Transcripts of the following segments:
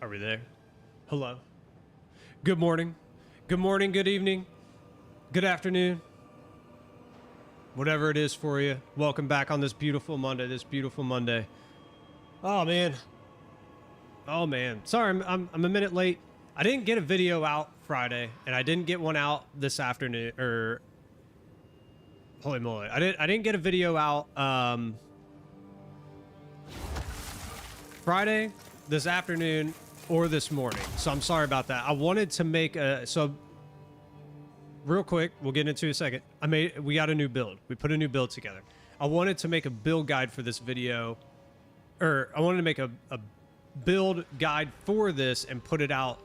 Are we there? Hello. Good morning. Good morning, good evening, good afternoon. Whatever it is for you. Welcome back on this beautiful Monday. Oh man. Oh man. Sorry, I'm a minute late. I didn't get a video out Friday, and I didn't get one out this afternoon, or holy moly. I didn't get a video out Friday, this afternoon, or this morning. So I'm sorry about that. I wanted to make a real quick, we'll get into it in a second. We got a new build. We put a new build together. I wanted to make a build guide for this video, or I wanted to make a build guide for this and put it out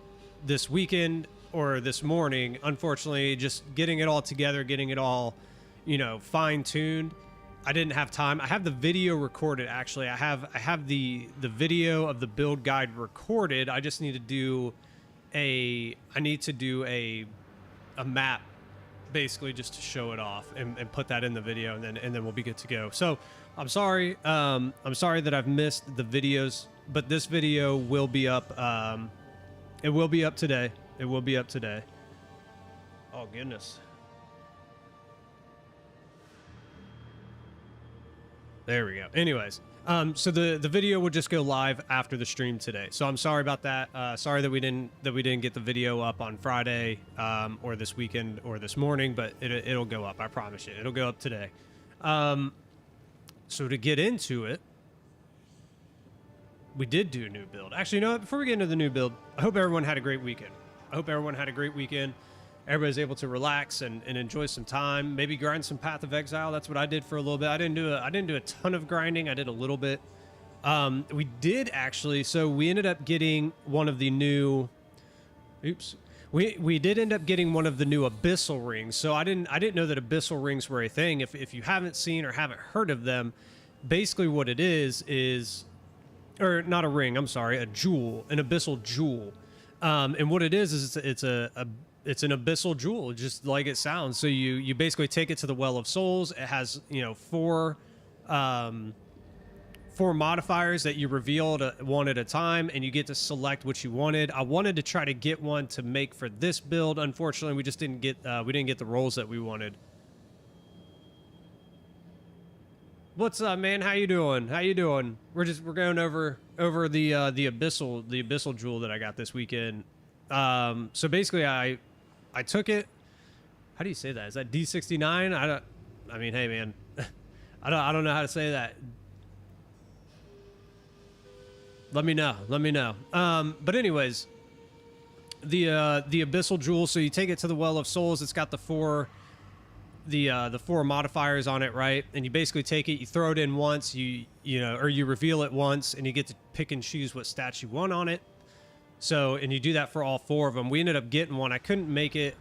this weekend or this morning. Unfortunately, just getting it all together, getting it all, you know, fine-tuned, I didn't have time. I have the video recorded, actually. I have the video of the build guide recorded. I just need to do a map, basically, just to show it off and put that in the video, and then we'll be good to go. So I'm sorry. I'm sorry that I've missed the videos, but this video will be up. It will be up today. It will be up today. Oh goodness. There we go. Anyways, so the video will just go live after the stream today. So I'm sorry about that. Sorry that we didn't get the video up on Friday, or this weekend or this morning, but it'll go up. I promise you, it'll go up today. So to get into it, we did do a new build. Actually, you know what? Before we get into the new build, I hope everyone had a great weekend. Everybody's able to relax and enjoy some time. Maybe grind some Path of Exile. That's what I did for a little bit. I didn't do a ton of grinding. I did a little bit. We did actually. So we ended up getting one of the new. Oops. We did end up getting one of the new abyssal rings. So I didn't know that abyssal rings were a thing. If you haven't seen or haven't heard of them, basically what it is, or not a ring. I'm sorry, a jewel, an abyssal jewel. And what it is it's an abyssal jewel, just like it sounds. So you basically take it to the Well of Souls. It has, you know, four modifiers that you reveal one at a time, and you get to select what you wanted. I wanted to try to get one to make for this build. Unfortunately, we just didn't get the rolls that we wanted. What's up, man? How you doing? We're going over the abyssal jewel that I got this weekend. So basically I took it. How do you say that? Is that D69? I mean, hey man, I don't know how to say that. Let me know. But anyways, the abyssal jewel. So you take it to the Well of Souls. It's got the four modifiers on it, right? And you basically take it, you throw it in once, you reveal it once, and you get to pick and choose what stats you want on it. So, and you do that for all four of them. We ended up getting one. I couldn't make it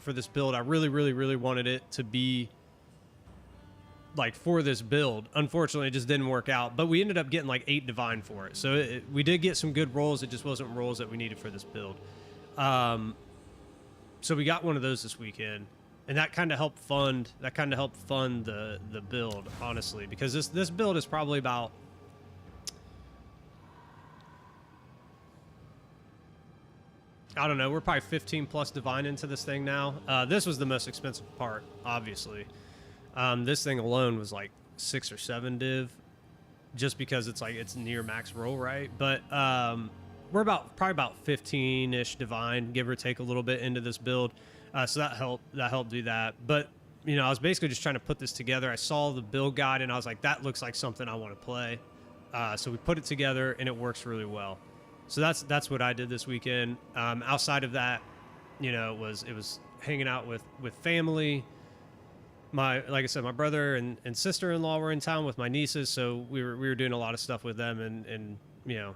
for this build. I really wanted it to be like for this build. Unfortunately, it just didn't work out. But we ended up getting like 8 divine for it. So we did get some good rolls. It just wasn't rolls that we needed for this build. So we got one of those this weekend. And that kind of helped fund the build, honestly, because this build is probably about, I don't know, we're probably 15 plus divine into this thing now. This was the most expensive part, obviously. This thing alone was like 6 or 7 div, just because it's near max roll, right? But we're probably about 15-ish divine, give or take a little bit, into this build. So that helped do that. But, you know, I was basically just trying to put this together. I saw the build guide and I was like, that looks like something I want to play. So we put it together and it works really well. So that's what I did this weekend. Outside of that, you know, it was hanging out with family. Like I said, my brother and sister-in-law were in town with my nieces, so we were doing a lot of stuff with them, and you know,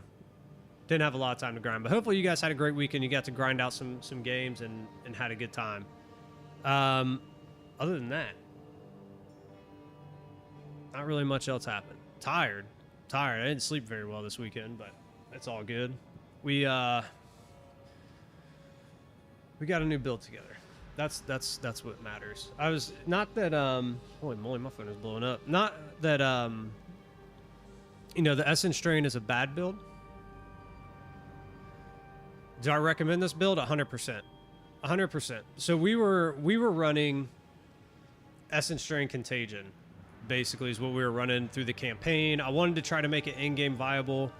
didn't have a lot of time to grind. But hopefully you guys had a great weekend. You got to grind out some games and had a good time. Other than that, not really much else happened. Tired. I didn't sleep very well this weekend, but it's all good. We got a new build together. That's what matters. I was not that holy moly, my phone is blowing up. Not that you know, the Essence Strain is a bad build. Do I recommend this build? 100%. 100%. So we were running Essence Strain Contagion, basically, is what we were running through the campaign. I wanted to try to make it in-game viable.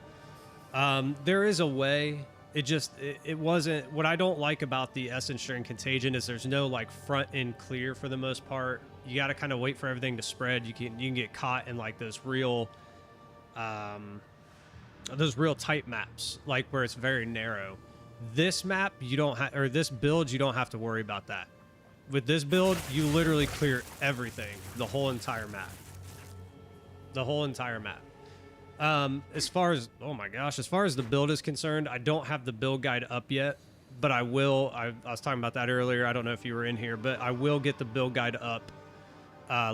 There is a way. It wasn't. What I don't like about the Essence Strain Contagion is there's no like front end clear for the most part. You got to kind of wait for everything to spread. You can get caught in like those real tight maps, like where it's very narrow. This map, you don't have, or this build, you don't have to worry about that. With this build, you literally clear everything, the whole entire map. The whole entire map. As far as, oh my gosh, as far as the build is concerned, I don't have the build guide up yet, but I will. I was talking about that earlier. I don't know if you were in here, but I will get the build guide up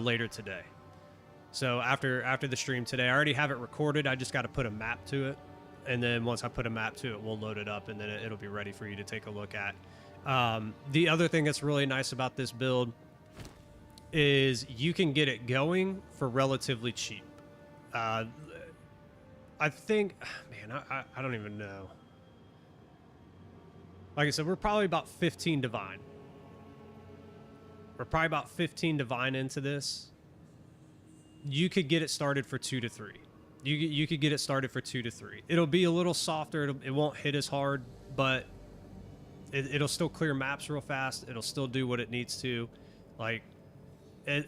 later today. So after the stream today, I already have it recorded. I just got to put a map to it. And then once I put a map to it, we'll load it up and then it'll be ready for you to take a look at. The other thing that's really nice about this build is you can get it going for relatively cheap. I think, man, I don't even know. Like I said, we're probably about 15 divine. We're probably about 15 divine into this. You could get it started for 2 to 3. You could get it started for 2 to 3. It'll be a little softer. It won't hit as hard, but it'll still clear maps real fast. It'll still do what it needs to. Like,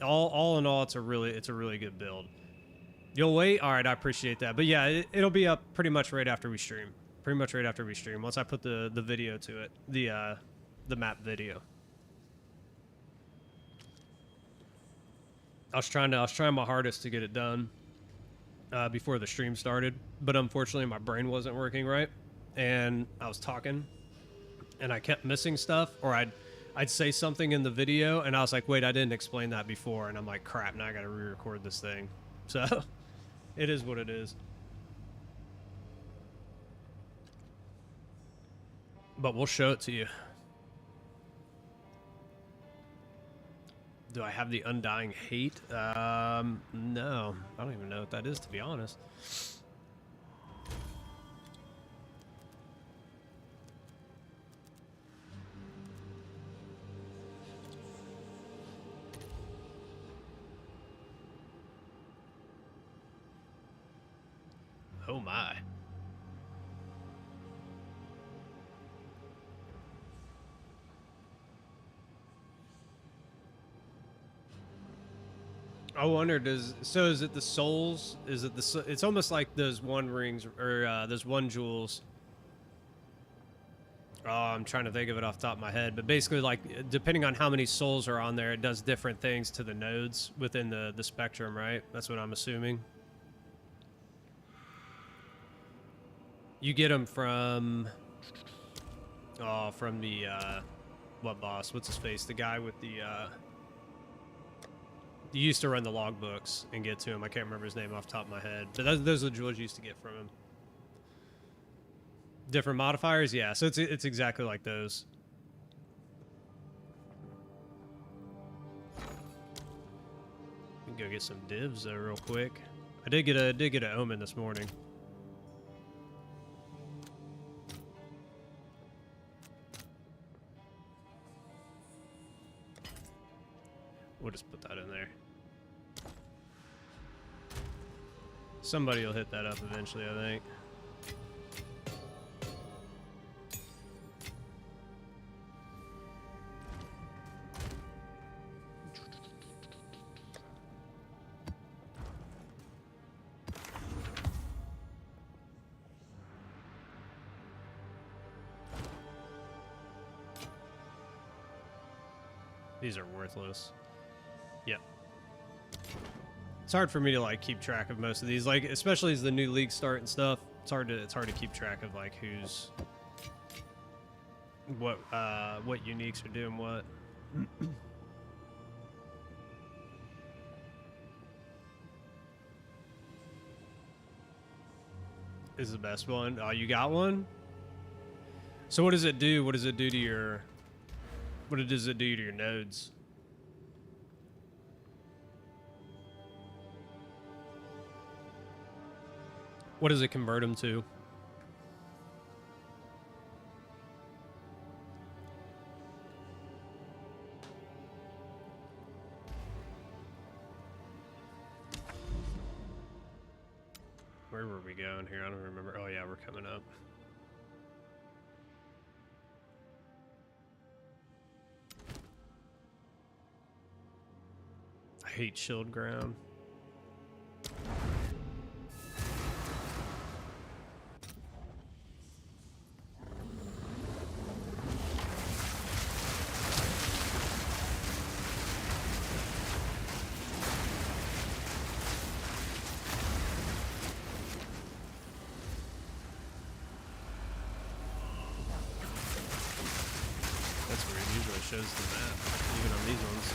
all in all, it's a really good build. You'll wait? All right, I appreciate that. But yeah, it'll be up pretty much right after we stream. Pretty much right after we stream. Once I put the video to it, the map video. I was trying my hardest to get it done before the stream started, but unfortunately my brain wasn't working right, and I was talking, and I kept missing stuff, or I'd say something in the video, and I was like, wait, I didn't explain that before, and I'm like, crap, now I gotta re-record this thing. So, it is what it is. But we'll show it to you. Do I have the Undying Hate? No. I don't even know what that is, to be honest. Oh my. I wonder, is it the souls? Is it it's almost like those one rings, or those one jewels. Oh, I'm trying to think of it off the top of my head, but basically, like, depending on how many souls are on there, it does different things to the nodes within the spectrum, right? That's what I'm assuming. You get them from the what boss? What's his face? The guy with the you used to run the logbooks and get to him. I can't remember his name off the top of my head, but those are the jewels you used to get from him. Different modifiers, yeah. So it's exactly like those. We can go get some divs though, real quick. I did get an omen this morning. We'll just put that in there. Somebody will hit that up eventually, I think. These are worthless. Yep. It's hard for me to like keep track of most of these, like especially as the new league start and stuff. It's hard to keep track of like who's what uniques are doing what. Is the best one. Oh, you got one? So what does it do? What does it do to your nodes? What does it convert them to? Where were we going here? I don't remember. Oh yeah, we're coming up. I hate chilled ground. That's weird. Usually it shows the map, even on these ones.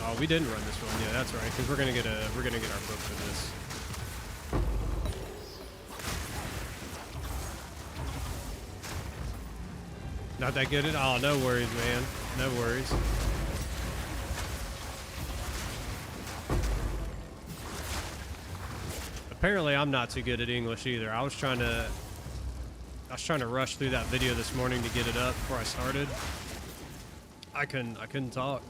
Oh, we didn't run this one. Yeah, that's right. Because we're gonna get our book for this. Not that good at all. No worries, man. No worries. Apparently, I'm not too good at English either. I was trying to rush through that video this morning to get it up before I started. I couldn't talk.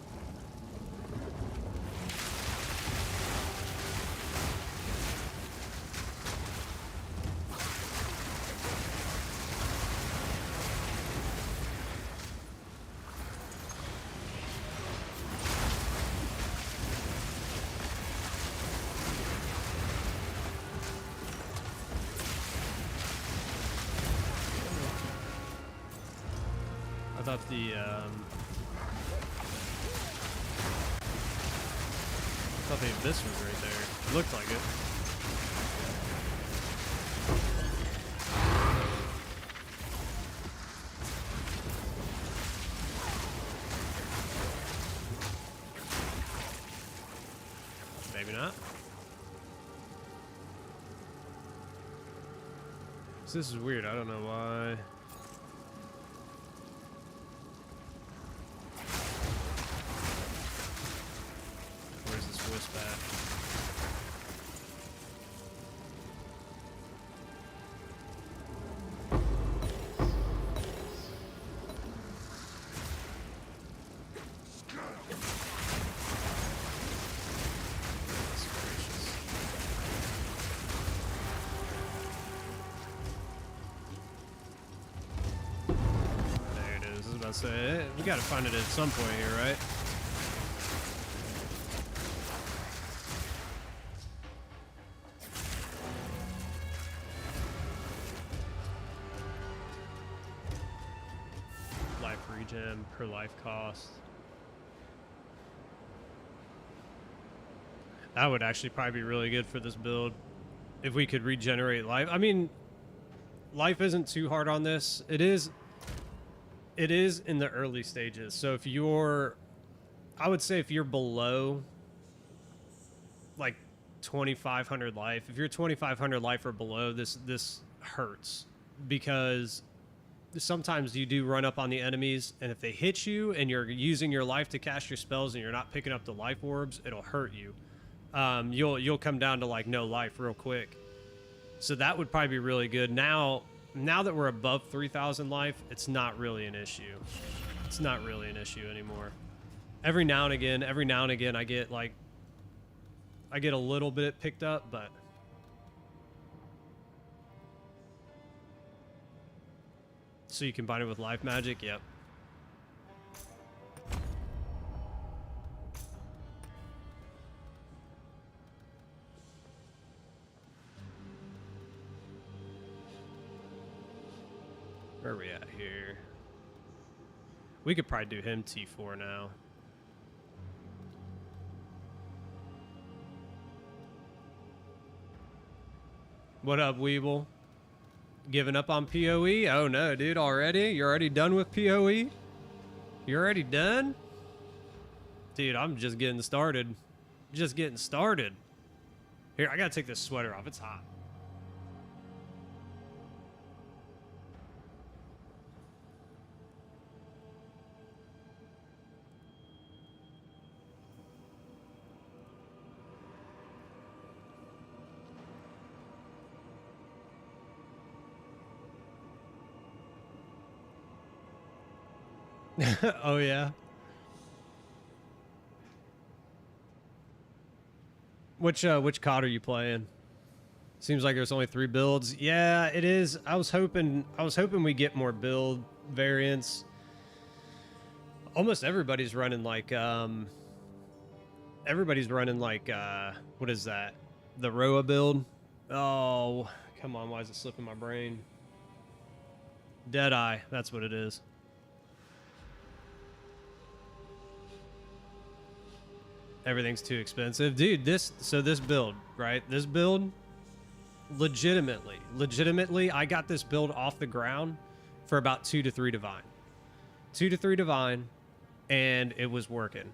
I thought the abyss was right there. It looked like it. Maybe not. So this is weird. I don't know why. Where's this wisp at? Say, we gotta find it at some point here, right? Life regen per life cost. That would actually probably be really good for this build if we could regenerate life. I mean, life isn't too hard on this. It is in the early stages. So if you're, I would say if you're below like 2,500 life, if you're 2,500 life or below, this hurts because sometimes you do run up on the enemies, and if they hit you and you're using your life to cast your spells and you're not picking up the life orbs, it'll hurt you. You'll come down to like no life real quick. So that would probably be really good. Now that we're above 3,000 life, it's not really an issue. It's not really an issue anymore. Every now and again, I get a little bit picked up, but so you combine it with life magic, yep. Where are we at here? We could probably do him T4 now. What up, Weeble? Giving up on PoE? Oh no, dude, already? You're already done with PoE? You're already done? Dude, I'm just getting started. Just getting started. Here, I gotta take this sweater off. It's hot. Oh yeah. Which COD are you playing? Seems like there's only 3 builds. Yeah, it is. I was hoping we get more build variants. Almost everybody's running like what is that? The Roa build? Oh, come on, why is it slipping my brain? Deadeye, that's what it is. Everything's too expensive. Dude, this build, right? This build, legitimately, I got this build off the ground for about 2 to 3 divine. 2 to 3 divine, and it was working.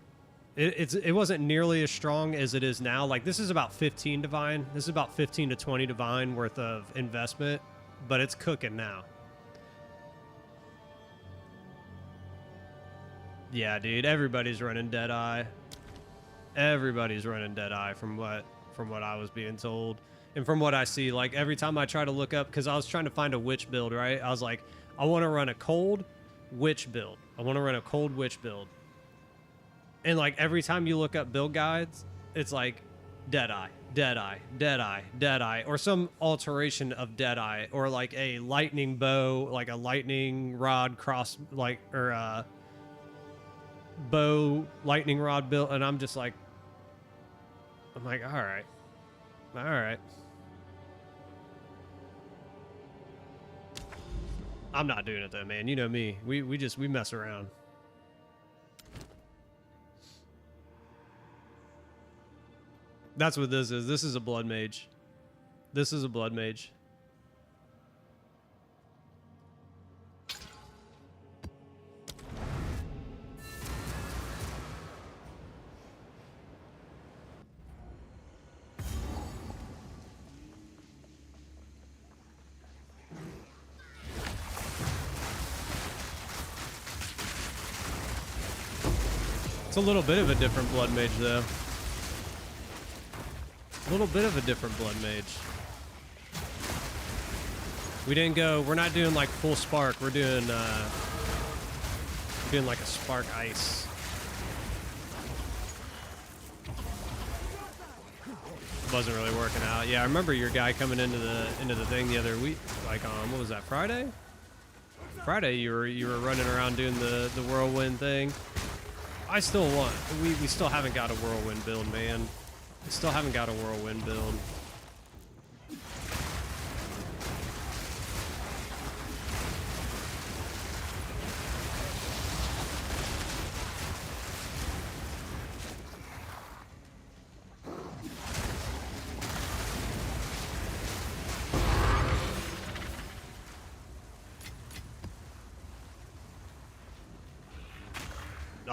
It wasn't nearly as strong as it is now. Like, this is about 15 divine. This is about 15 to 20 divine worth of investment, but it's cooking now. Yeah, dude, everybody's running Deadeye. Everybody's running Deadeye from what I was being told. And from what I see, like, every time I try to look up, because I was trying to find a witch build, right? I was like, I want to run a cold witch build. I want to run a cold witch build. And, like, every time you look up build guides, it's like Deadeye, Deadeye, Deadeye, Deadeye, or some alteration of Deadeye, or like a lightning bow, like a lightning rod cross, like, or bow lightning rod build. And I'm just like, all right. I'm not doing it though, man. You know me. We mess around. That's what this is. This is a blood mage. This is a blood mage. It's a little bit of a different blood mage, though. A little bit of a different blood mage. We're not doing like full spark. We're doing like a spark ice. Wasn't really working out. Yeah, I remember your guy coming into the thing the other week. Like on what was that, Friday? Friday you were running around doing the whirlwind thing. I still want. We still haven't got a whirlwind build, man. We still haven't got a whirlwind build.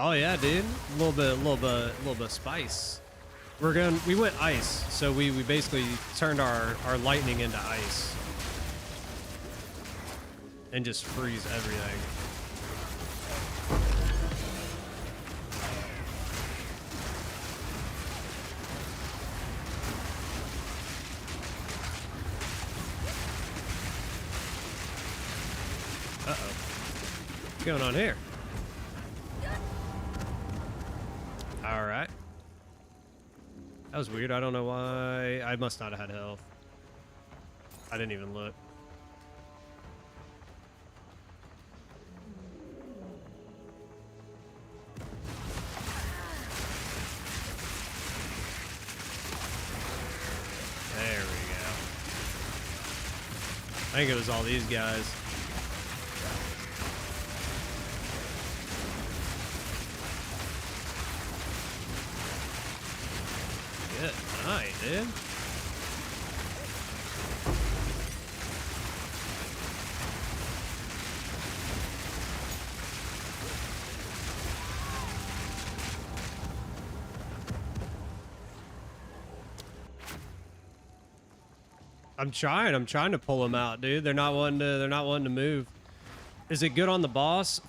Oh yeah, dude. A little bit of spice. We went ice, so we basically turned our lightning into ice. And just freeze everything. Uh-oh. What's going on here? Alright. That was weird. I don't know why. I must not have had health. I didn't even look. There we go. I think it was all these guys. Good night, dude. I'm trying to pull them out, dude. They're not wanting to move. Is it good on the boss?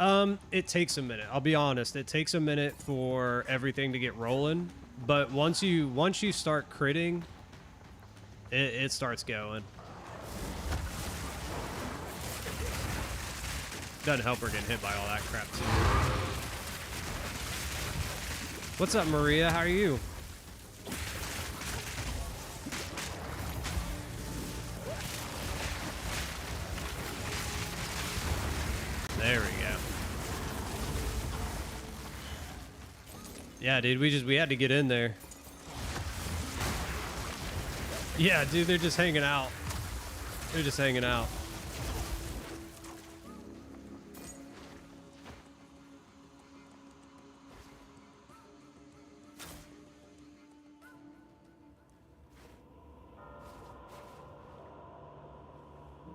It takes a minute. I'll be honest. It takes a minute for everything to get rolling. But once you start critting, it starts going. Doesn't help her getting hit by all that crap too. What's up, Maria? How are you? There we go. Yeah, dude, we had to get in there. Yeah, dude, they're just hanging out. They're just hanging out.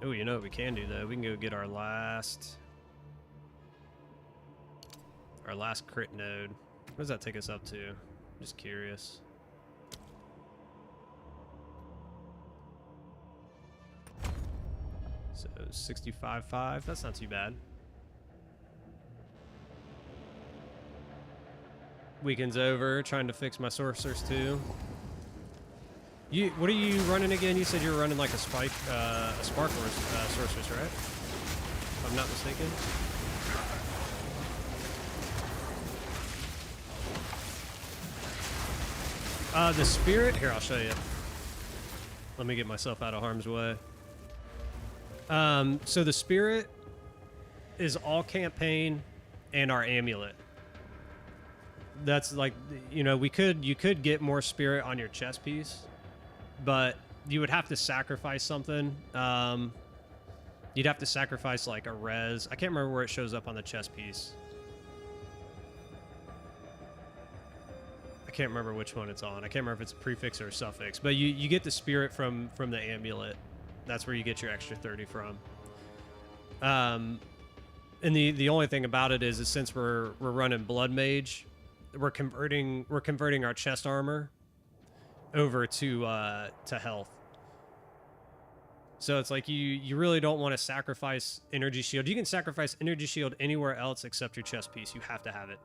Oh, you know what we can do though? We can go get our last crit node. What does that take us up to? Just curious. So 65.5, that's not too bad. Weekend's over, trying to fix my sorcerers too. What are you running again? You said you were running like a spark sorceress, right? If I'm not mistaken. The spirit, here, I'll show you. Let me get myself out of harm's way. So the spirit is all campaign and our amulet. That's like, you know, you could get more spirit on your chest piece, but you would have to sacrifice something. You'd have to sacrifice like a res. I can't remember where it shows up on the chest piece. I can't remember which one it's on. I can't remember if it's a prefix or a suffix, but you get the spirit from the amulet. That's where you get your extra 30 from. And the only thing about it is since we're running blood mage, we're converting our chest armor over to health. So it's like you really don't want to sacrifice energy shield. You can sacrifice energy shield anywhere else except your chest piece. You have to have it.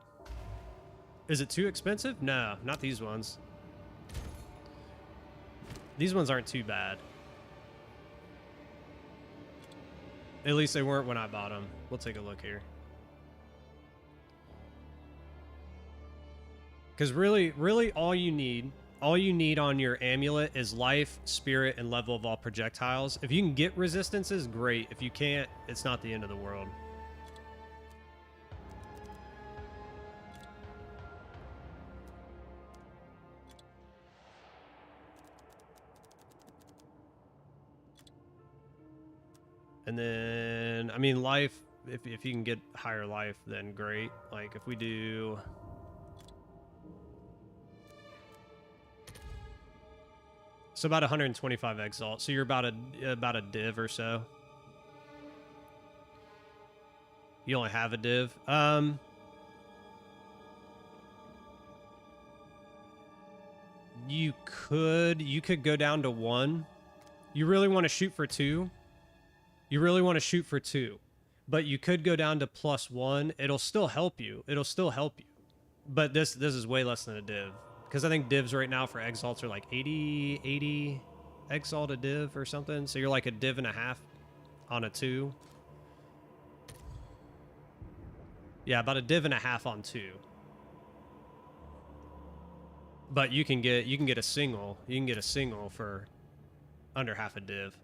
Is it too expensive? No, not these ones. These ones aren't too bad. At least they weren't when I bought them. We'll take a look here. Because really all you need on your amulet is life, spirit, and level of all projectiles. If you can get resistances, great. If you can't, it's not the end of the world. And then, I mean, life, if you can get higher life, then great. Like, if we do... So about 125 Exalt. So you're about a div or so. You only have a div. You could go down to 1. You really want to shoot for 2. You really want to shoot for 2, but you could go down to +1. It'll still help you. It'll still help you. But this is way less than a div. Because I think divs right now for exalts are like 80 exalt a div or something. So you're like a div and a half on a 2. Yeah, about a div and a half on 2. But you can get a single. You can get a single for under half a div.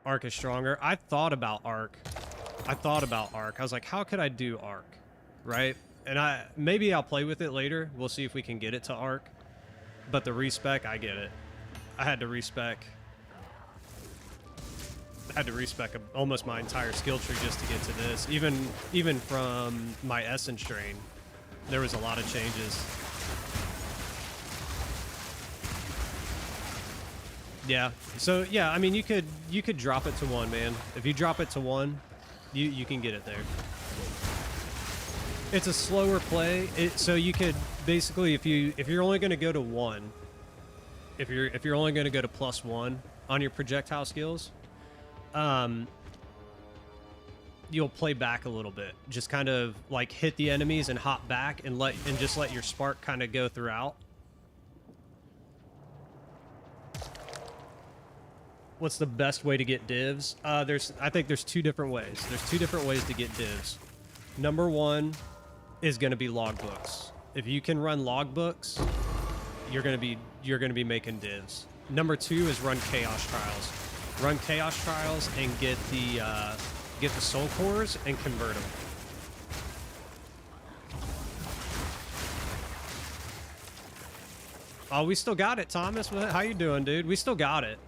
Arc is stronger. I thought about Arc. I was like, how could I do Arc? Right? And maybe I'll play with it later. We'll see if we can get it to Arc. But the respec, I get it. I had to respec almost my entire skill tree just to get to this. Even from my Essence Drain, there was a lot of changes. Yeah. So yeah, I mean, you could drop it to 1, man. If you drop it to 1, you can get it there. It's a slower play. So you could basically, if you're only going to go to 1, if you're only going to go to +1 on your projectile skills, you'll play back a little bit. Just kind of like hit the enemies and hop back and just let your spark kind of go throughout. What's the best way to get divs? I think there's two different ways. There's two different ways to get divs. Number one is going to be logbooks. If you can run logbooks, you're going to be making divs. Number two is run chaos trials. Run chaos trials and get the soul cores and convert them. Oh, we still got it, Thomas. How you doing, dude? We still got it.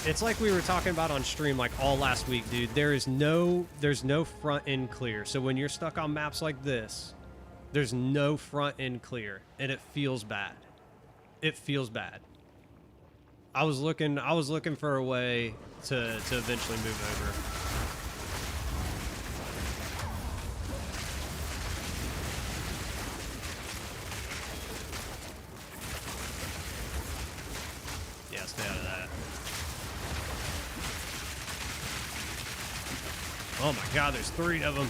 It's like we were talking about on stream like all last week, dude. There's no front end clear. So when you're stuck on maps like this, there's no front end clear, and it feels bad. It feels bad. I was looking for a way to eventually move over. Yeah, stay out of that. Oh my god, there's 3 of them.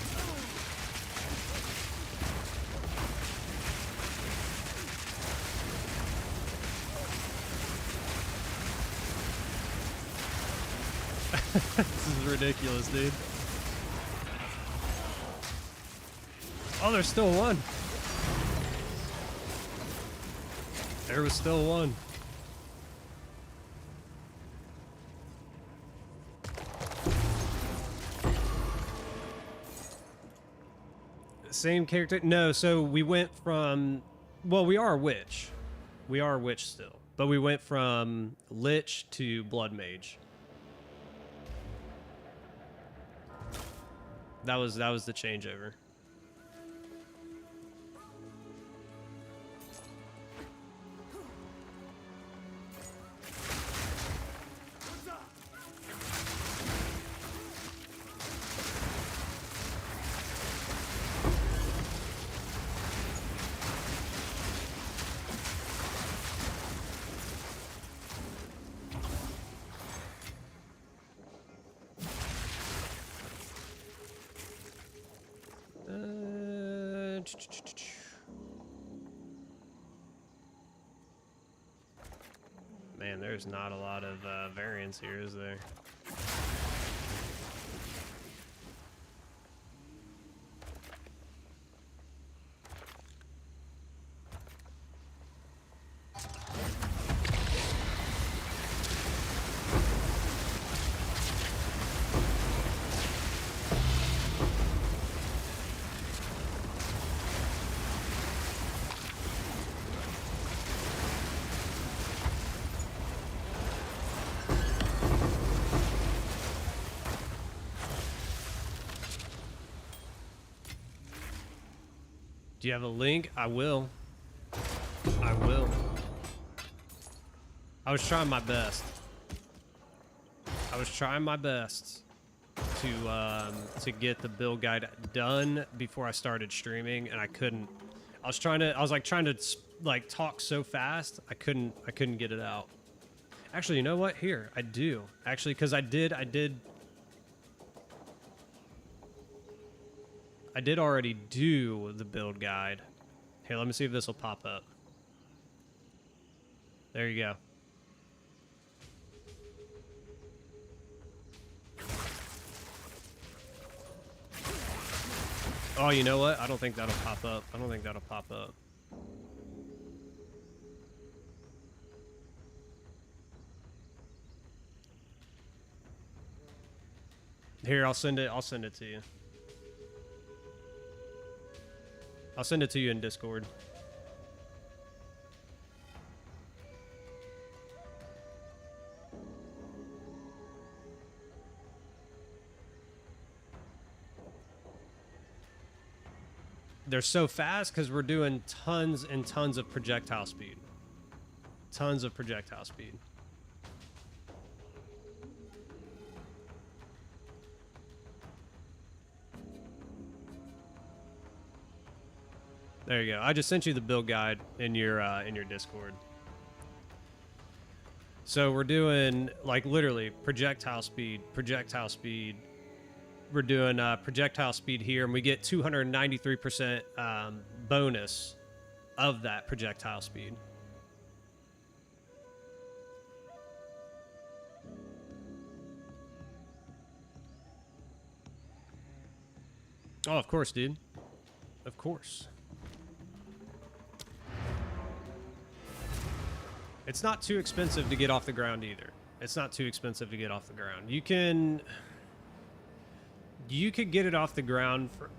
This is ridiculous, dude. Oh, there's still one. There was still one. Same character? No, so we went from... Well, we are a witch. We are a witch still. But we went from Lich to Blood Mage. That was the changeover. Man, there's not a lot of variance here, is there? Do you have a link? I will. I will. I was trying my best. I was trying my best to get the build guide done before I started streaming, and I couldn't. I was trying to talk so fast, I couldn't get it out. Actually, you know what? Here, I do. Actually, because I did already do the build guide. Here, let me see if this will pop up. There you go. Oh, you know what? I don't think that'll pop up. I don't think that'll pop up. Here, I'll send it to you. I'll send it to you in Discord. They're so fast because we're doing tons and tons of projectile speed. Tons of projectile speed. There you go. I just sent you the build guide in your Discord. So we're doing like literally projectile speed, projectile speed. We're doing projectile speed here, and we get 293% bonus of that projectile speed. Oh, of course, dude. Of course. It's not too expensive to get off the ground either. It's not too expensive to get off the ground. You could get it off the ground for...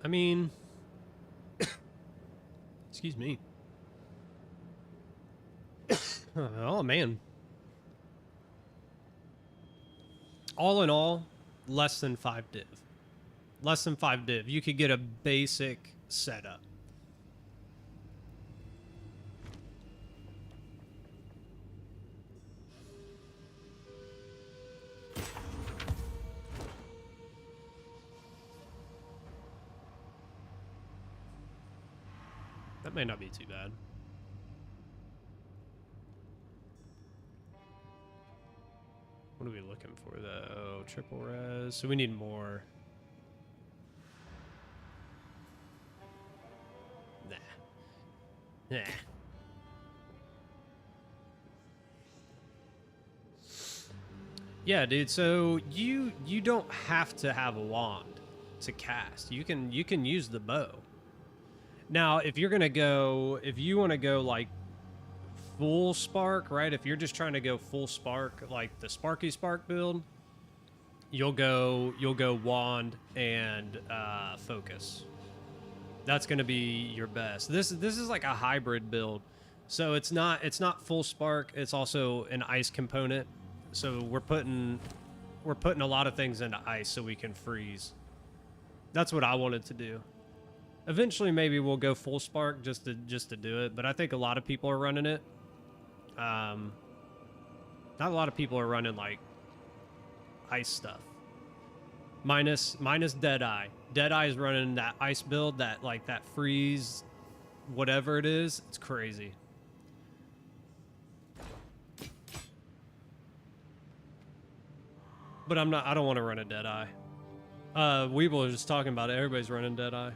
I mean... Excuse me. Oh, man. All in all, less than 5 div. Less than 5 div. You could get a basic setup. That may not be too bad. What are we looking for though? Triple res. So we need more. Nah. Yeah, dude. So you don't have to have a wand to cast. You can use the bow. Now, if you want to go like full spark, right? If you're just trying to go full spark, like the Sparky Spark build, you'll go wand and focus. That's going to be your best. This is like a hybrid build. So it's not full spark, it's also an ice component. So we're putting a lot of things into ice so we can freeze. That's what I wanted to do. Eventually maybe we'll go full spark just to do it, but I think a lot of people are running it. Not a lot of people are running like ice stuff. Minus Deadeye. Deadeye is running that ice build, that freeze, whatever it is. It's crazy. But I don't want to run a Deadeye. Weeble was just talking about it. Everybody's running Deadeye.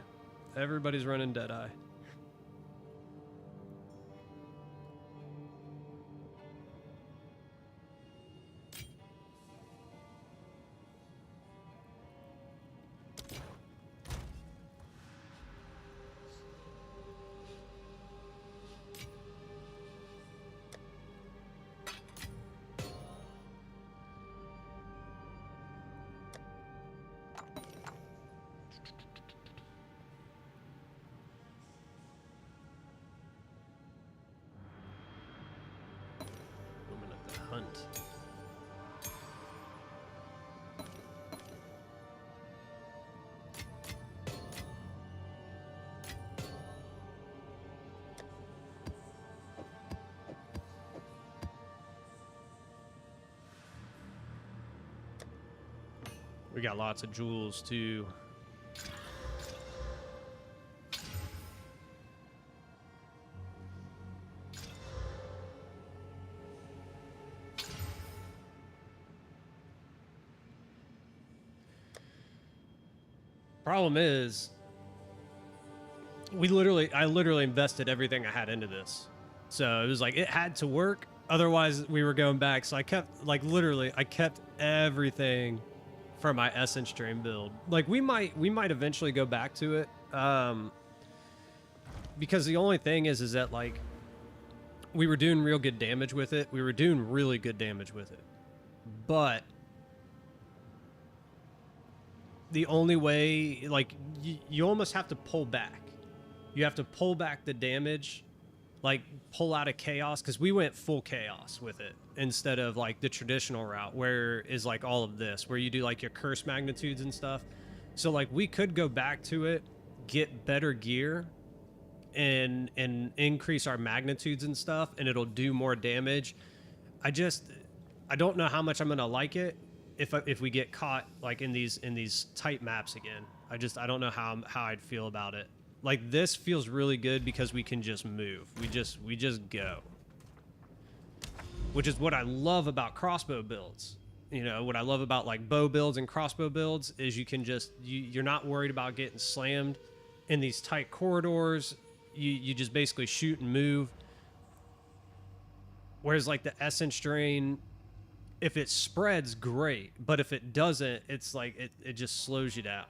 Everybody's running Deadeye. Hunt. We got lots of jewels too. Problem is, I literally invested everything I had into this. So it was like, it had to work. Otherwise we were going back. So I kept I kept everything for my Essence Stream build. Like we might eventually go back to it. Because the only thing is that like, we were doing real good damage with it. We were doing really good damage with it. But the only way, like, you almost have to pull back. You have to pull back the damage, like, pull out of chaos, because we went full chaos with it instead of, like, the traditional route, where is, like, all of this, where you do, like, your curse magnitudes and stuff. So, like, we could go back to it, get better gear, and increase our magnitudes and stuff, and it'll do more damage. I don't know how much I'm going to like it. If we get caught like in these tight maps again, I don't know how I'd feel about it. Like, this feels really good because we can just move. We just go. Which is what I love about crossbow builds. You know, what I love about like bow builds and crossbow builds is you can just, you're not worried about getting slammed in these tight corridors. You just basically shoot and move. Whereas like the Essence Drain, if it spreads, great. But if it doesn't, it's like, it just slows you down.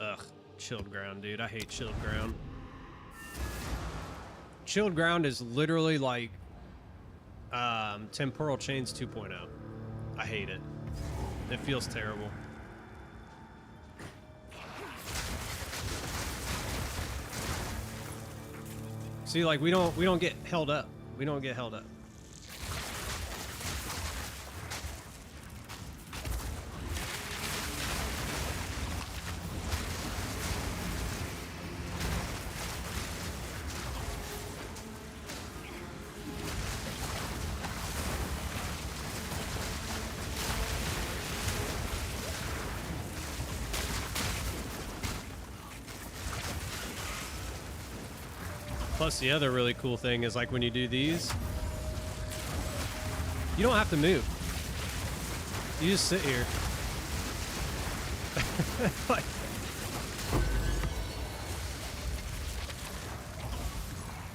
Ugh, chilled ground, dude. I hate chilled ground. Chilled ground is literally like Temporal Chains 2.0. I hate it. It feels terrible. See, like we don't get held up. We don't get held up. Plus, the other really cool thing is like when you do these, you don't have to move. You just sit here. Like,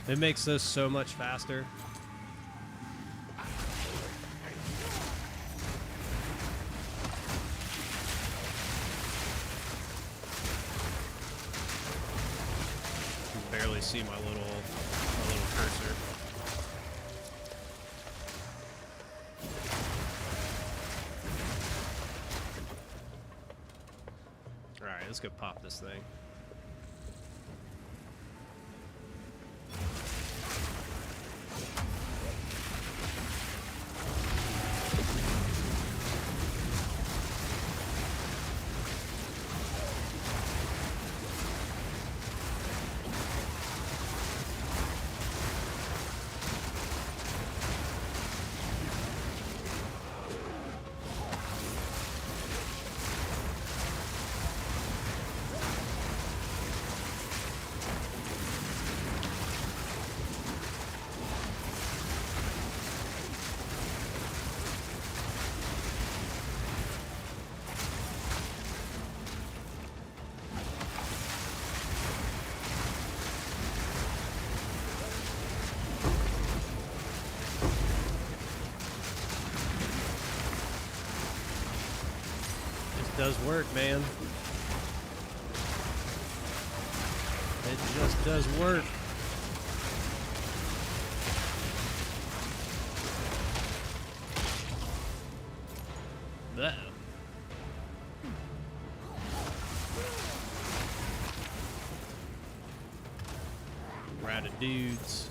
it makes this so much faster. Barely see my little cursor. All right, let's go pop this thing. Does work, man. It just does work. Uh-oh. Rat of dudes.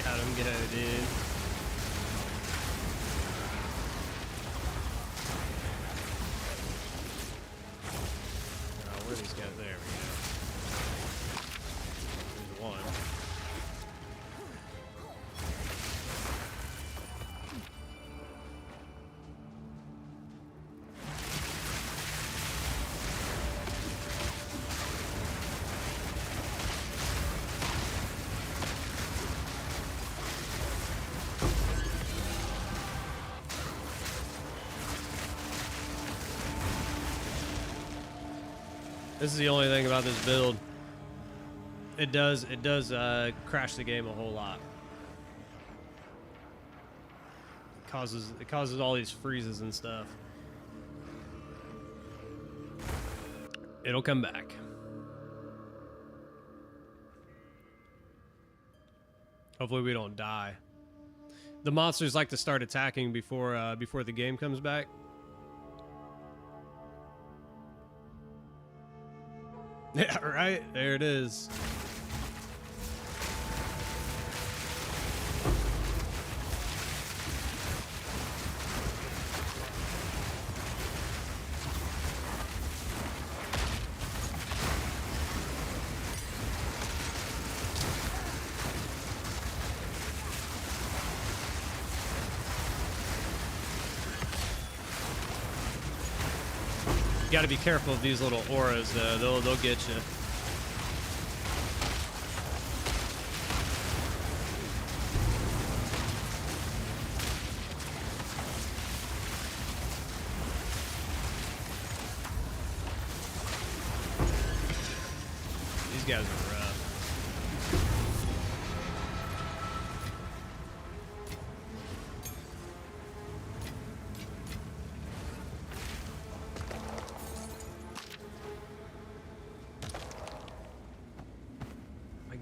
Got him, go, dude. Oh, where these guys? There we go. There's one. This is the only thing about this build. It does crash the game a whole lot. It causes all these freezes and stuff. It'll come back. Hopefully we don't die. The monsters like to start attacking before the game comes back. Yeah, right? There it is. You gotta be careful of these little auras, though. They'll get you. These guys are rough.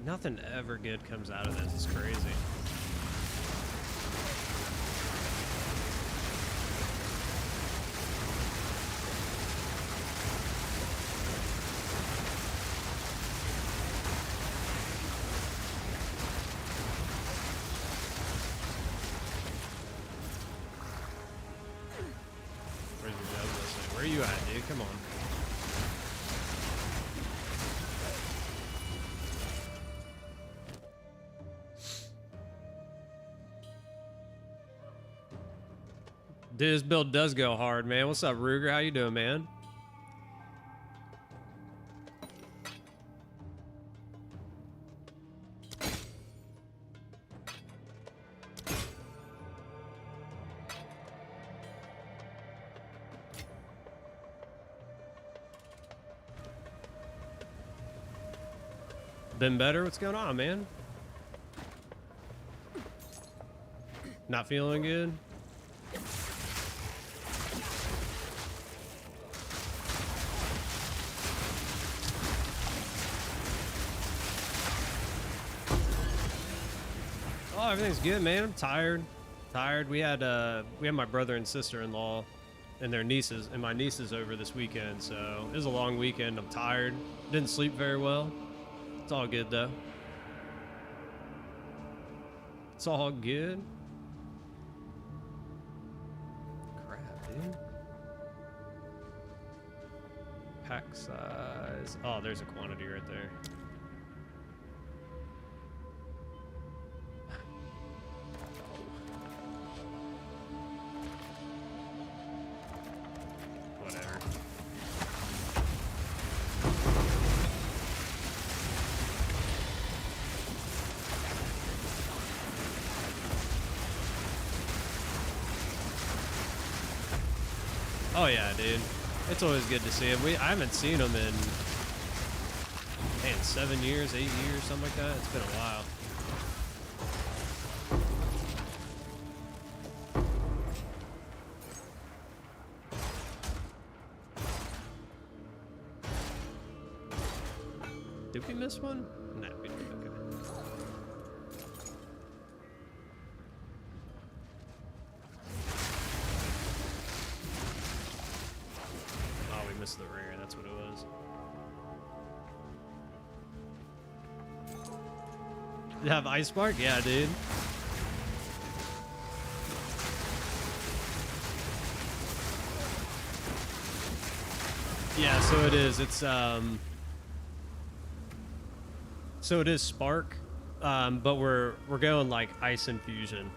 Nothing ever good comes out of this. It's crazy. Where's your Douglas? Where are you at, dude? Come on. Dude, this build does go hard, man. What's up, Ruger? How you doing, man? Been better? What's going on, man? Not feeling good? Oh, everything's good, man. I'm tired. We had my brother and sister-in-law and their nieces and my nieces over this weekend, so it was a long weekend. I'm tired. Didn't sleep very well. It's all good though. It's all good. Crap, dude. Pack size. Oh, there's a quantity right there. Oh yeah, dude. It's always good to see him. I haven't seen him in, man, 7 years, 8 years, something like that. It's been a while. Did we miss one? No, we didn't. Okay. The rare, that's what it was. You have Ice Mark? Yeah, dude. Yeah, so it is. It's so it is Spark, but we're going like Ice Infusion.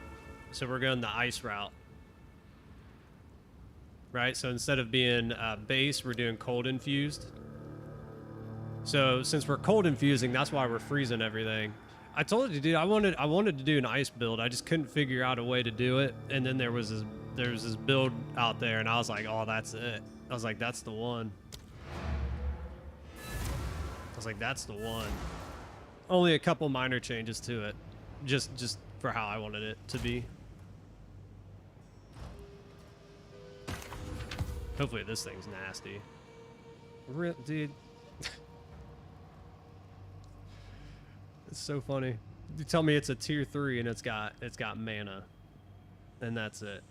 So we're going the ice route. Right, so instead of being base, we're doing cold infused. So since we're cold infusing, that's why we're freezing everything. I told you, dude, I wanted to do an ice build. I just couldn't figure out a way to do it. And then there was this build out there, and I was like, oh, that's it. I was like, that's the one. was like, that's the one. Only a couple minor changes to it. Just for how I wanted it to be. Hopefully this thing's nasty. Dude. It's so funny. You tell me it's a tier 3 and it's got mana. And that's it.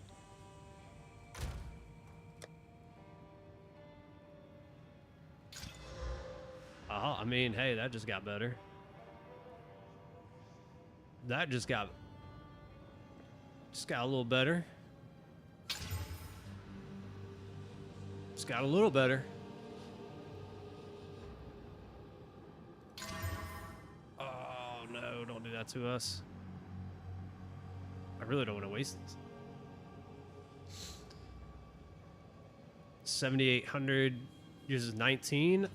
I mean, hey, that just got better. That just got a little better. Just got a little better. Oh no, don't do that to us. I really don't want to waste this. 7,800 uses 19.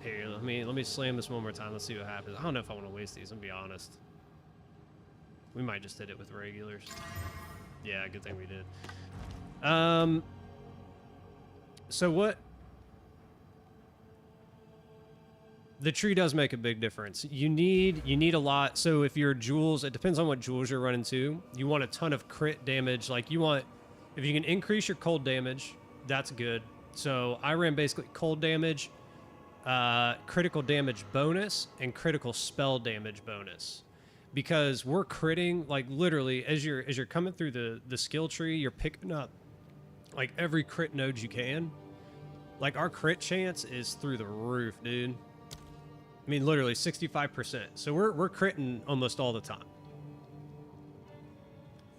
Here, let me slam this one more time. Let's see what happens. I don't know if I want to waste these, I'm gonna be honest. We might just hit it with regulars. Yeah, good thing we did. So what? The tree does make a big difference. You need a lot. So if your jewels, it depends on what jewels you're running to. You want a ton of crit damage. Like you want, if you can increase your cold damage, that's good. So I ran basically cold damage, critical damage bonus, and critical spell damage bonus. Because we're critting, like literally as you're coming through the skill tree, you're picking up like every crit node you can. Like our crit chance is through the roof, dude. I mean, literally 65%. So we're critting almost all the time.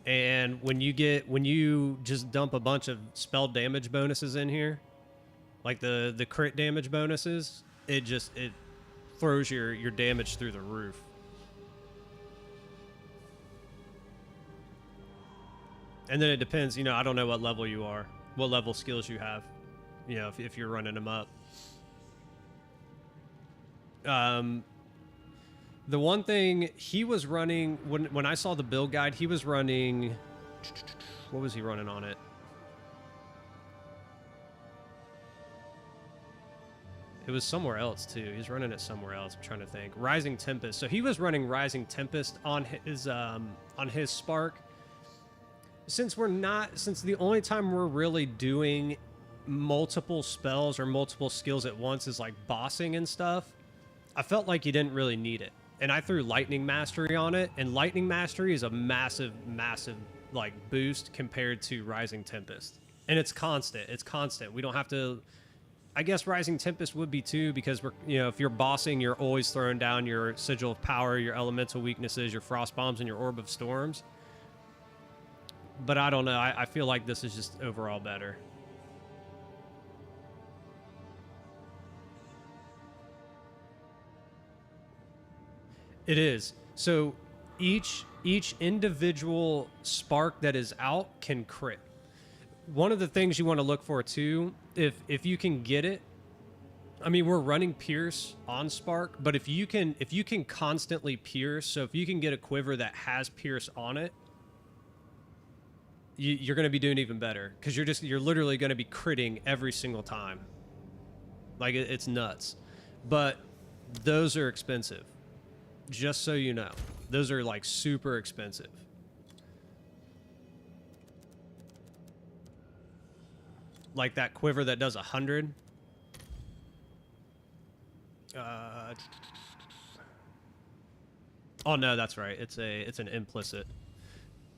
And when you just dump a bunch of spell damage bonuses in here, like the crit damage bonuses, it throws your damage through the roof. And then it depends, you know, I don't know what level you are, what level skills you have, you know, if you're running them up. The one thing he was running, when I saw the build guide, he was running, what was he running on it? It was somewhere else too. He's running it somewhere else. I'm trying to think. Rising Tempest. So he was running Rising Tempest on his Spark. Since the only time we're really doing multiple spells or multiple skills at once is like bossing and stuff, I felt like you didn't really need it. And I threw Lightning Mastery on it, and Lightning Mastery is a massive, massive like boost compared to Rising Tempest. And it's constant. It's constant. We don't have to. I guess Rising Tempest would be too, because we're, you know, if you're bossing, you're always throwing down your Sigil of Power, your elemental weaknesses, your Frost Bombs, and your Orb of Storms. But I don't know. I feel like this is just overall better. It is. So each individual spark that is out can crit. One of the things you want to look for too, if you can get it, I mean, we're running Pierce on Spark, but if you can constantly Pierce, so if you can get a quiver that has Pierce on it, you're going to be doing even better, because you're literally going to be critting every single time. Like it's nuts. But those are expensive. Just so you know, those are like super expensive. Like that quiver that does 100. Oh no, that's right. It's an implicit.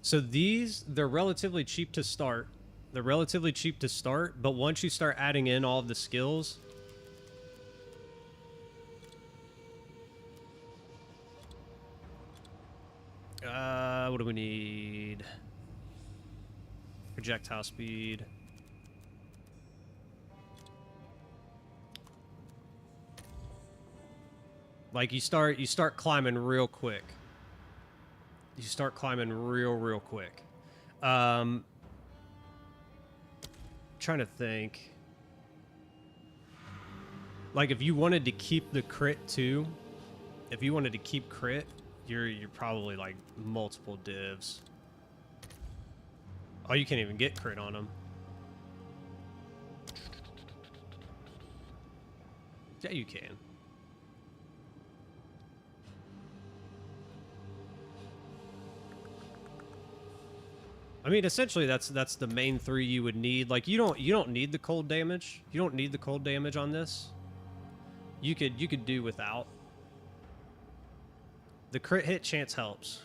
So they're relatively cheap to start. They're relatively cheap to start, but once you start adding in all of the skills, what do we need? Projectile speed. Like you start climbing real quick. You start climbing real quick. Trying to think. Like if you wanted to keep the crit too, if you wanted to keep crit, you're probably like multiple divs. Oh, you can't even get crit on them. Yeah, you can. I mean, essentially, that's the main three you would need. Like, you don't need the cold damage. You don't need the cold damage on this. You could do without. The crit hit chance helps,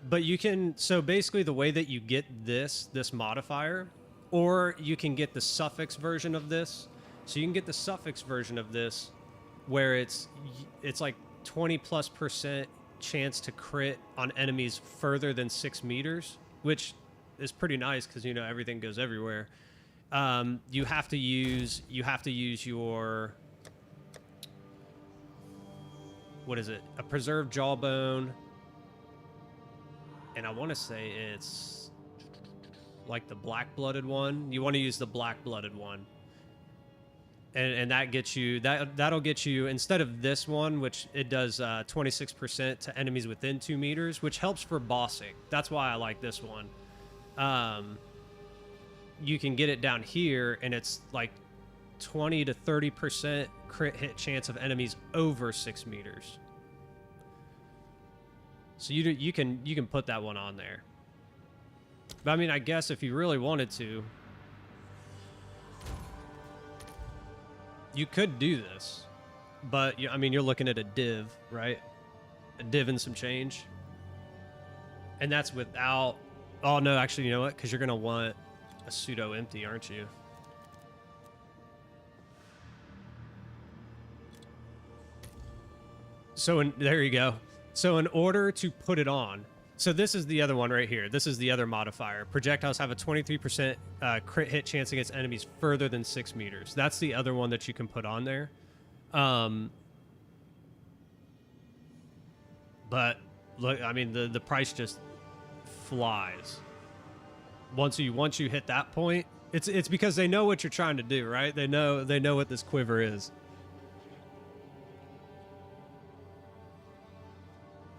but you can. So basically, the way that you get this modifier, or you can get the suffix version of this. So you can get the suffix version of this, where it's like 20+% chance to crit on enemies further than 6 meters. Which is pretty nice because, you know, everything goes everywhere. You have to use your, what is it? A preserved jawbone. And I want to say it's like the black-blooded one. You want to use the black-blooded one. And that gets you, that'll get you, instead of this one, which it does 26% to enemies within 2 meters, which helps for bossing. That's why I like this one. You can get it down here, and it's like 20 to 30% crit hit chance of enemies over 6 meters. So you can put that one on there. But I mean, I guess if you really wanted to, you could do this, but I mean, you're looking at a div, right? A div and some change. And that's without, oh no, actually, you know what? Because you're going to want a pseudo empty, aren't you? So there you go. So in order to put it on, so this is the other one right here. This is the other modifier. Projectiles have a 23% crit hit chance against enemies further than 6 meters. That's the other one that you can put on there. But look, I mean, the price just flies. Once you hit that point, it's because they know what you're trying to do, right? They know what this quiver is.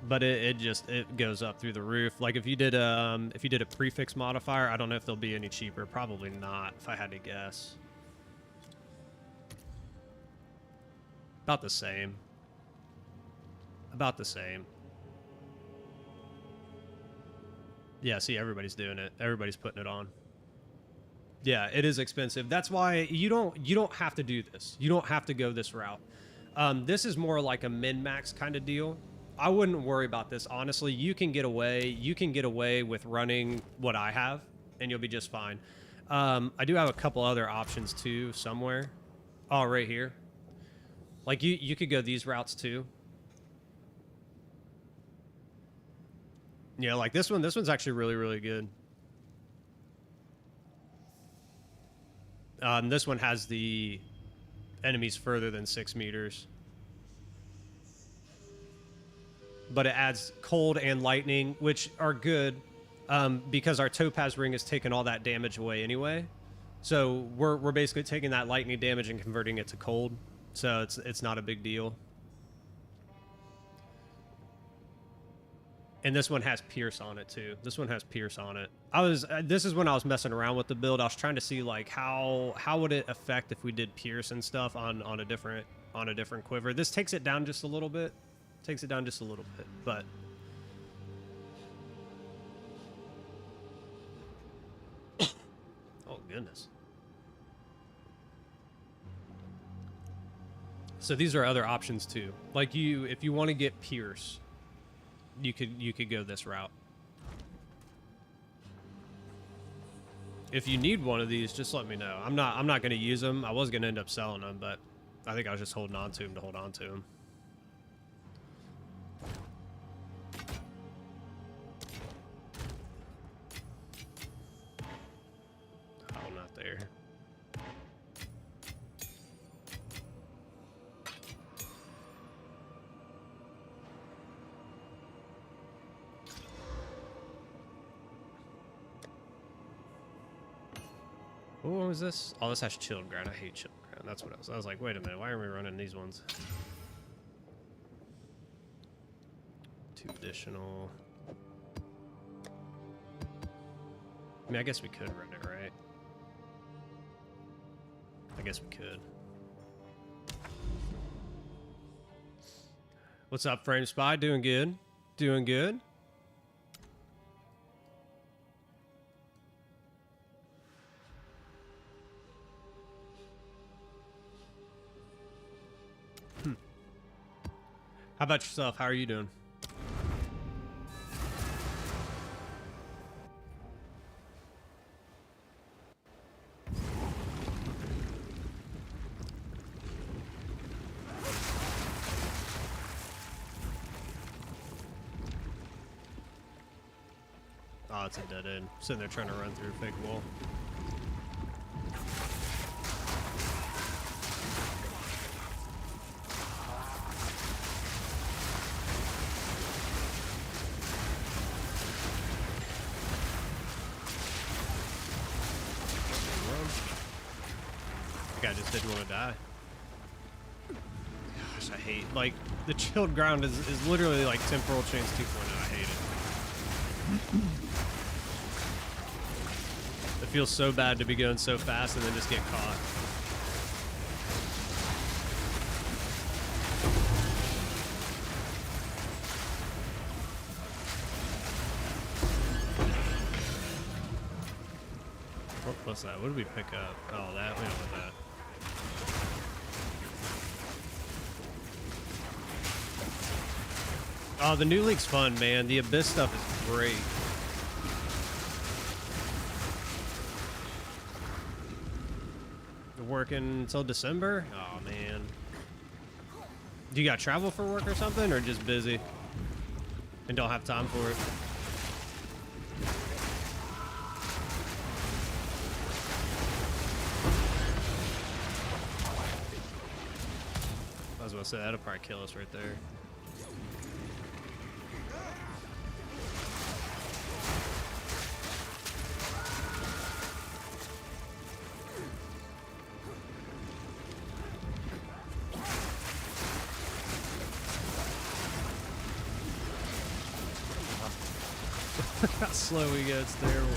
But it goes up through the roof. Like if you did a prefix modifier, I don't know if they'll be any cheaper. Probably not, if I had to guess. About the same. About the same. Yeah, see, everybody's doing it. Everybody's putting it on. Yeah, it is expensive. That's why you don't have to do this. You don't have to go this route. This is more like a min-max kind of deal. I wouldn't worry about this, honestly. You can get away with running what I have, and you'll be just fine. I do have a couple other options too somewhere. Oh, right here. Like you could go these routes too. Yeah, like this one's actually really, really good. This one has the enemies further than 6 meters. But it adds cold and lightning, which are good because our topaz ring has taken all that damage away anyway. So we're basically taking that lightning damage and converting it to cold. So it's not a big deal. And this one has pierce on it too. This one has pierce on it. This is when I was messing around with the build. I was trying to see like how would it affect if we did pierce and stuff on a different quiver. This takes it down just a little bit. Takes it down just a little bit, but oh goodness. So these are other options too. Like if you want to get pierce, you could go this route. If you need one of these, just let me know. I'm not going to use them. I was going to end up selling them, but I think I was just holding on to them to hold on to them. Oh, not there. What was this? Oh, this has chilled ground. I hate chilled ground. That's what I was like, wait a minute. Why are we running these ones? 2 additional. I mean, I guess we could run it, right? I guess we could. What's up, Frame Spy? Doing good. Doing good. How about yourself? How are you doing? Oh, it's a dead end. Sitting there trying to run through a fake wall. I think I just didn't want to die. Gosh, I hate, like, the chilled ground is literally like Temporal Chains 2.0. I hate it. It feels so bad to be going so fast and then just get caught. What's that? What did we pick up? Oh, that. We don't want that. Oh, the new league's fun, man. The Abyss stuff is great. You're working until December? Oh, man. Do you got travel for work or something, or just busy and don't have time for it? I was about to say, that'll probably kill us right there. How slow we go, it's terrible.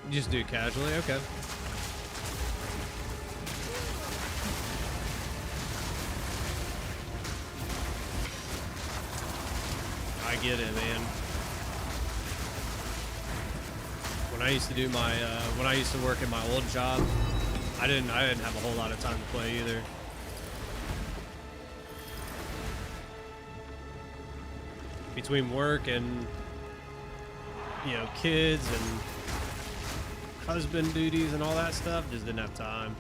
You just do it casually? Okay. I get it, man. When I used to do my, when I used to work at my old job, I didn't have a whole lot of time to play either. Between work and, you know, kids and husband duties and all that stuff, just didn't have time.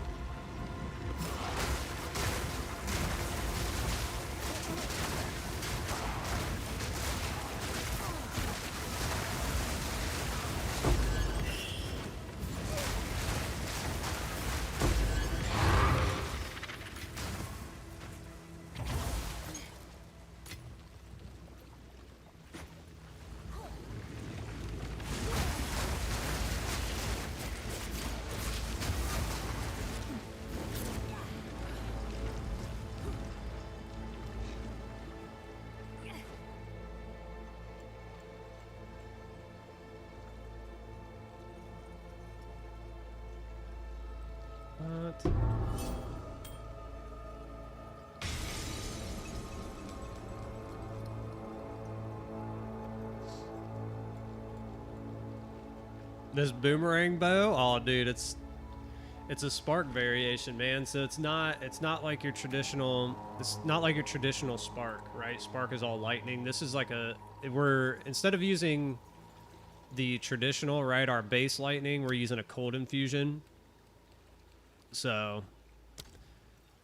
What? This boomerang bow? Oh, dude, it's a spark variation, man. So it's not like your traditional. It's not like your traditional spark, right? Spark is all lightning. This is like instead of using the traditional, right, our base lightning, we're using a cold infusion. So,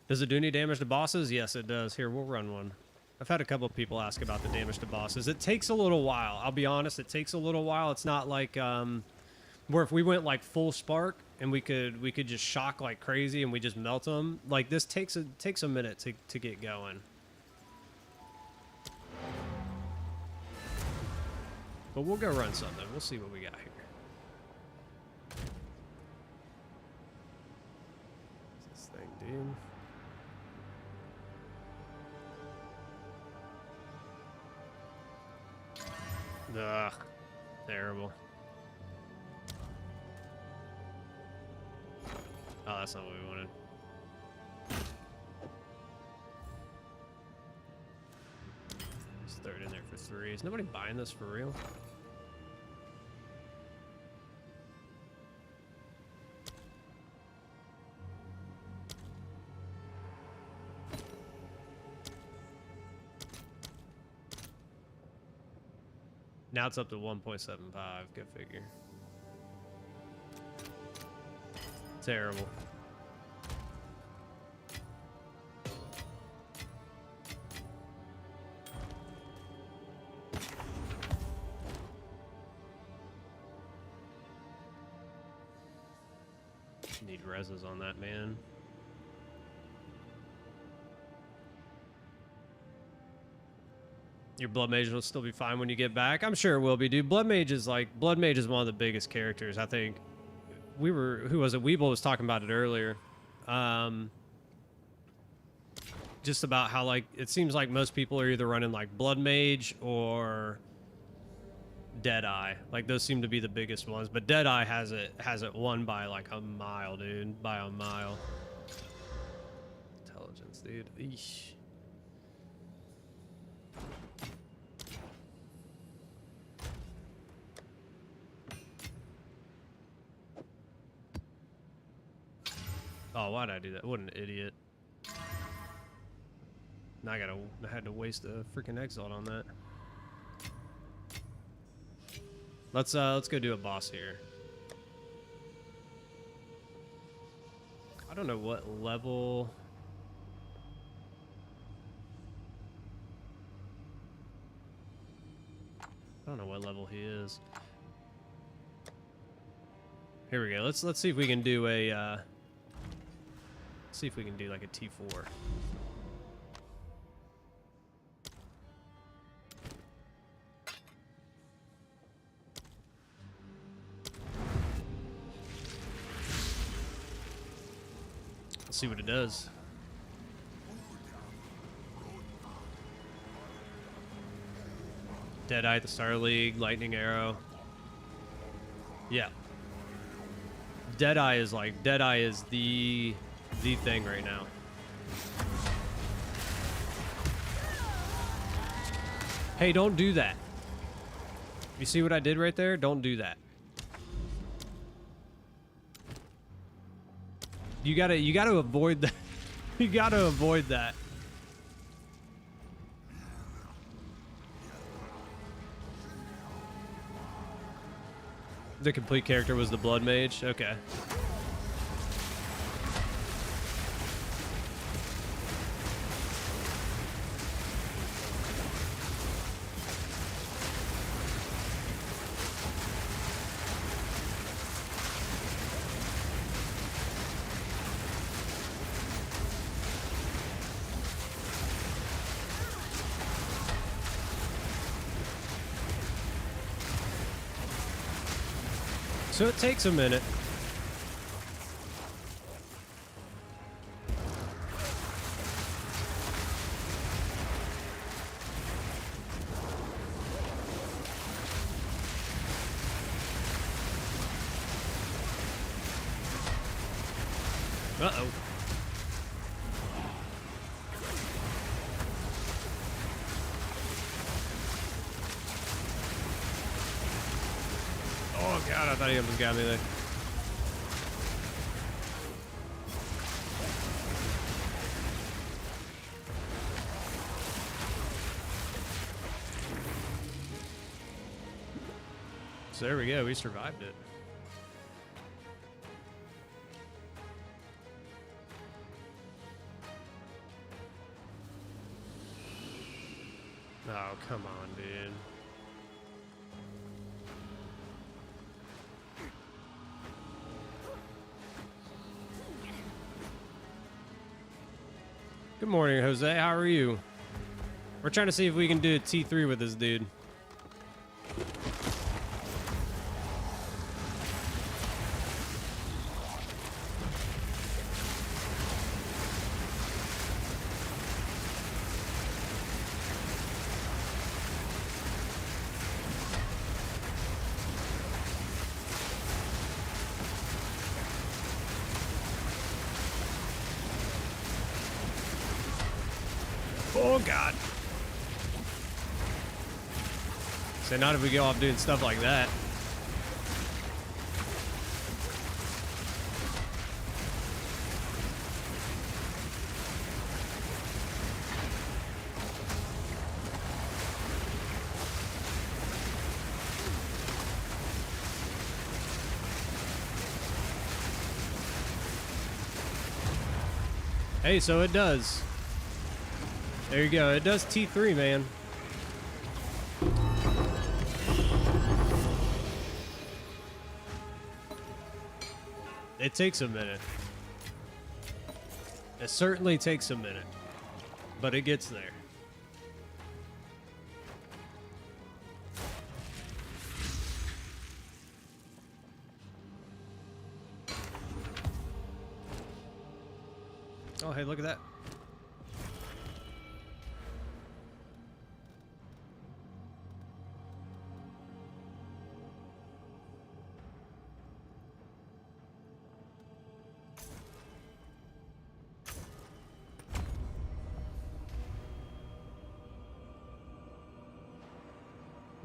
does it do any damage to bosses? Yes, it does. Here, we'll run one. I've had a couple of people ask about the damage to bosses. It takes a little while. I'll be honest, it takes a little while. It's not like where if we went like full spark and we could just shock like crazy and we just melt them. Like this takes a minute to get going. But we'll go run something. We'll see what we got here. What's this thing, dude? Ugh. Terrible. Oh, that's not what we wanted. Just throw it in there for 3. Is nobody buying this for real? Now it's up to 1.75. Go figure. Terrible. Need reses on that, man. Your Blood Mage will still be fine when you get back. I'm sure it will be, dude. Blood Mage is one of the biggest characters. I think who was it? Weeble was talking about it earlier. Just about how like it seems like most people are either running like Blood Mage or Deadeye. Like those seem to be the biggest ones. But Deadeye has it won by like a mile, dude. By a mile. Intelligence, dude. Eesh. Oh, why'd I do that? What an idiot. Now I had to waste a freaking Exile on that. Let's go do a boss here. I don't know what level. I don't know what level he is. Here we go. Let's see if we can do a see if we can do like a T4. Let's see what it does. Deadeye at the Star League, Lightning Arrow. Yeah. Deadeye is the thing right now. Hey, don't do that. You see what I did right there? Don't do that. You gotta avoid that. You gotta avoid that. The complete character was the Blood Mage? Okay. So it takes a minute. Uh-oh. Oh god, I thought he almost got me there. So there we go, we survived it. Oh, come on, dude. Good morning, Jose. How are you? We're trying to see if we can do a T3 with this dude. Oh, God. So not if we go off doing stuff like that. Hey, so it does. There you go. It does T3, man. It takes a minute. It certainly takes a minute, but it gets there. Oh, hey, look at that.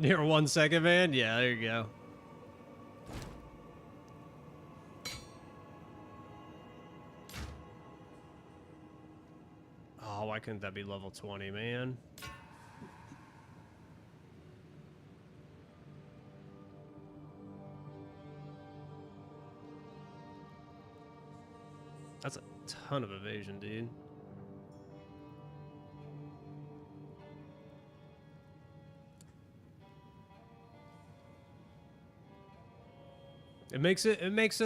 Near 1 second, man? Yeah, there you go. Oh, why couldn't that be level 20, man? That's a ton of evasion, dude. It makes it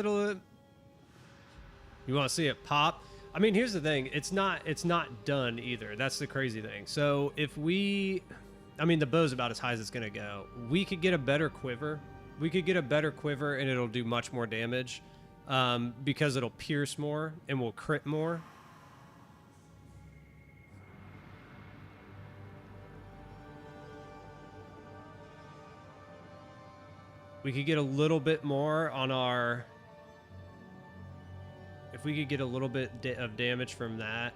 a little... You want to see it pop? I mean, here's the thing. It's not done either. That's the crazy thing. So if we... I mean, the bow's about as high as it's going to go. We could get a better quiver. We could get a better quiver and it'll do much more damage because it'll pierce more and will crit more. We could get a little bit more on our... If we could get a little bit of damage from that.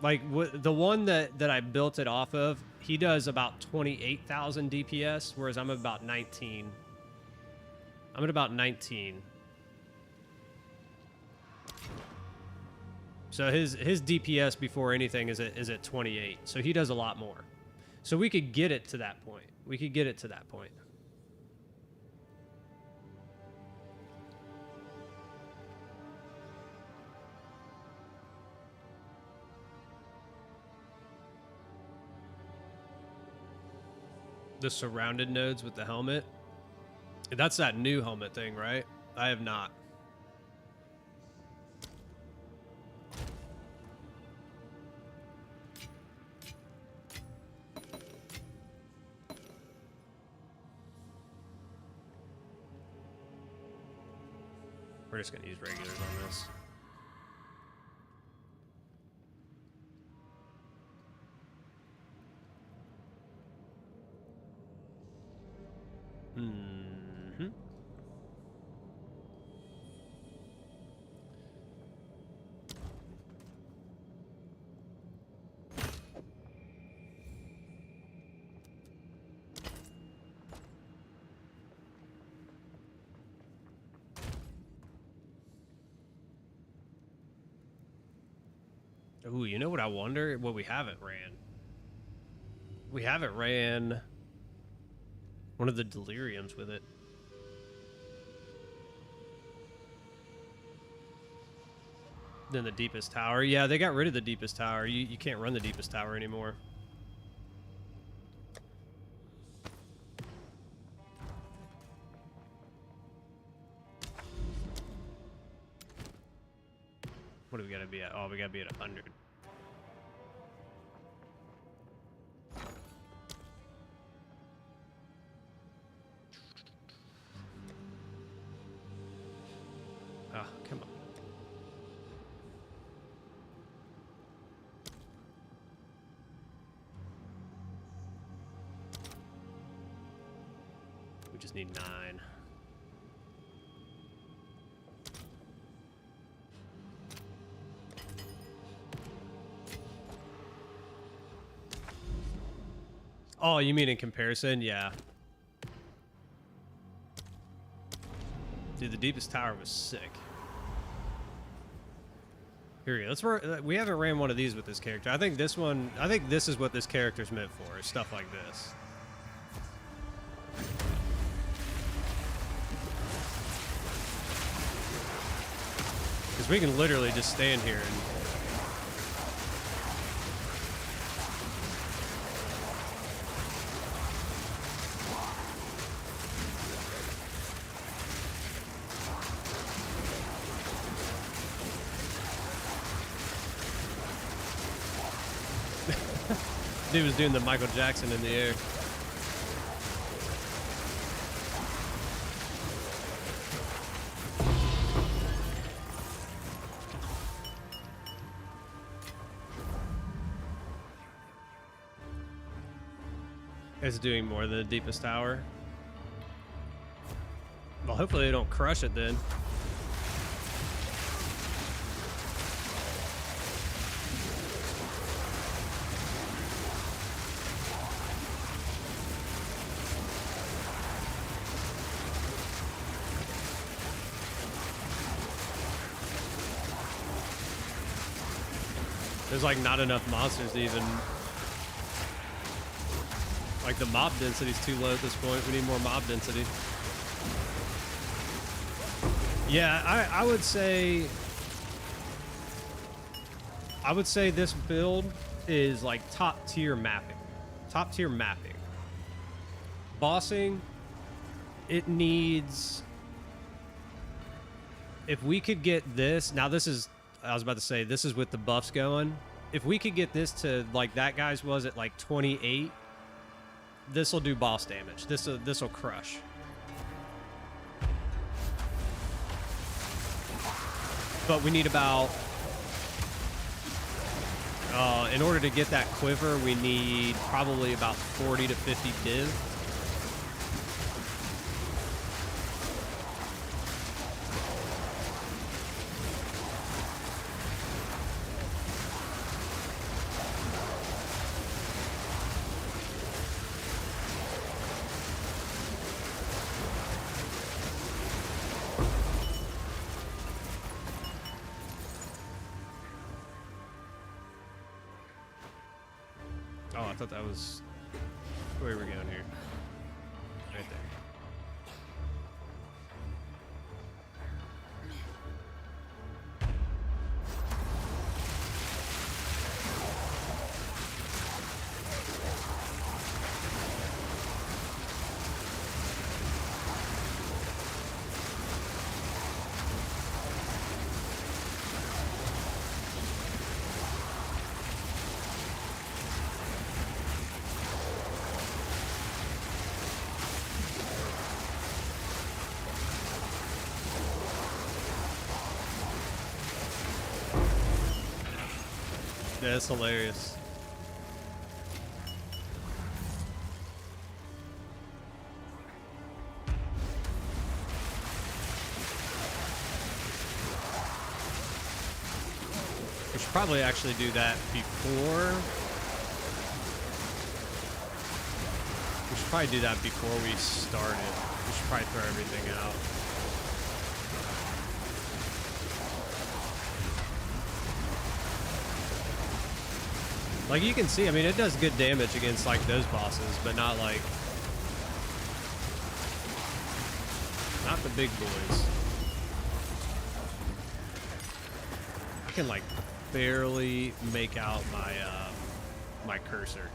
Like, the one that I built it off of, he does about 28,000 DPS, whereas I'm about 19. I'm at about 19. So his DPS before anything is at 28. So he does a lot more. So we could get it to that point. We could get it to that point. The surrounded nodes with the helmet. That's that new helmet thing, right? I have not. We're just gonna use regulars on this. Mm-hmm. Ooh, you know what I wonder? What we haven't ran. We haven't ran one of the deliriums with it. Then the deepest tower. Yeah, they got rid of the deepest tower. You can't run the deepest tower anymore. What do we gotta be at? Oh, we gotta be at 100. Oh, come on. We just need 9. Oh, you mean in comparison? Yeah. Dude, the deepest tower was sick. Here we go. Let's work. We haven't ran one of these with this character. I think this one. I think this is what this character's meant for. Is stuff like this. Because we can literally just stand here and. Dude was doing the Michael Jackson in the air. It's doing more than the deepest tower. Well, hopefully they don't crush it then. There's like not enough monsters to even, like the mob density's too low at this point. We need more mob density. Yeah, I would say this build is like top tier mapping. Top tier mapping. Bossing, it needs, if we could get this, now this is, I was about to say, this is with the buffs going. If we could get this to like that guy's was at like 28, this will do boss damage. This will crush. But we need about, in order to get that quiver, we need probably about 40 to 50 div. Oh, I thought that was where we're going here. Right there. Yeah, that's hilarious. We should probably actually do that before. We should probably do that before we started. We should probably throw everything out. Like you can see, I mean, it does good damage against like those bosses, but not like, not the big boys. I can like barely make out my my cursor.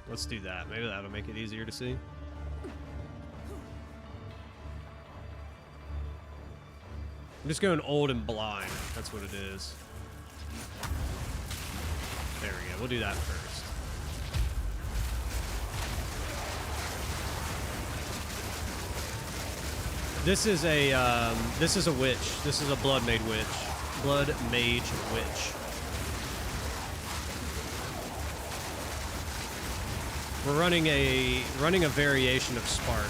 Let's do that. Maybe that'll make it easier to see. I'm just going old and blind. That's what it is. There we go. We'll do that first. This is a witch. This is a blood mage witch. Blood mage witch. We're running a variation of Spark.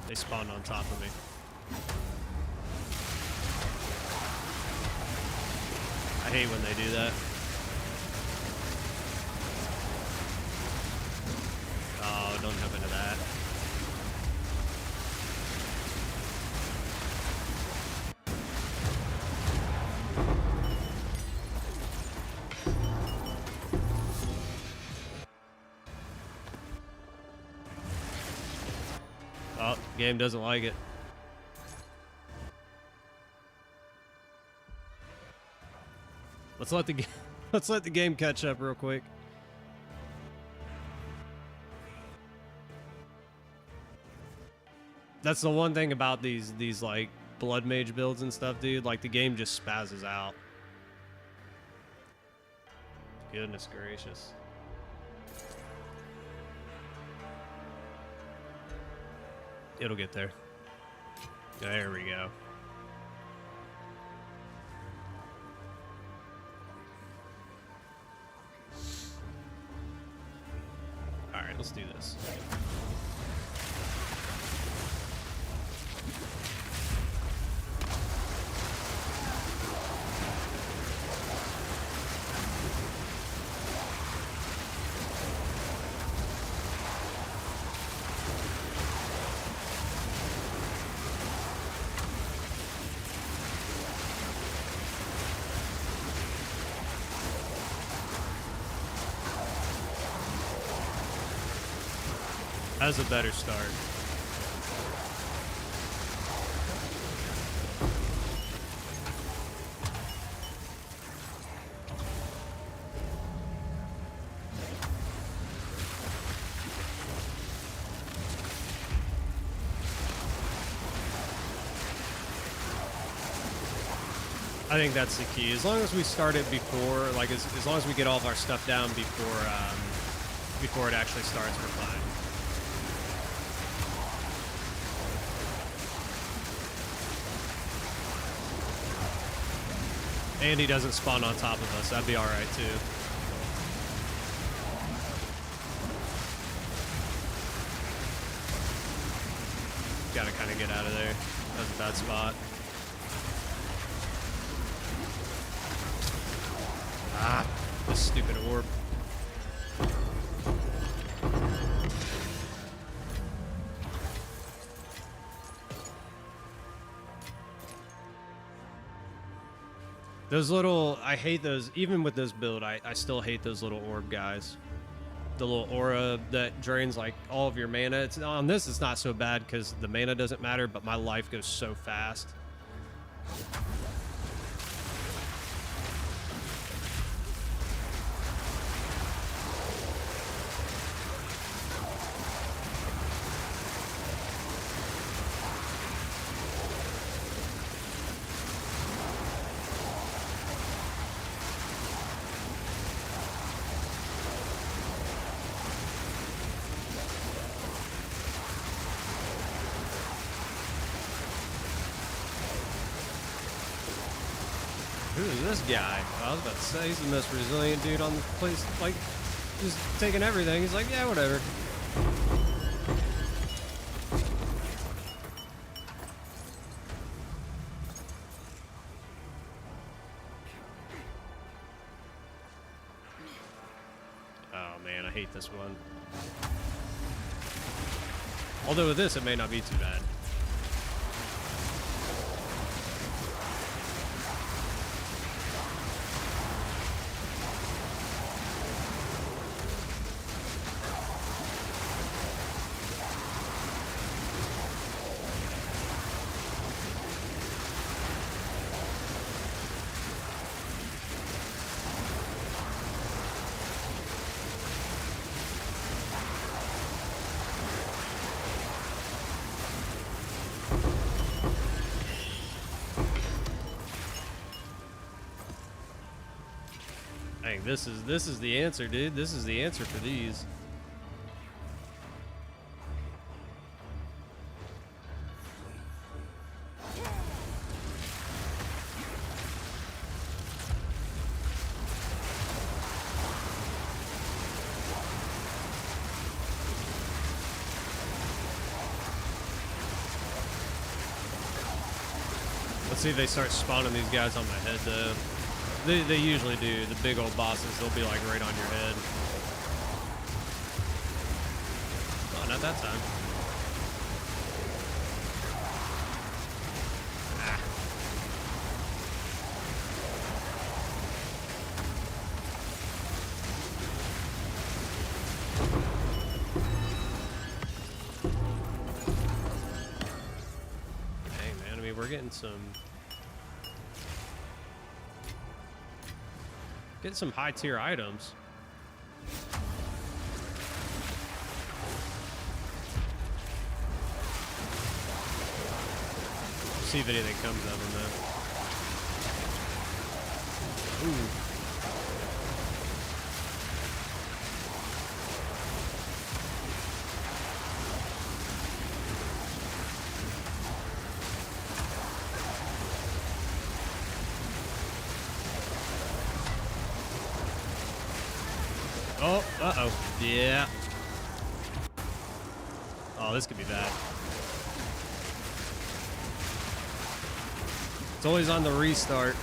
They spawned on top of me. I hate when they do that. Oh, don't have into that. Oh, game doesn't like it. Let's let the game catch up real quick. That's the one thing about these like blood mage builds and stuff, dude. Like the game just spazzes out. Goodness gracious. It'll get there. There we go. All right, let's do this. That's a better start. I think that's the key. As long as we start it before, like as long as we get all of our stuff down before it actually starts, we're fine. And he doesn't spawn on top of us. That'd be all right too. Gotta kind of get out of there. That's a bad spot. Ah, this stupid orb. Those little, I hate those, even with this build, I still hate those little orb guys. The little aura that drains like all of your mana. On this, it's not so bad because the mana doesn't matter, but my life goes so fast. Who is this guy? I was about to say, he's the most resilient dude on the place. Like, just taking everything. He's like, yeah, whatever. Oh, man, I hate this one. Although with this, it may not be too bad. Dang, this is the answer, dude. This is the answer for these. Let's see if they start spawning these guys on my head, though. They usually do. The big old bosses, they'll be like right on your head. Oh, not that time. Ah. Dang, man. I mean, we're getting some high tier items. See if anything comes of them though. Ooh. Oh, uh-oh. Yeah. Oh, this could be bad. It's always on the restart.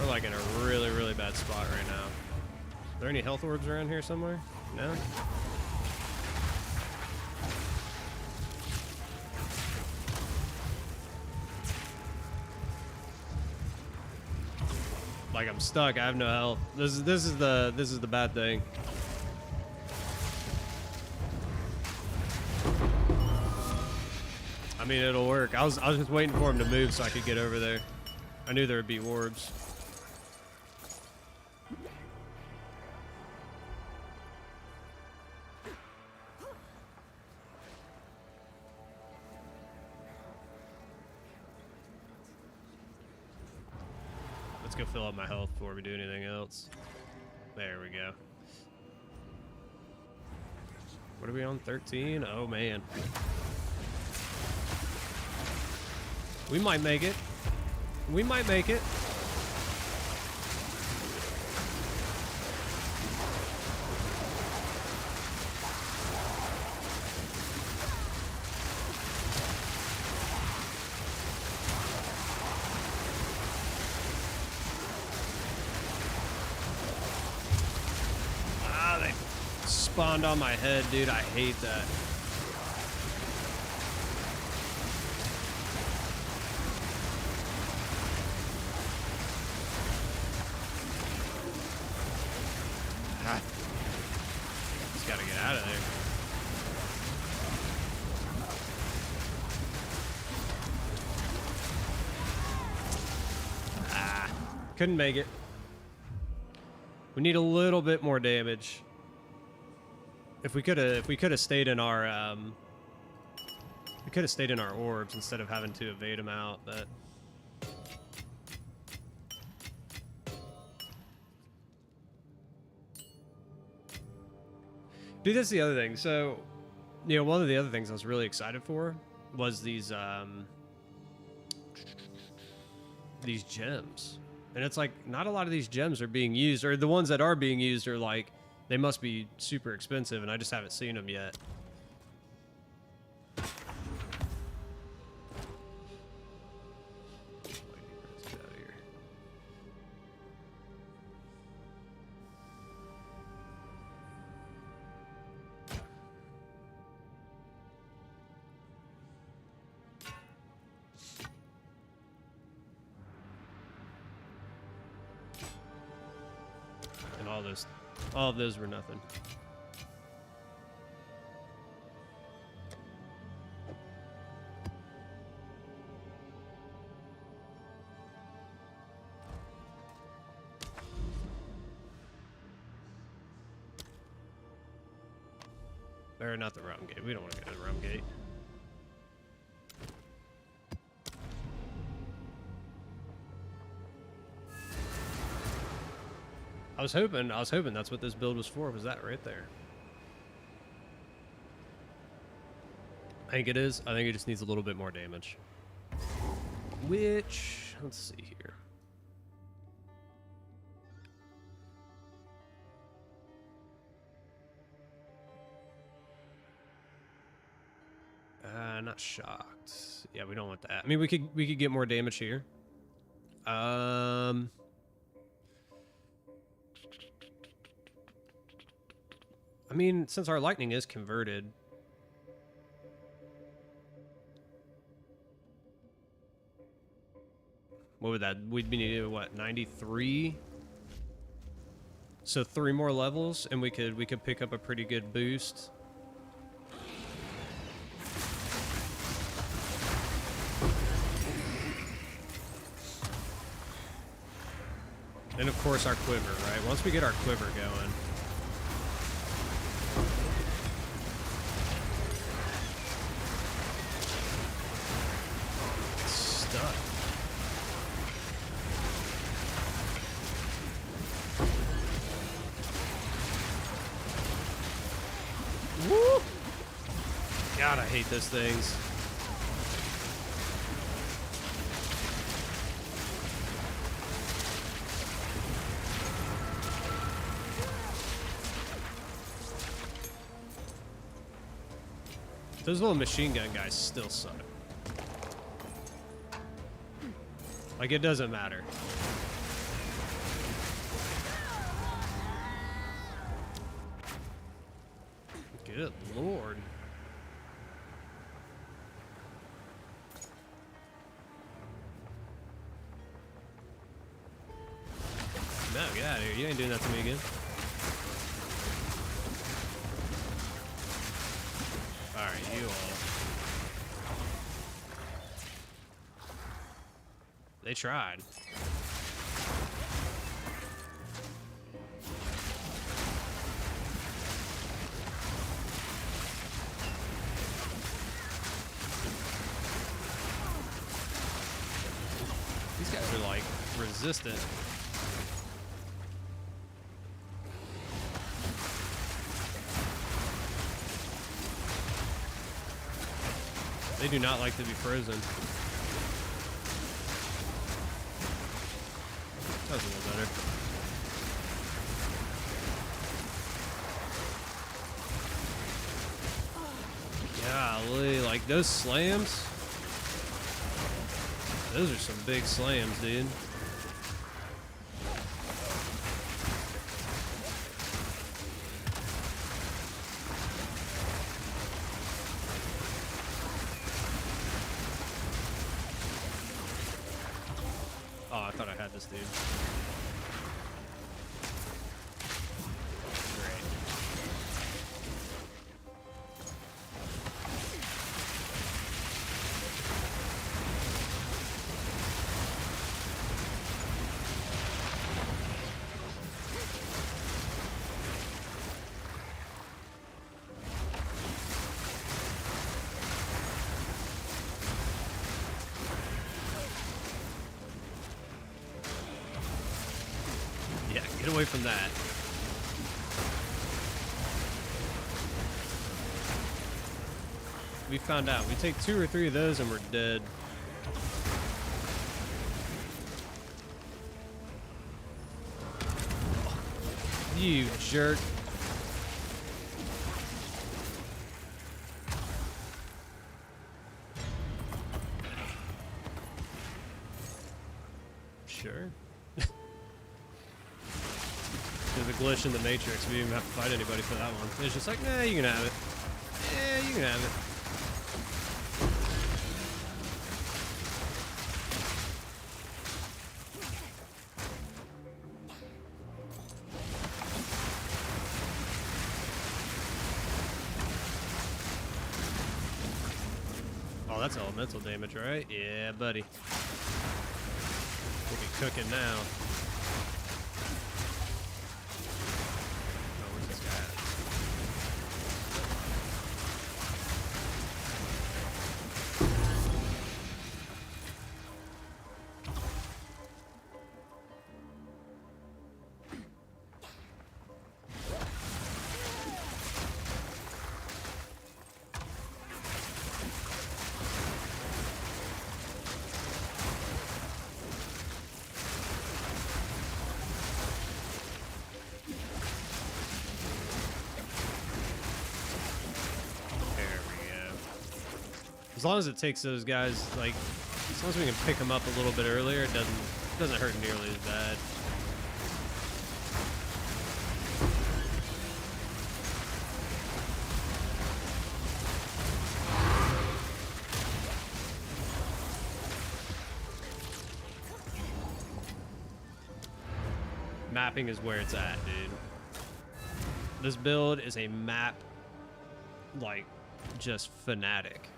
Like in a really, really bad spot right now. Are there any health orbs around here somewhere? No? Like I'm stuck. I have no health. This is the bad thing. I mean, it'll work. I was just waiting for him to move so I could get over there. I knew there would be orbs. Let's go fill up my health before we do anything else. There we go. What are we on? 13? Oh man. We might make it. We might make it. Ah, they spawned on my head, dude. I hate that. Just gotta get out of there. Ah, couldn't make it. We need a little bit more damage. If we could have stayed in our we could have stayed in our orbs instead of having to evade them out, but dude, that's the other thing. So, you know, one of the other things I was really excited for was these gems. And it's like, not a lot of these gems are being used, or the ones that are being used are like, they must be super expensive, and I just haven't seen them yet. And all of those were nothing. Or not the realm gate. We don't want to go to the realm gate. I was hoping that's what this build was for, was that right there. I think it is. I think it just needs a little bit more damage. Which, let's see here. Not shocked. Yeah, we don't want that. I mean, we could get more damage here. I mean, since our lightning is converted, what would that? We'd be needing what, 93? So 3 more levels, and we could pick up a pretty good boost. And of course our quiver, right? Once we get our quiver going. It's stuck. Woo! God, I hate those things. Those little machine gun guys still suck. Like, it doesn't matter. Good lord. No, get out of here. You ain't doing that to me again. Alright, you all. They tried. These guys are like resistant. They do not like to be frozen. That was a little better. Golly, like those slams. Those are some big slams, dude. Oh, I thought I had this dude. Great. Yeah, get away from that. We found out. We take 2 or 3 of those and we're dead. You jerk. Sure. There's a glitch in the Matrix. We didn't even have to fight anybody for that one. It's just like, nah, you can have it. Yeah, you can have it. Oh, that's elemental damage, right? Yeah, buddy. We'll be cooking now. Oh, where's this guy at? long as it takes those guys, like, as long as we can pick them up a little bit earlier, it doesn't hurt nearly as bad. Mapping is where it's at, dude. This build is a map, like, just fanatic.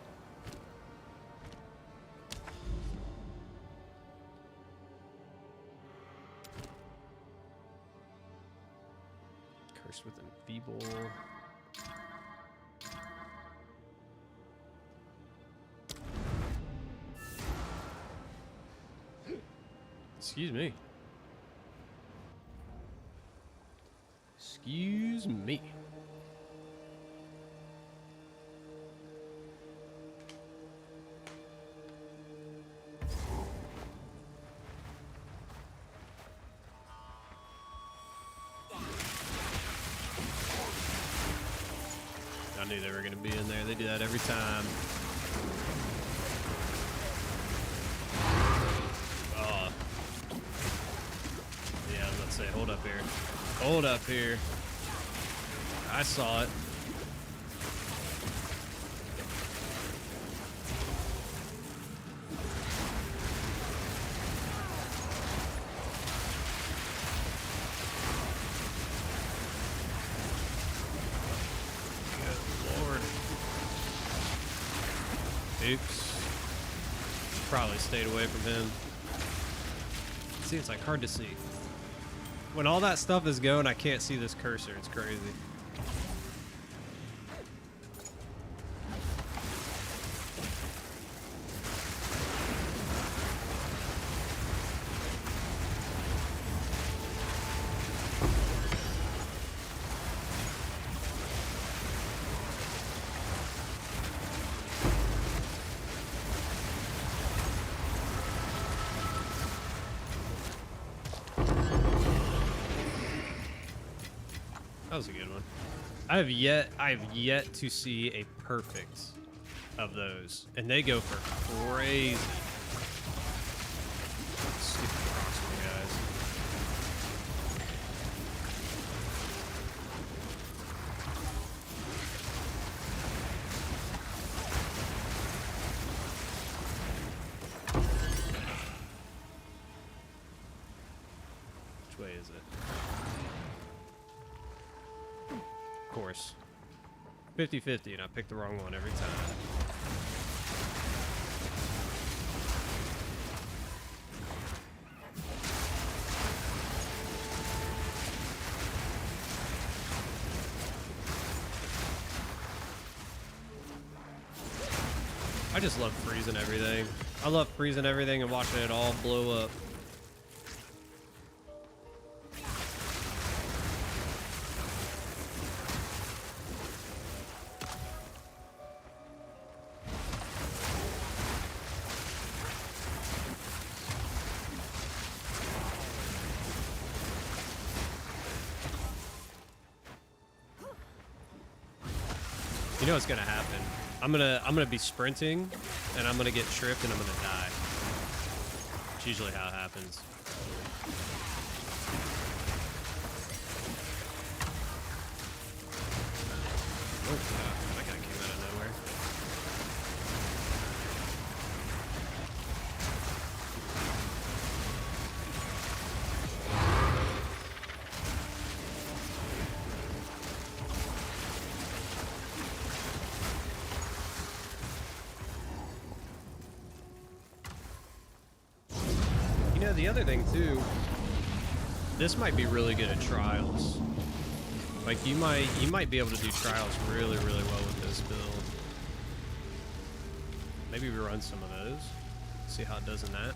Cursed with Enfeeble. Excuse me. Excuse me. I knew they were going to be in there. They do that every time. Oh. Yeah, I was about to say, hold up here. Hold up here. I saw it. Good Lord. Oops. Probably stayed away from him. See, it's like hard to see. When all that stuff is going, I can't see this cursor. It's crazy. That was a good one. I have yet to see a perfect of those, and they go for crazy. Stupid crossbow guys. Which way is it? Of course. 50-50, and I picked the wrong one every time. I just love freezing everything. I love freezing everything and watching it all blow up. You know what's gonna happen? I'm gonna be sprinting, and I'm gonna get tripped, and I'm gonna die. It's usually how it happens. Oh god, that guy came out of nowhere. You know, the other thing too, this might be really good at trials. Like you might be able to do trials really well with this build. Maybe we run some of those. See how it does in that.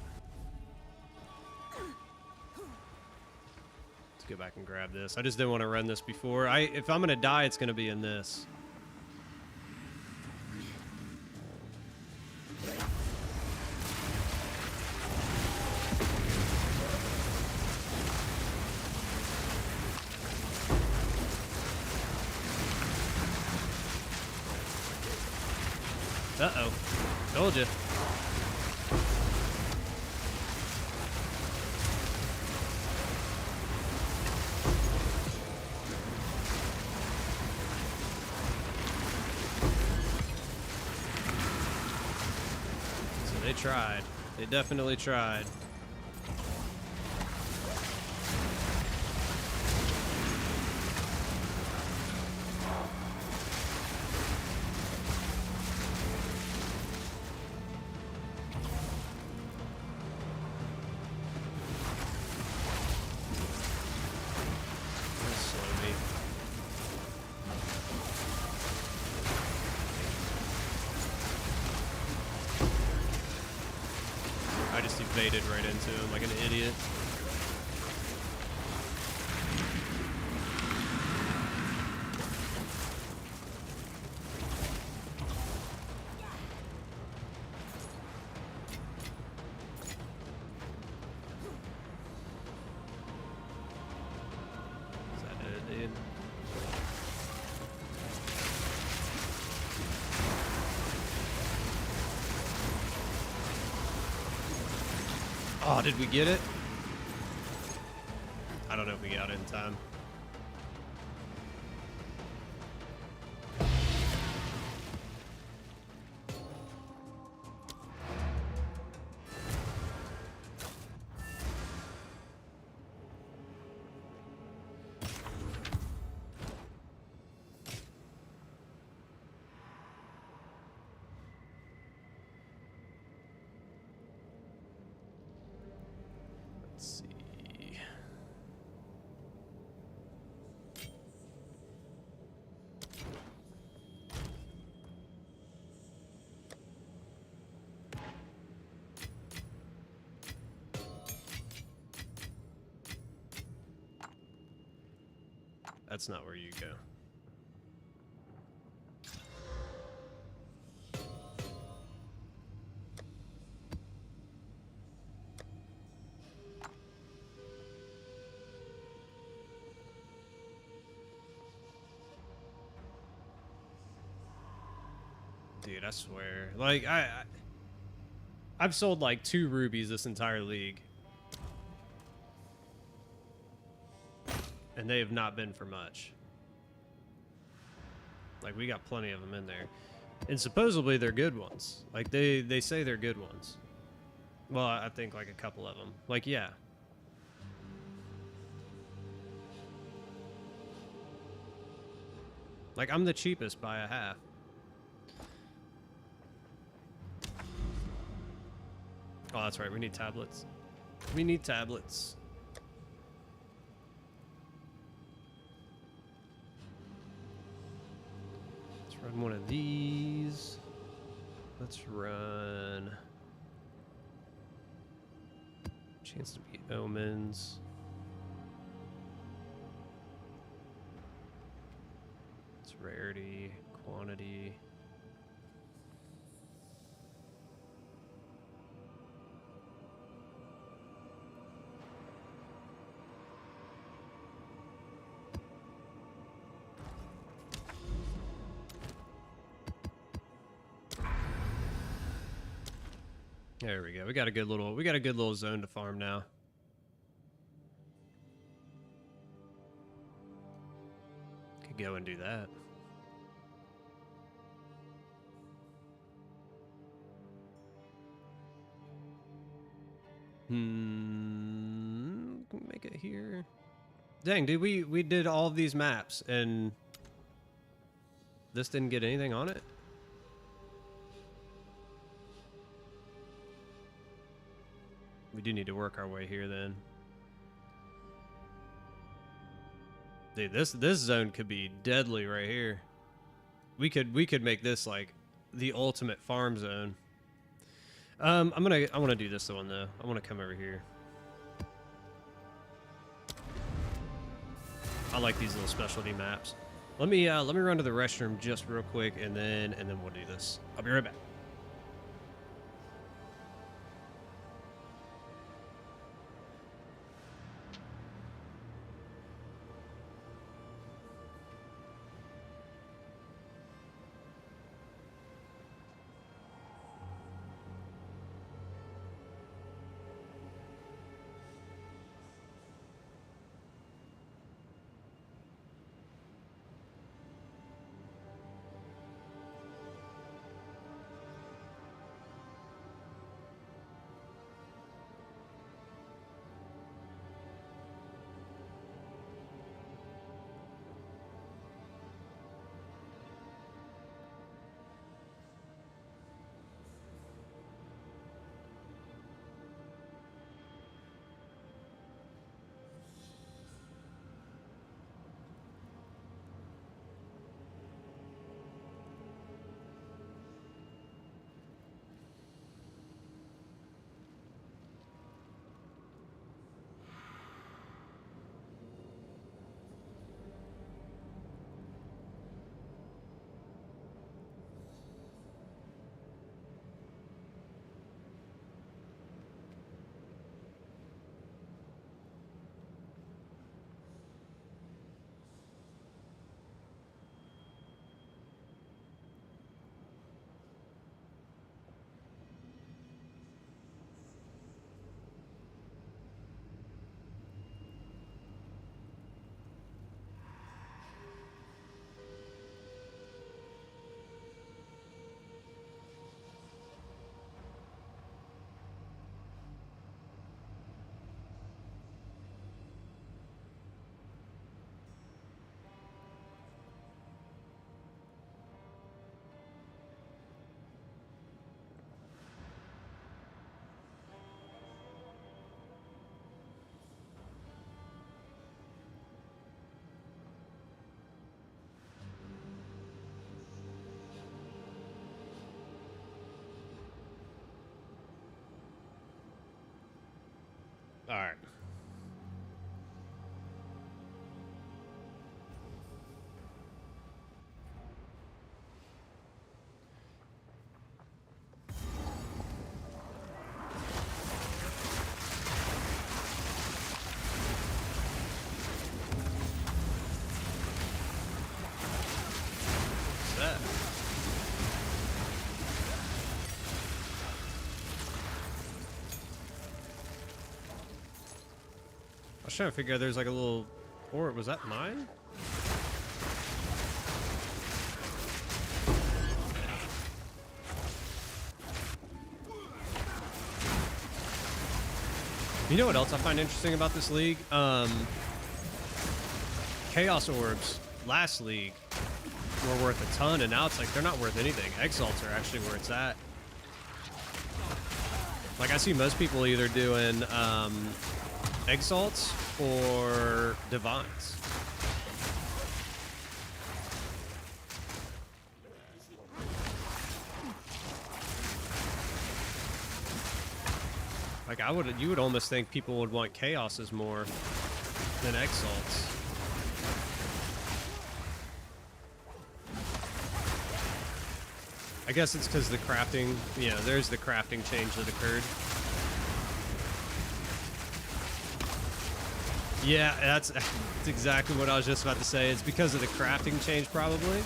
Let's go back and grab this. I just didn't want to run this before. If I'm gonna die, it's gonna be in this. Uh-oh. Told you. So they tried. They definitely tried. I just evaded right into him like an idiot. Is that it, dude? Oh, did we get it? I don't know if we got it in time. Let's see. That's not where you go. Dude, I swear. Like, I've sold like 2 rubies this entire league. And they have not been for much. Like, we got plenty of them in there. And supposedly they're good ones. Like, they say they're good ones. Well, I think like a couple of them. Like, yeah. Like, I'm the cheapest by a half. Oh, that's right. We need tablets. We need tablets. Let's run one of these. Let's run... Chance to be omens. It's rarity, quantity. There we go. We got a good little zone to farm now. Could go and do that. Make it here. Dang, dude, we did all of these maps and this didn't get anything on it? We do need to work our way here then. Dude, this zone could be deadly right here. We could make this like the ultimate farm zone. I want to do this one though. I want to come over here. I like these little specialty maps. Let me run to the restroom just real quick and then we'll do this. I'll be right back. All right. What's that? I was trying to figure out there's like a little, or was that mine? You know what else I find interesting about this league? Chaos Orbs, last league, were worth a ton, and now it's like they're not worth anything. Exalts are actually where it's at. Like, I see most people either doing Exalts or Divines. Like, you would almost think people would want Chaoses more than Exalts. I guess it's because the crafting, you know, there's the crafting change that occurred. Yeah, that's exactly what I was just about to say. It's because of the crafting change, probably.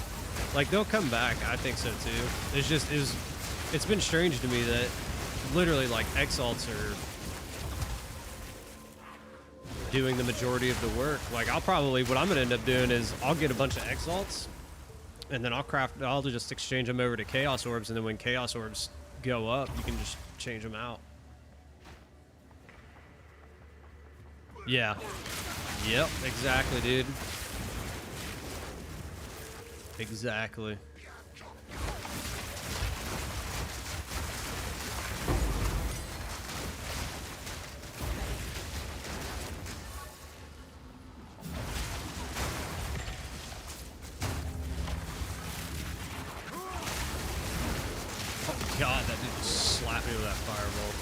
Like, they'll come back. I think so, too. It's been strange to me that literally, like, Exalts are doing the majority of the work. Like, what I'm going to end up doing is I'll get a bunch of Exalts, and then I'll just exchange them over to Chaos Orbs, and then when Chaos Orbs go up, you can just change them out. Yeah. Yep, exactly, dude. Exactly. Oh god, that dude just slapped me with that fireball.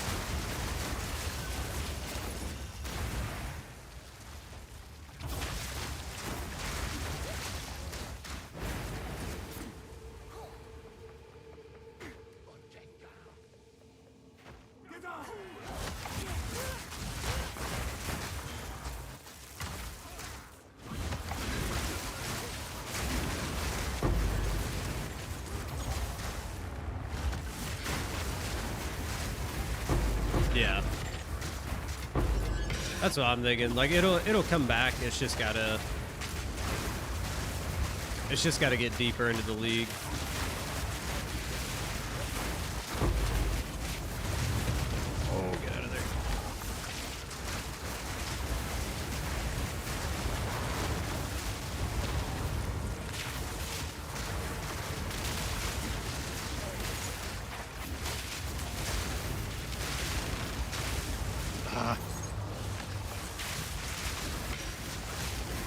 Yeah. That's what I'm thinking. Like, it'll come back. It's just gotta get deeper into the league. Oh, get out of there.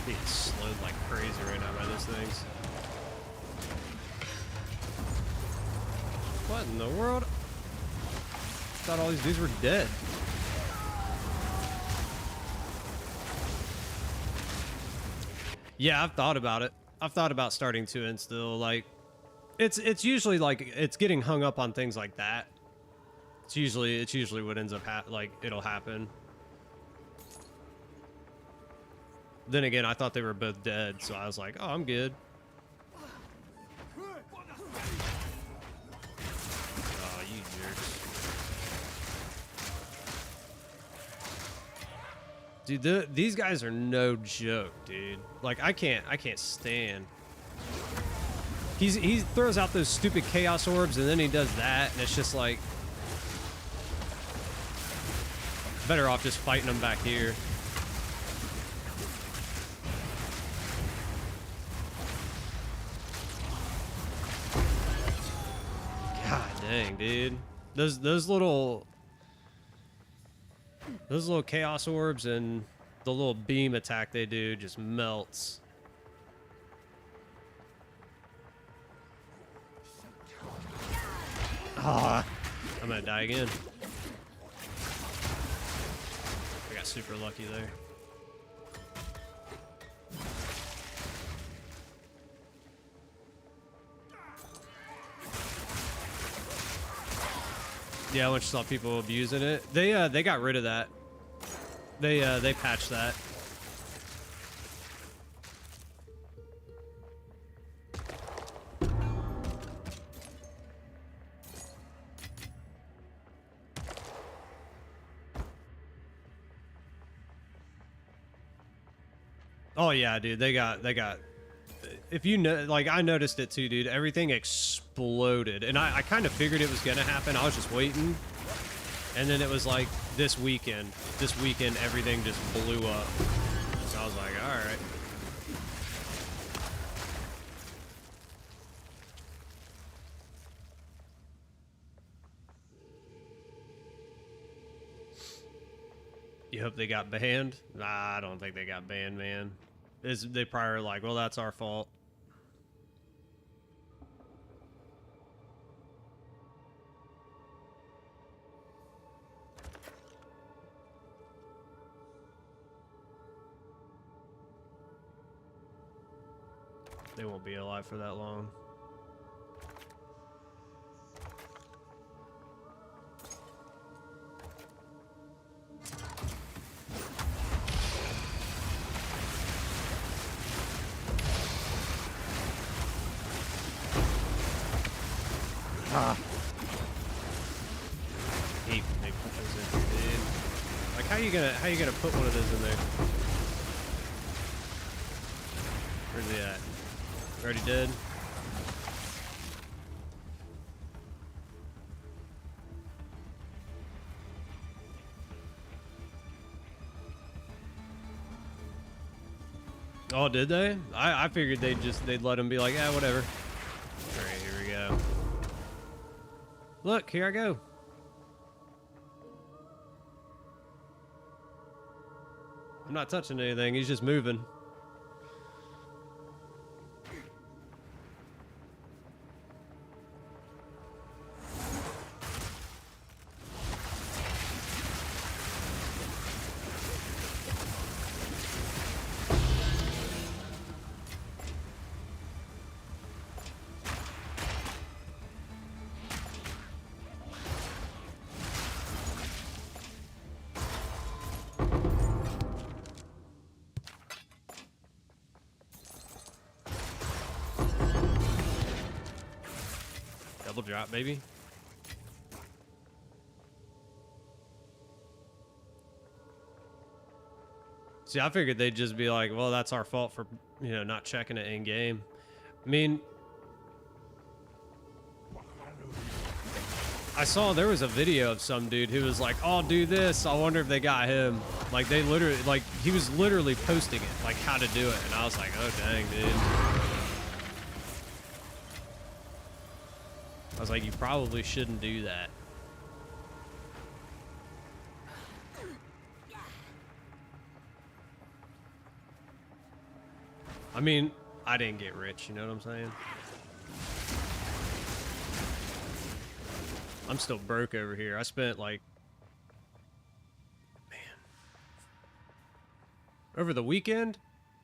Being slowed like crazy right now by those things. What in the world? Thought all these dudes were dead. Yeah, I've thought about it. I've thought about starting to instill, like, it's usually like it's getting hung up on things like that. It's usually what ends up it'll happen. Then again, I thought they were both dead, so I was like, oh, I'm good. Oh, you jerks. Dude, these guys are no joke, dude. Like, I can't stand. He throws out those stupid Chaos Orbs, and then he does that, and it's just like, better off just fighting them back here. God dang, dude. Those little Chaos Orbs and the little beam attack they do just melts. Ah, I'm gonna die again. I got got super lucky there. Yeah, once you saw people abusing it, they got rid of that. They patched that. Oh yeah, dude, they got if you know, like, I noticed it too, dude. Everything exploded, and I kind of figured it was gonna happen. I was just waiting, and then it was like this weekend everything just blew up. So I was like, all right. You hope they got banned? Nah, I don't think they got banned, man. They probably were like, well, that's our fault. They won't be alive for that long. Hate when they put those in, dude. Like, how you gonna put one of those in there? Where's he at? Already dead. Oh, did they? I figured they'd let him be like, yeah, whatever. All right, here we go. Look, here I go. I'm not touching anything. He's just moving. Double drop, baby. See, I figured they'd just be like, well, that's our fault for, you know, not checking it in game. I mean, I saw there was a video of some dude who was like, oh, do this. I wonder if they got him. Like, they literally, like, he was literally posting it, like, how to do it. And I was like, oh, dang, dude. I was like, you probably shouldn't do that. I mean, I didn't get rich, you know what I'm saying? I'm still broke over here. I spent like, man. Over the weekend,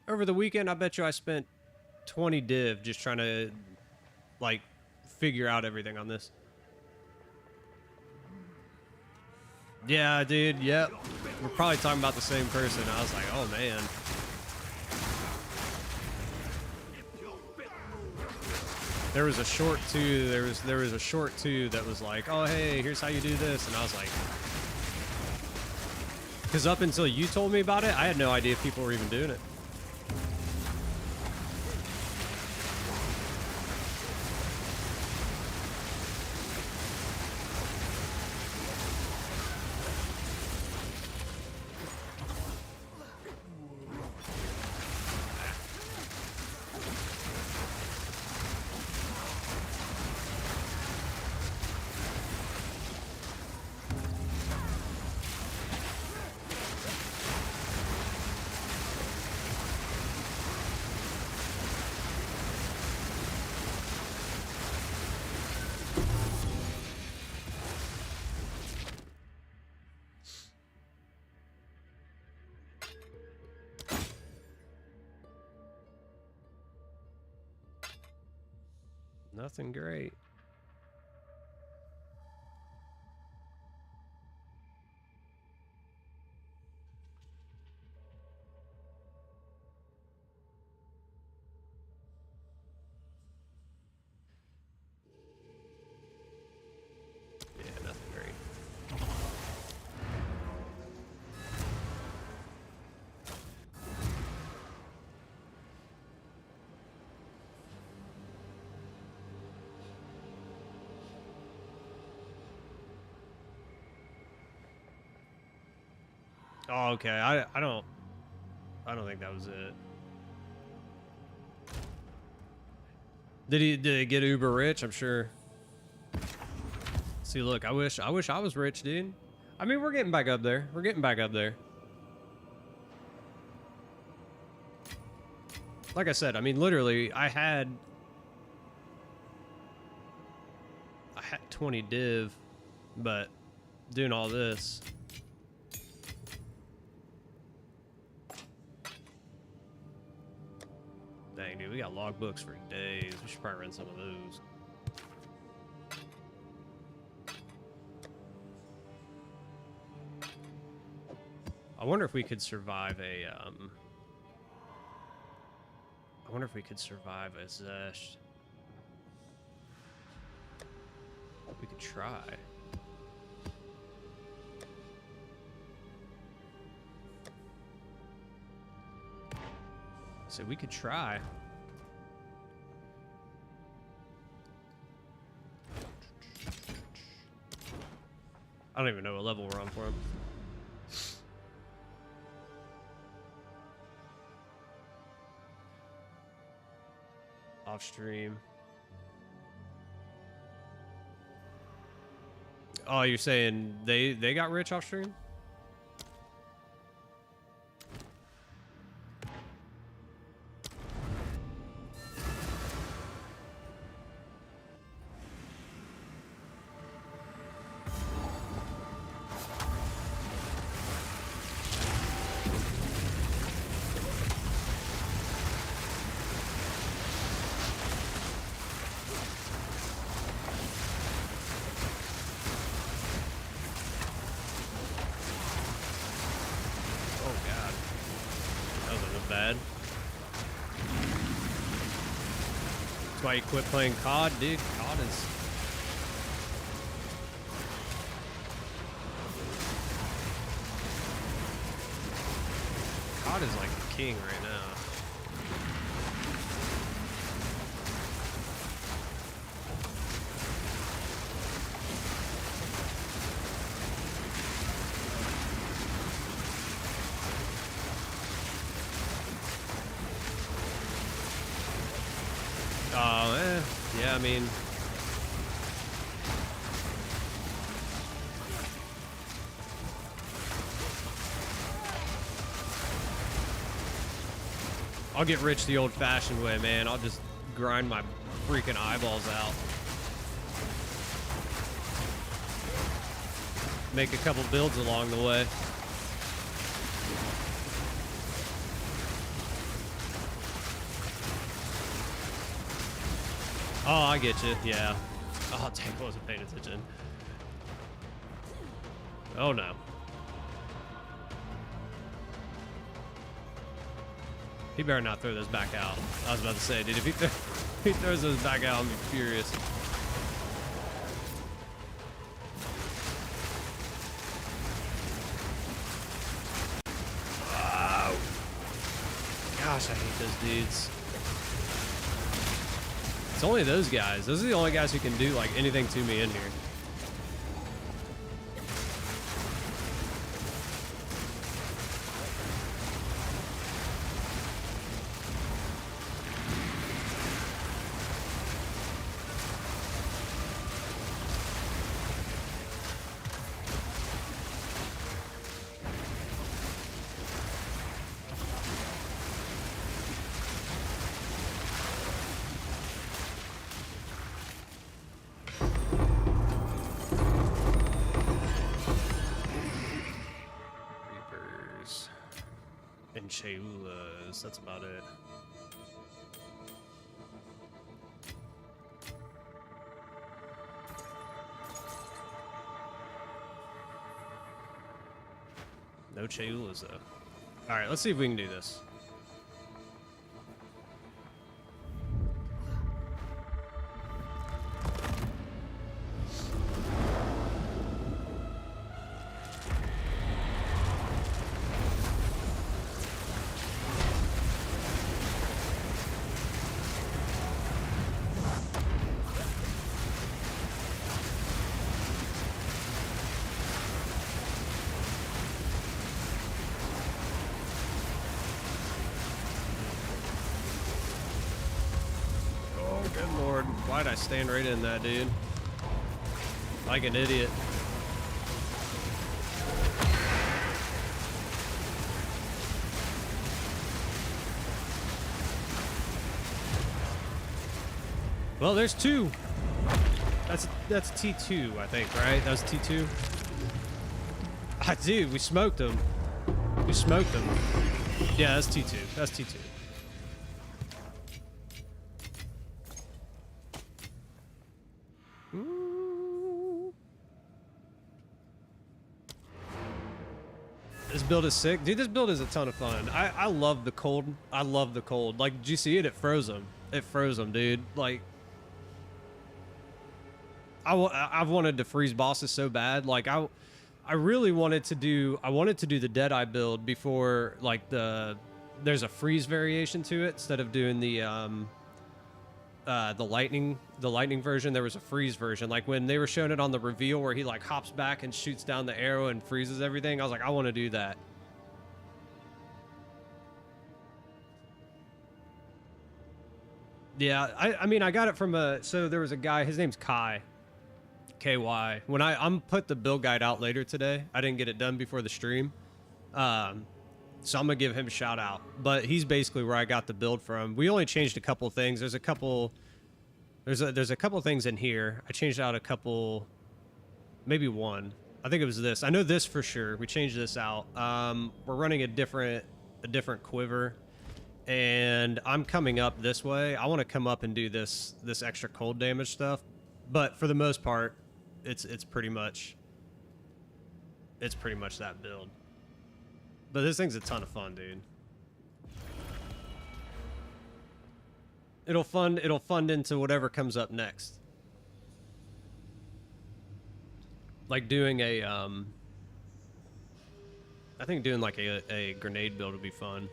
I bet you I spent 20 div just trying to, like, figure out everything on this. Yeah, dude, yep. We're probably talking about the same person. I was like, oh, man. There was a short too. There was a short too that was like, "Oh hey, here's how you do this," and I was like, because up until you told me about it, I had no idea if people were even doing it. Nothing great. Yeah, nothing great. Oh, okay. I don't think that was it. Did he get uber rich? I'm sure. See, look, I wish I was rich, dude. I mean, we're getting back up there. We're getting back up there. Like I said, I mean, literally, I had 20 div, but doing all this. Dang, dude, we got logbooks for days. We should probably run some of those. I wonder if we could survive a, I wonder if we could survive a Zesh. We could try. So we could try. I don't even know what level we're on for him. Off stream. Oh, you're saying they got rich off stream? Why you quit playing COD, dude? COD is... COD is like the king right now. Yeah, I mean... I'll get rich the old-fashioned way, man. I'll just grind my freaking eyeballs out. Make a couple builds along the way. Oh, I get you. Yeah. Oh, dang, I wasn't paying attention. Oh, no. He better not throw those back out. I was about to say, dude, if he throws those back out, I'll be furious. Wow. Gosh, I hate those dudes. It's only those guys. Those are the only guys who can do like anything to me in here. That's about it. No Chayulas, though. All right, let's see if we can do this. Why'd I stand right in that, dude? Like an idiot. Well, there's two. That's T2, I think, right? That was T2. Ah, dude, we smoked them. We smoked them. Yeah, that's T2. That's T2. This build is sick. Dude, this build is a ton of fun. I love the cold. I love the cold. Like, did you see it? It froze them. It froze them, dude. Like, I've wanted to freeze bosses so bad. Like, I really wanted to do, the Deadeye build before, like, there's a freeze variation to it. Instead of doing the lightning version, there was a freeze version. Like when they were showing it on the reveal where he like hops back and shoots down the arrow and freezes everything, I was like, I want to do that. Yeah, I mean, I got it from so there was a guy, his name's Kai, KY. When I'm put the build guide out later today. I didn't get it done before the stream. So I'm gonna give him a shout out, but he's basically where I got the build from. We only changed a couple things. There's a couple things in here. I changed out a couple, maybe one. I think it was this. I know this for sure. We changed this out. We're running a different quiver, and I'm coming up this way. I want to come up and do this extra cold damage stuff, but for the most part, it's pretty much that build. But this thing's a ton of fun, dude. It'll fund into whatever comes up next. Like doing a I think doing like a grenade build would be fun.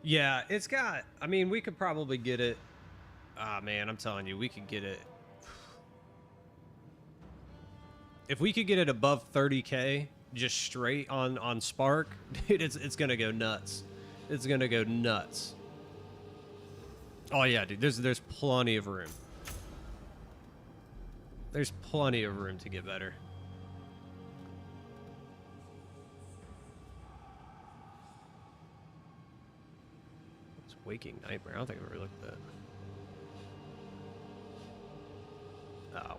Yeah, it's got, I mean, we could probably get it. Ah, man, I'm telling you, we could get it. If we could get it above 30K, just straight on Spark, dude, it's gonna go nuts. It's gonna go nuts. Oh yeah, dude, there's plenty of room. There's plenty of room to get better. Waking Nightmare. I don't think I ever looked at that. Oh.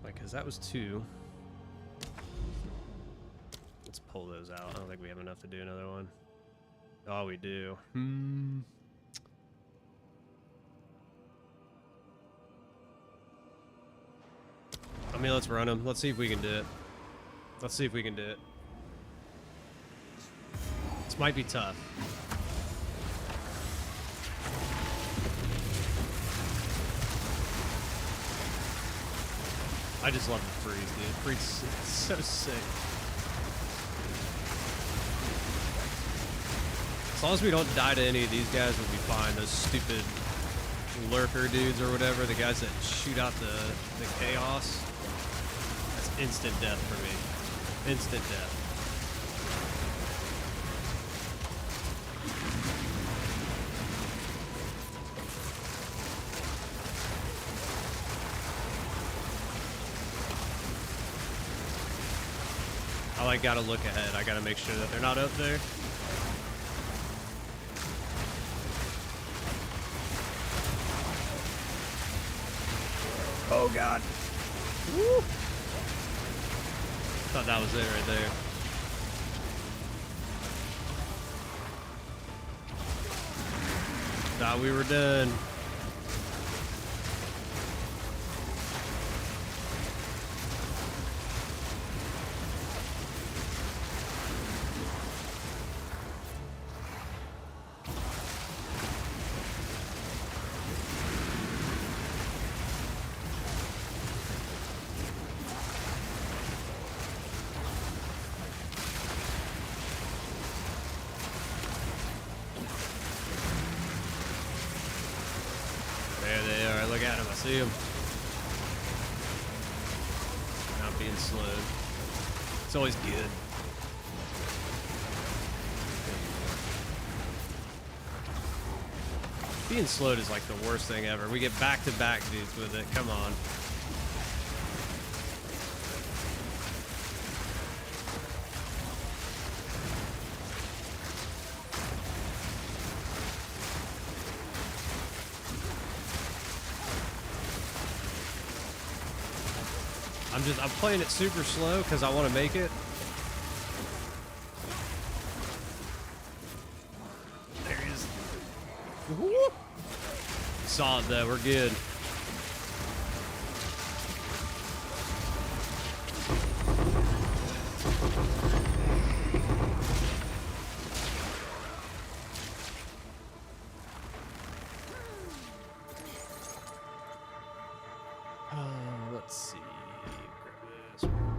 Like, cause that was 2. Let's pull those out. I don't think we have enough to do another one. Oh, we do. I mean, let's run them. Let's see if we can do it. Let's see if we can do it. This might be tough. I just love the freeze, dude. Freeze is so sick. As long as we don't die to any of these guys, we'll be fine. Those stupid lurker dudes or whatever, the guys that shoot out the chaos. That's instant death for me. Instant death. I like gotta look ahead. I gotta make sure that they're not up there. Oh god. Woo! Thought that was it right there. Thought we were done. There they are. Look at them. I see them. Not being slowed. It's always good. Being slowed is like the worst thing ever. We get back-to-back dudes with it. Come on. I'm playing it super slow because I want to make it. There he is. Woo! Solid though, we're good. Let's see.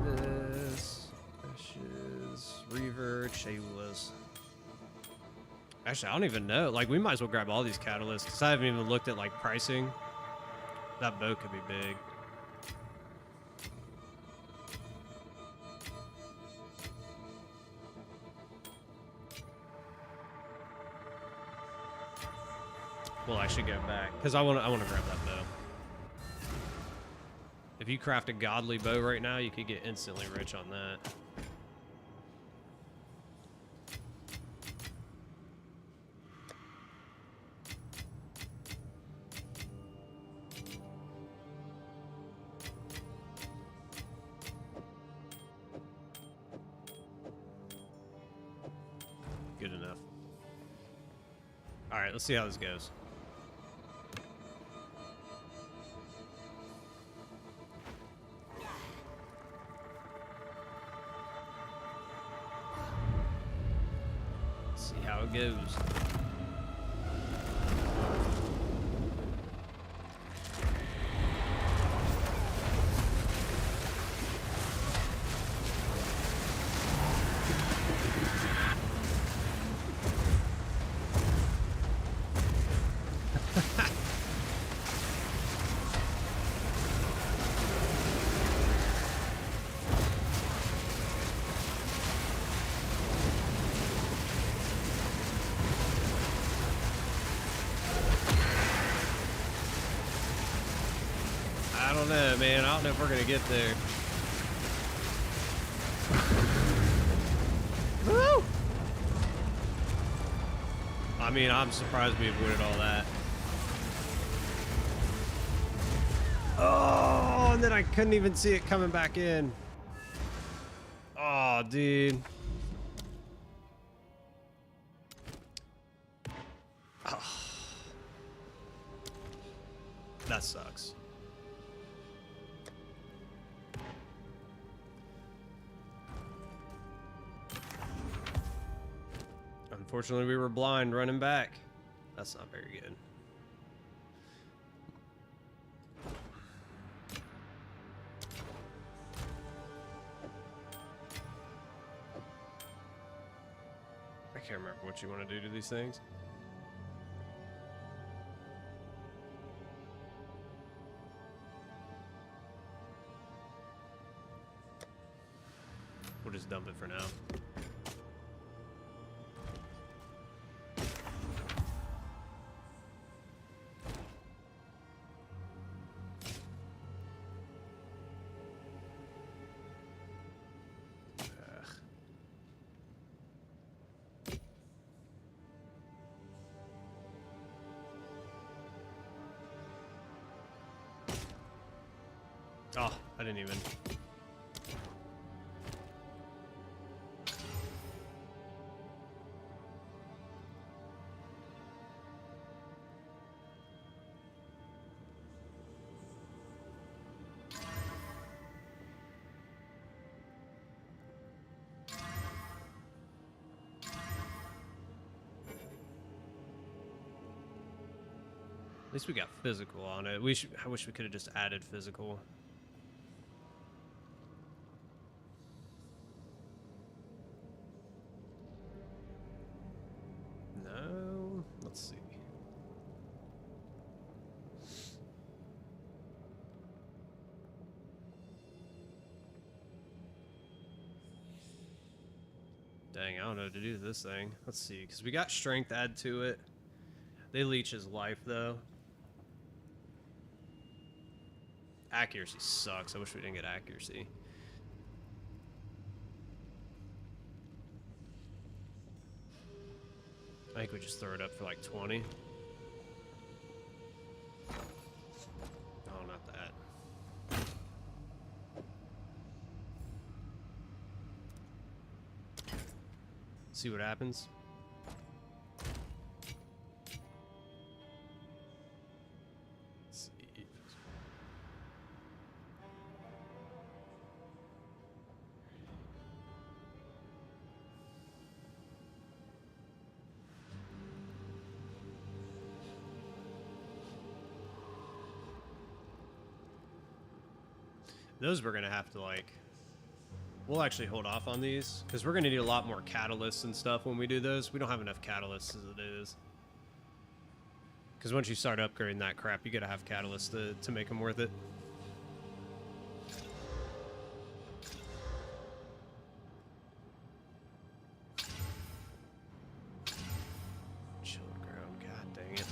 This ashes, revert, shameless. Actually, I don't even know. Like, we might as well grab all these catalysts because I haven't even looked at like pricing. That bow could be big. We'll actually go back because I want to grab that bow. If you craft a godly bow right now, you could get instantly rich on that. Good enough. All right, let's see how this goes. How it goes. I don't know, man. I don't know if we're gonna get there. Woo! I mean, I'm surprised we avoided all that. Oh, and then I couldn't even see it coming back in. Oh, dude. Oh. That sucks. Unfortunately, we were blind running back. That's not very good. I can't remember what you want to do to these things. We'll just dump it for now. Oh, I didn't even. At least we got physical on it. I wish we could have just added physical. No, let's see. Dang, I don't know what to do to this thing. Let's see, because we got strength add to it. They leech his life, though. Accuracy sucks. I wish we didn't get accuracy. I think we just throw it up for like 20. Oh, not that. See what happens. Those we're gonna have to like, we'll actually hold off on these because we're gonna need a lot more catalysts and stuff when we do those. We don't have enough catalysts as it is. Because once you start upgrading that crap, you gotta have catalysts to make them worth it. Chill ground, god dang it.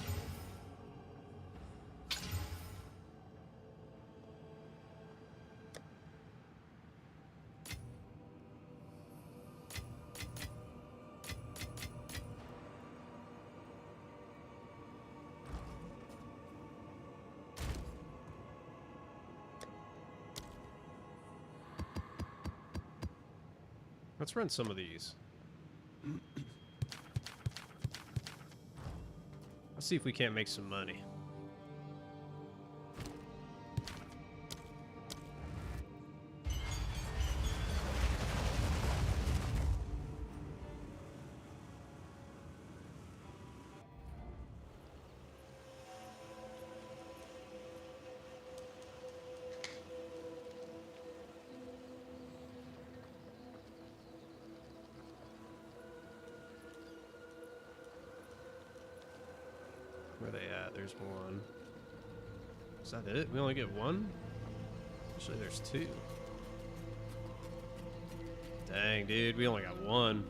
Let's run some of these. Let's see if we can't make some money. Where are they at? There's one. Is that it? We only get one? Actually, there's two. Dang, dude, we only got one.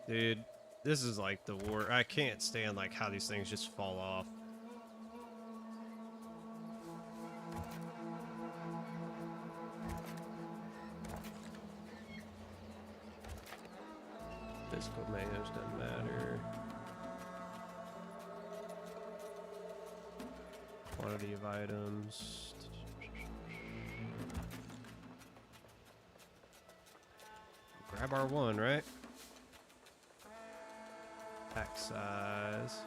Dude, this is like the war. I can't stand like how these things just fall off. Physical manage doesn't matter. Quantity of items. Grab our one, right? Pack size.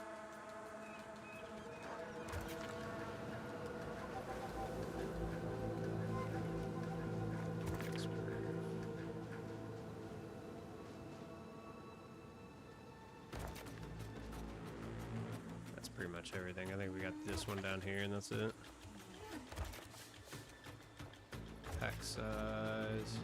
That's pretty much everything. I think we got this one down here and that's it. Pack size.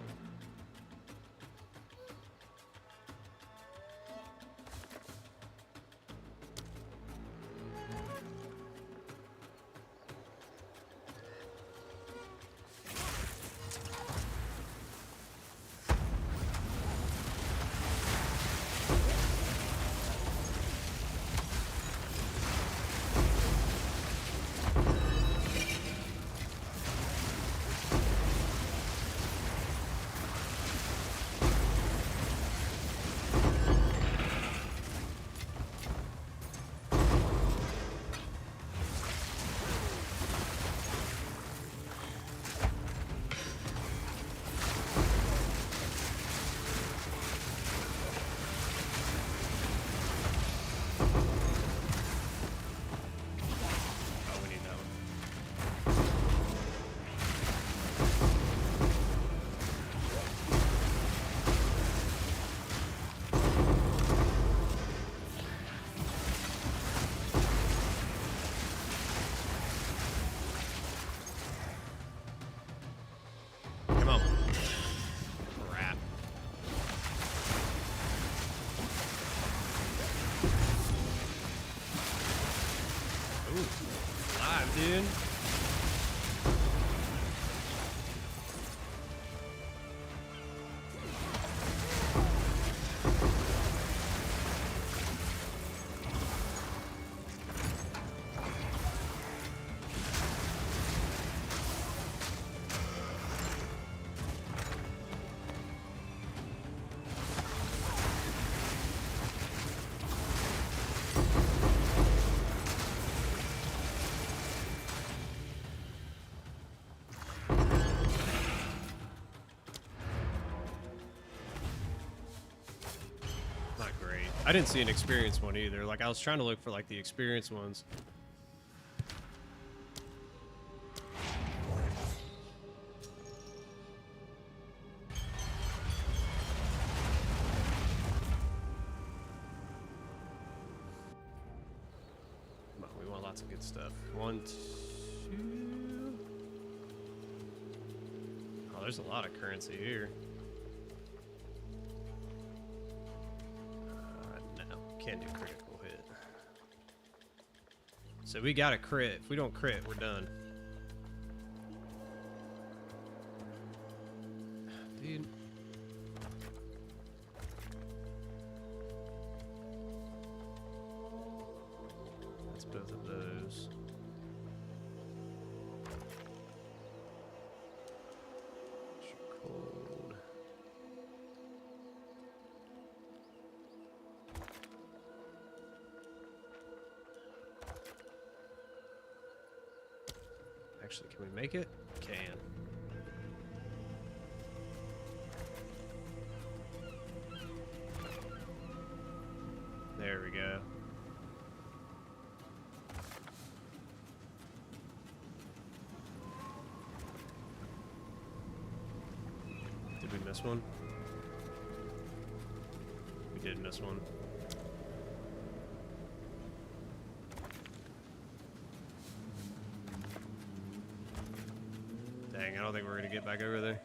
Ooh, live, dude. I didn't see an experienced one either. Like, I was trying to look for, like, the experienced ones. Come on, we want lots of good stuff. 1, 2... Oh, there's a lot of currency here. Can't do critical hit. So we got a crit. If we don't crit, we're done. Dude. That's both of those. Cold. Actually, can we make it? Can. There we go. Did we miss one? We did miss one. Dang, I don't think we're gonna get back over there.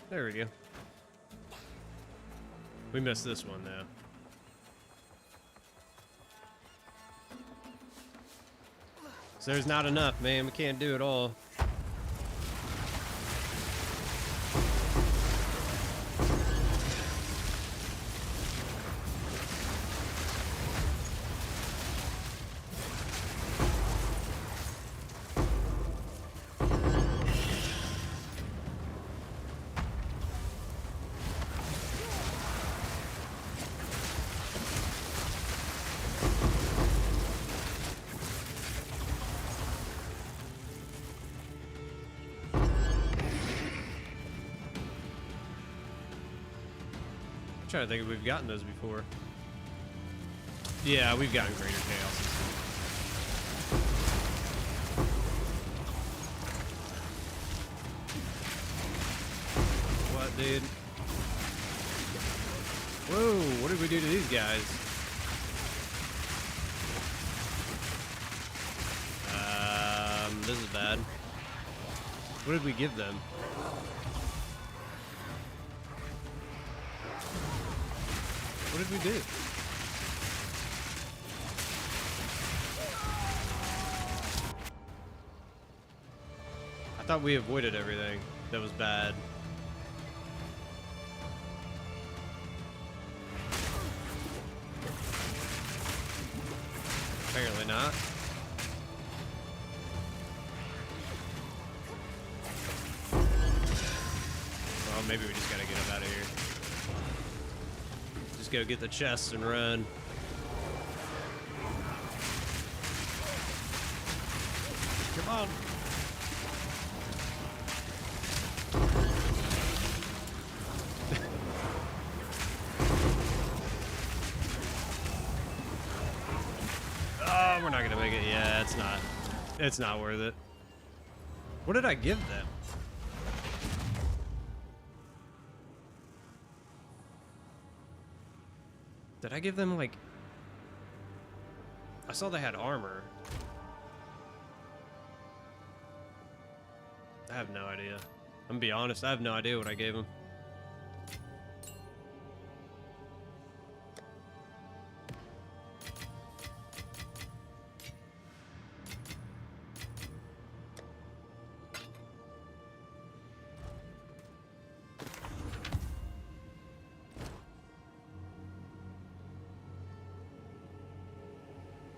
There we go. We missed this one now. So there's not enough, man. We can't do it all. I'm trying to think if we've gotten those before. Yeah, we've gotten greater chaos. What, dude? Whoa, what did we do to these guys? This is bad. What did we give them? What did we do? I thought we avoided everything that was bad. Apparently not. Well, maybe we just gotta get him out of here. Just go get the chests and run. Come on. Oh, we're not gonna make it. Yeah, it's not. It's not worth it. What did I give them? Did I give them, like... I saw they had armor. I have no idea. I'm gonna be honest, I have no idea what I gave them.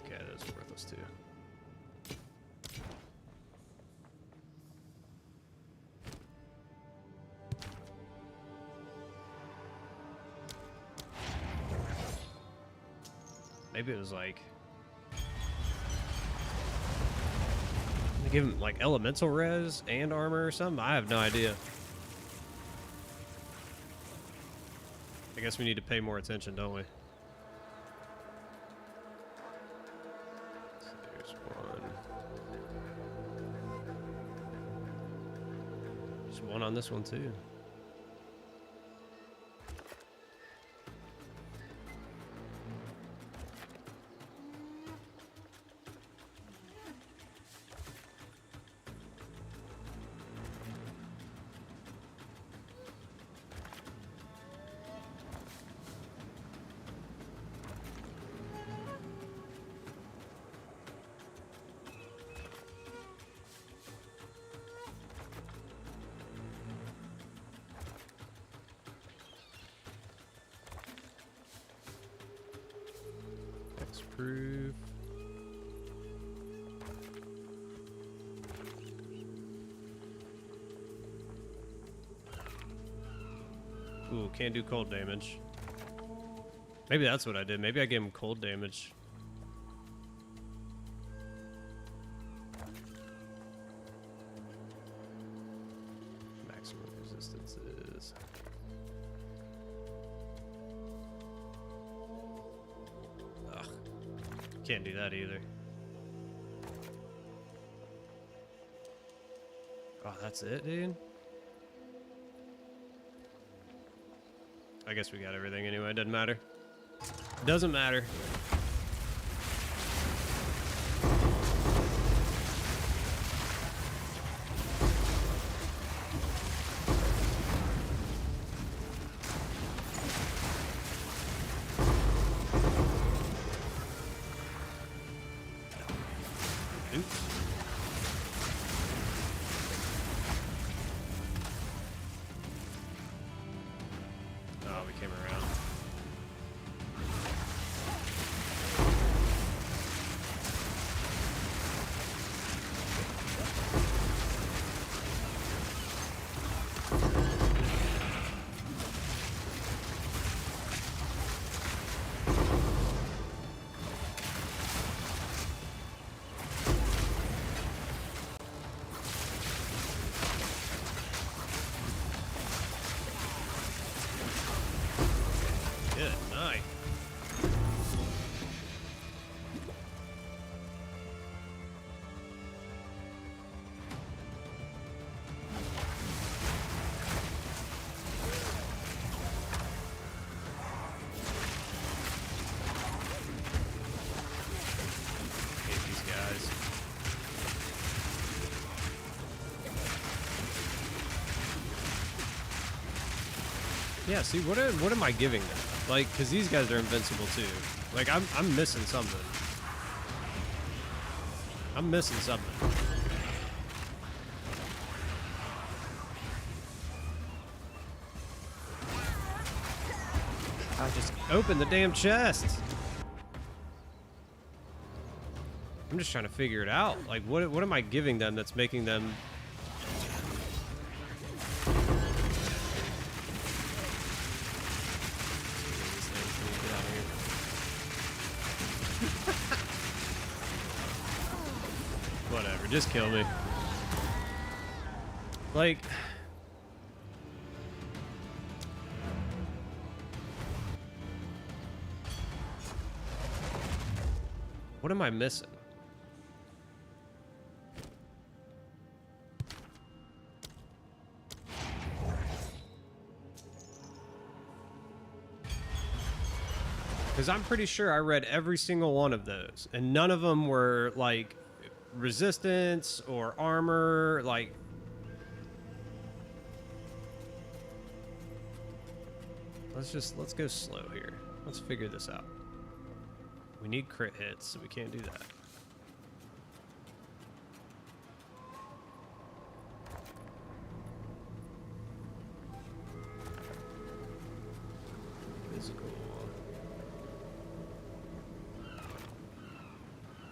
Okay, that's worthless too. Maybe it was like... They give him like elemental res and armor or something? I have no idea. I guess we need to pay more attention, don't we? So there's one. There's one on this one too. Proof. Ooh, can't do cold damage. Maybe that's what I did. Maybe I gave him cold damage. Maximum resistances. Ugh. Can't do that either. Oh, that's it, dude? I guess we got everything anyway. Doesn't matter. Doesn't matter. Oops. Oh, we came around. Good night. Hate these guys. Yeah, see, what am I giving them? Like, because these guys are invincible too. Like, I'm missing something. I'm missing something. I just opened the damn chest. I'm just trying to figure it out. Like, what am I giving them that's making them... Whatever, just kill me. Like... What am I missing? Because I'm pretty sure I read every single one of those, and none of them were like resistance or armor. Like, let's go slow here. Let's figure this out. We need crit hits, so we can't do that. Physical.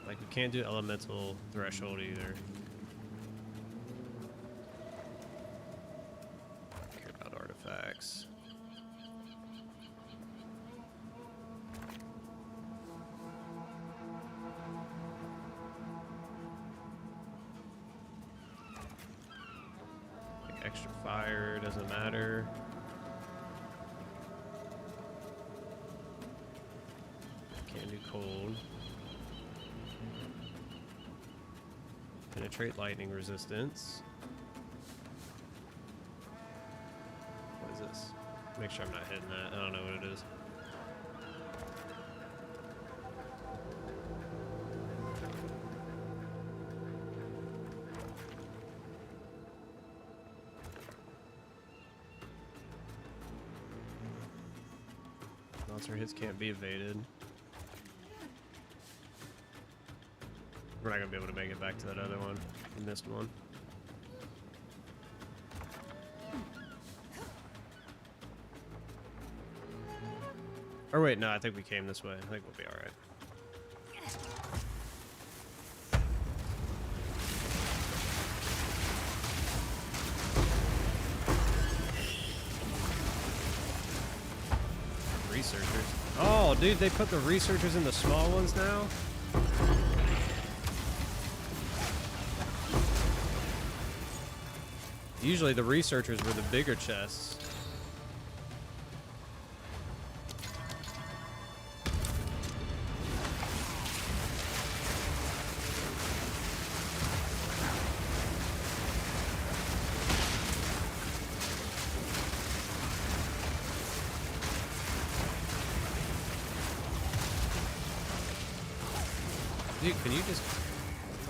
Like, we can't do elemental threshold either. Care about artifacts. Like, extra fire doesn't matter. Can't do cold. Penetrate lightning resistance. What is this? Make sure I'm not hitting that. I don't know what it is. Monster hits can't be evaded. We're not gonna be able to make it back to that other one. We missed one. Or wait, no, I think we came this way. I think we'll be alright. Researchers. Oh, dude, they put the researchers in the small ones now? Usually the researchers were the bigger chests. Dude, can you just...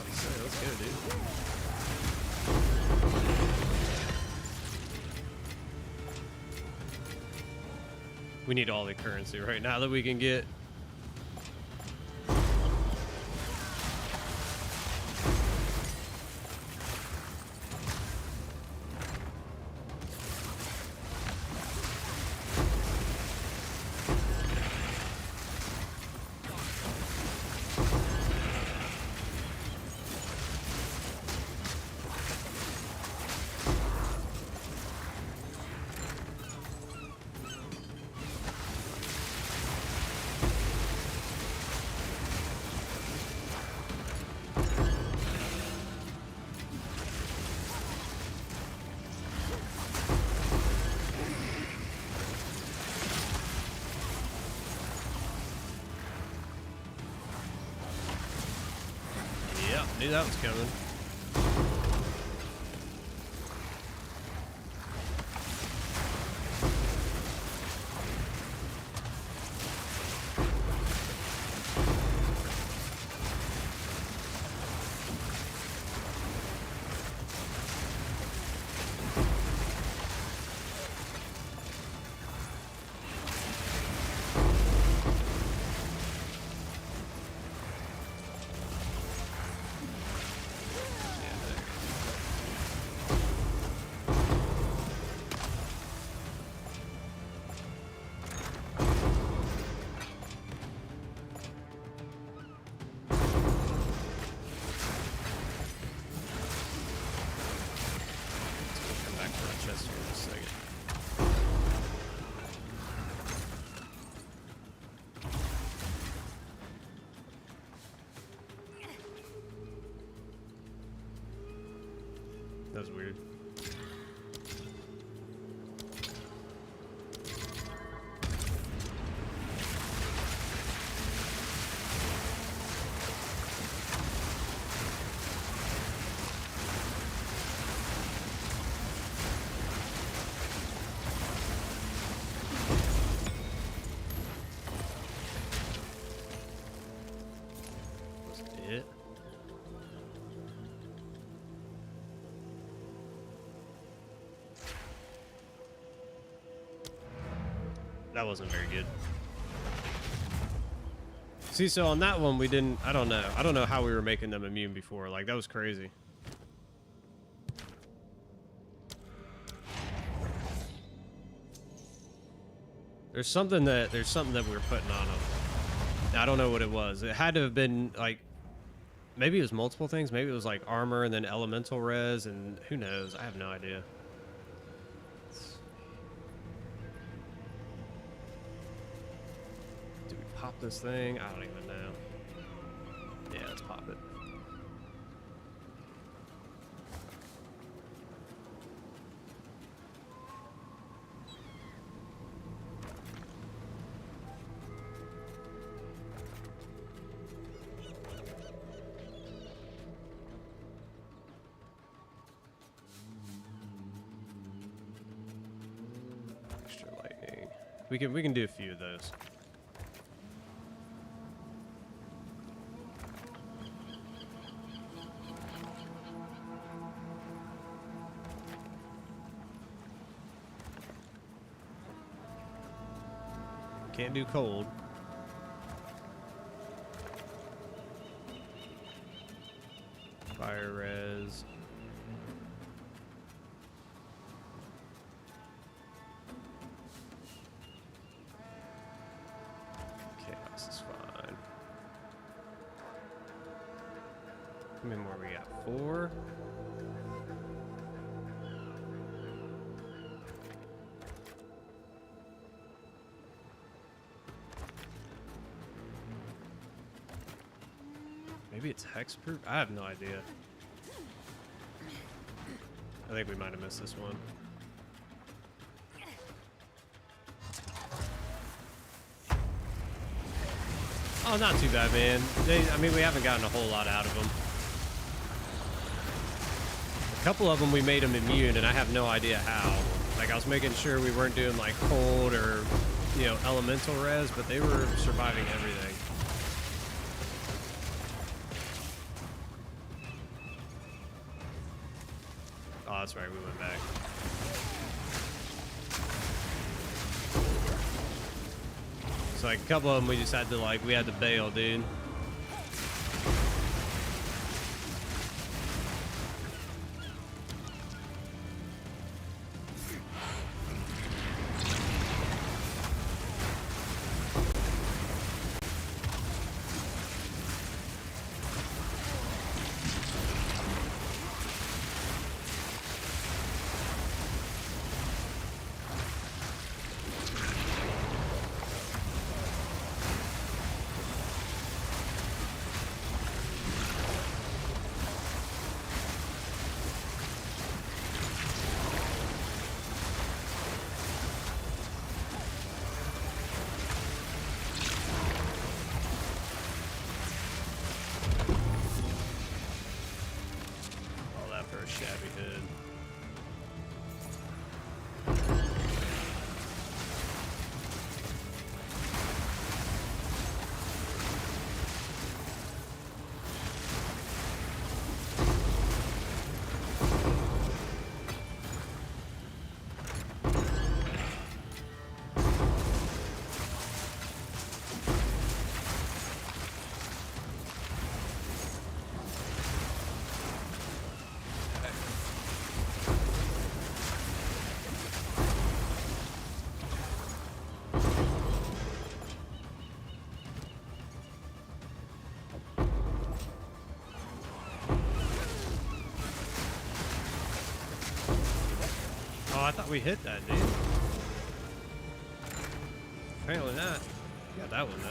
Let's go, dude. We need all the currency right now that we can get. Knew that was coming. That was weird. That wasn't very good. See, so on that one, we didn't... I don't know. I don't know how we were making them immune before. Like, that was crazy. There's something that we were putting on them. I don't know what it was. It had to have been, like... Maybe it was multiple things. Maybe it was, like, armor and then elemental res, and who knows? I have no idea. Pop this thing? I don't even know. Yeah, let's pop it. Extra lightning. We can do a few of those. Can't do cold. Fire res. Chaos is fine. How many more we got? 4? Maybe it's hexproof? I have no idea. I think we might have missed this one. Oh, not too bad, man. I mean, we haven't gotten a whole lot out of them. A couple of them we made them immune, and I have no idea how. Like, I was making sure we weren't doing, like, cold or, you know, elemental res, but they were surviving everything. Oh, that's right, we went back. So like a couple of them we just had to we had to bail, dude. Shabby hood. Oh, I thought we hit that, dude. Apparently not. Got that one, though.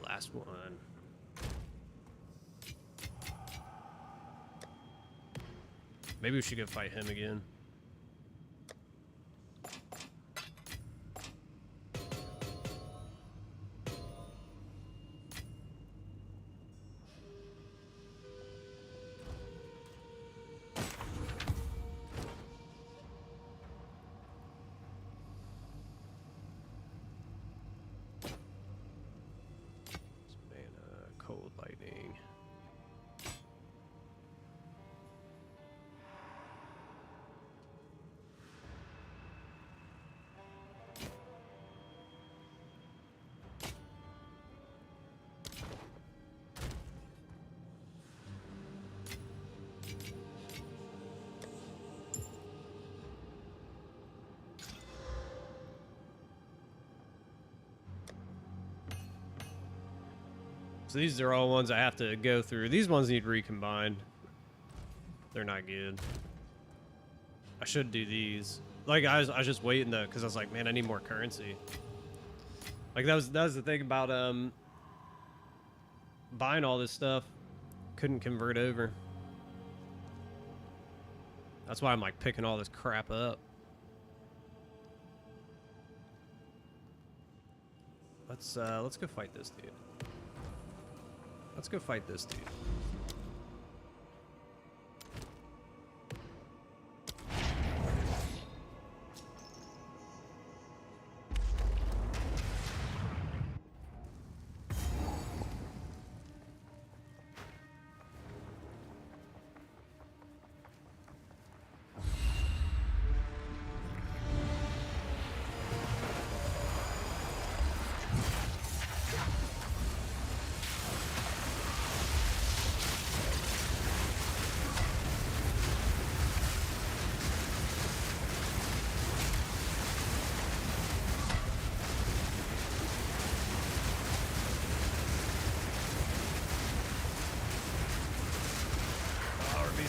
Last one. Maybe we should go fight him again. So these are all ones I have to go through. These ones need recombined. They're not good. I should do these. Like I was just waiting though, because I was like, man, I need more currency. Like that was the thing about buying all this stuff. Couldn't convert over. That's why I'm like picking all this crap up. Let's go fight this dude. Let's go fight this dude.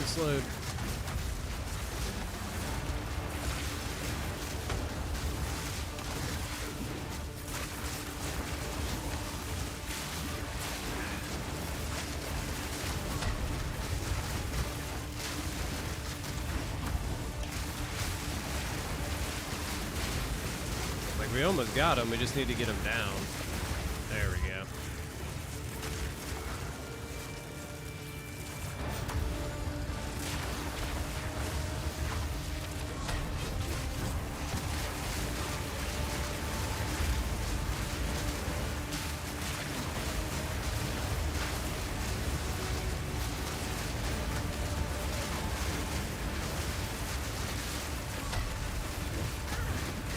Slowed. Like we almost got him, we just need to get him down. There we go.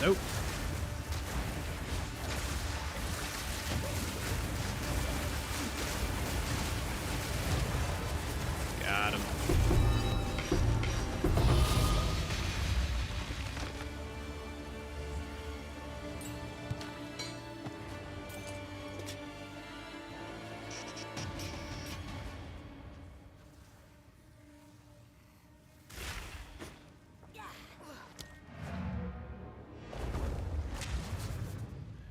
Nope. Got him.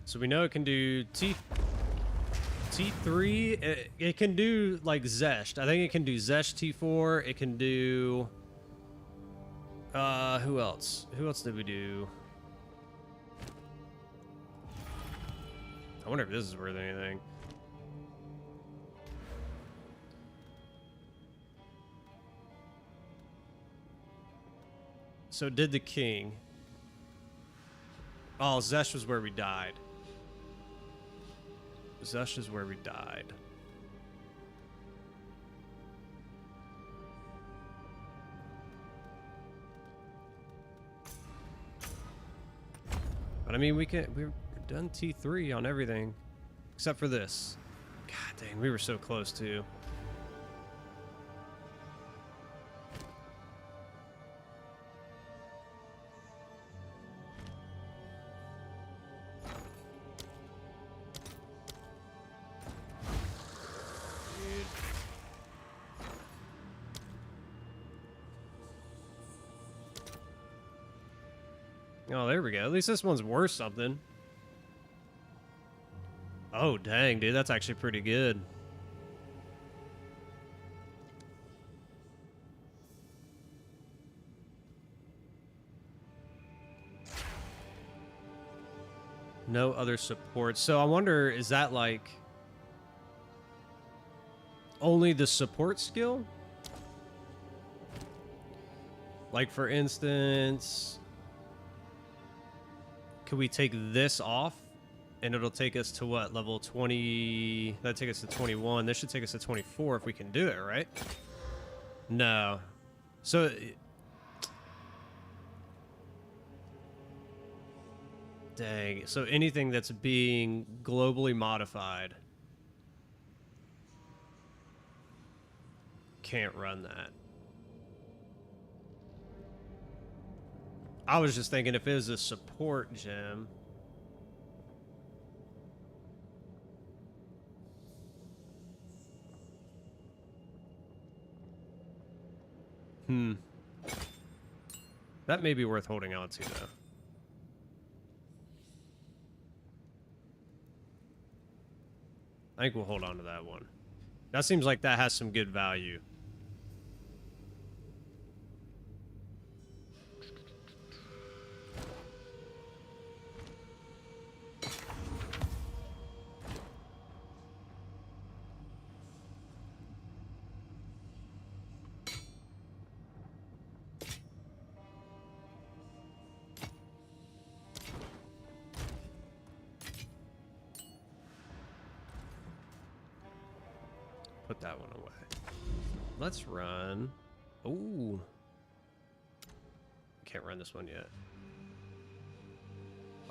So we know it can do T3. It can do like Zesht. I think it can do Zesht T4. It can do who else? Who else did we do? I wonder if this is worth anything. So did the king. Oh, Zesht was where we died. Zesht is where we died. But I mean, we're done T3 on everything, except for this. God dang, we were so close too. Oh, there we go. At least this one's worth something. Oh, dang, dude. That's actually pretty good. No other support. So I wonder, is that like only the support skill? Like, for instance, could we take this off and it'll take us to what, level 20? That'd take us to 21. This should take us to 24 if we can do it, right? No. So dang. So anything that's being globally modified can't run that. I was just thinking if it was a support gem. Hmm. That may be worth holding on to, though. I think we'll hold on to that one. That seems like that has some good value. Put that one away. Let's run. Ooh. Can't run this one yet.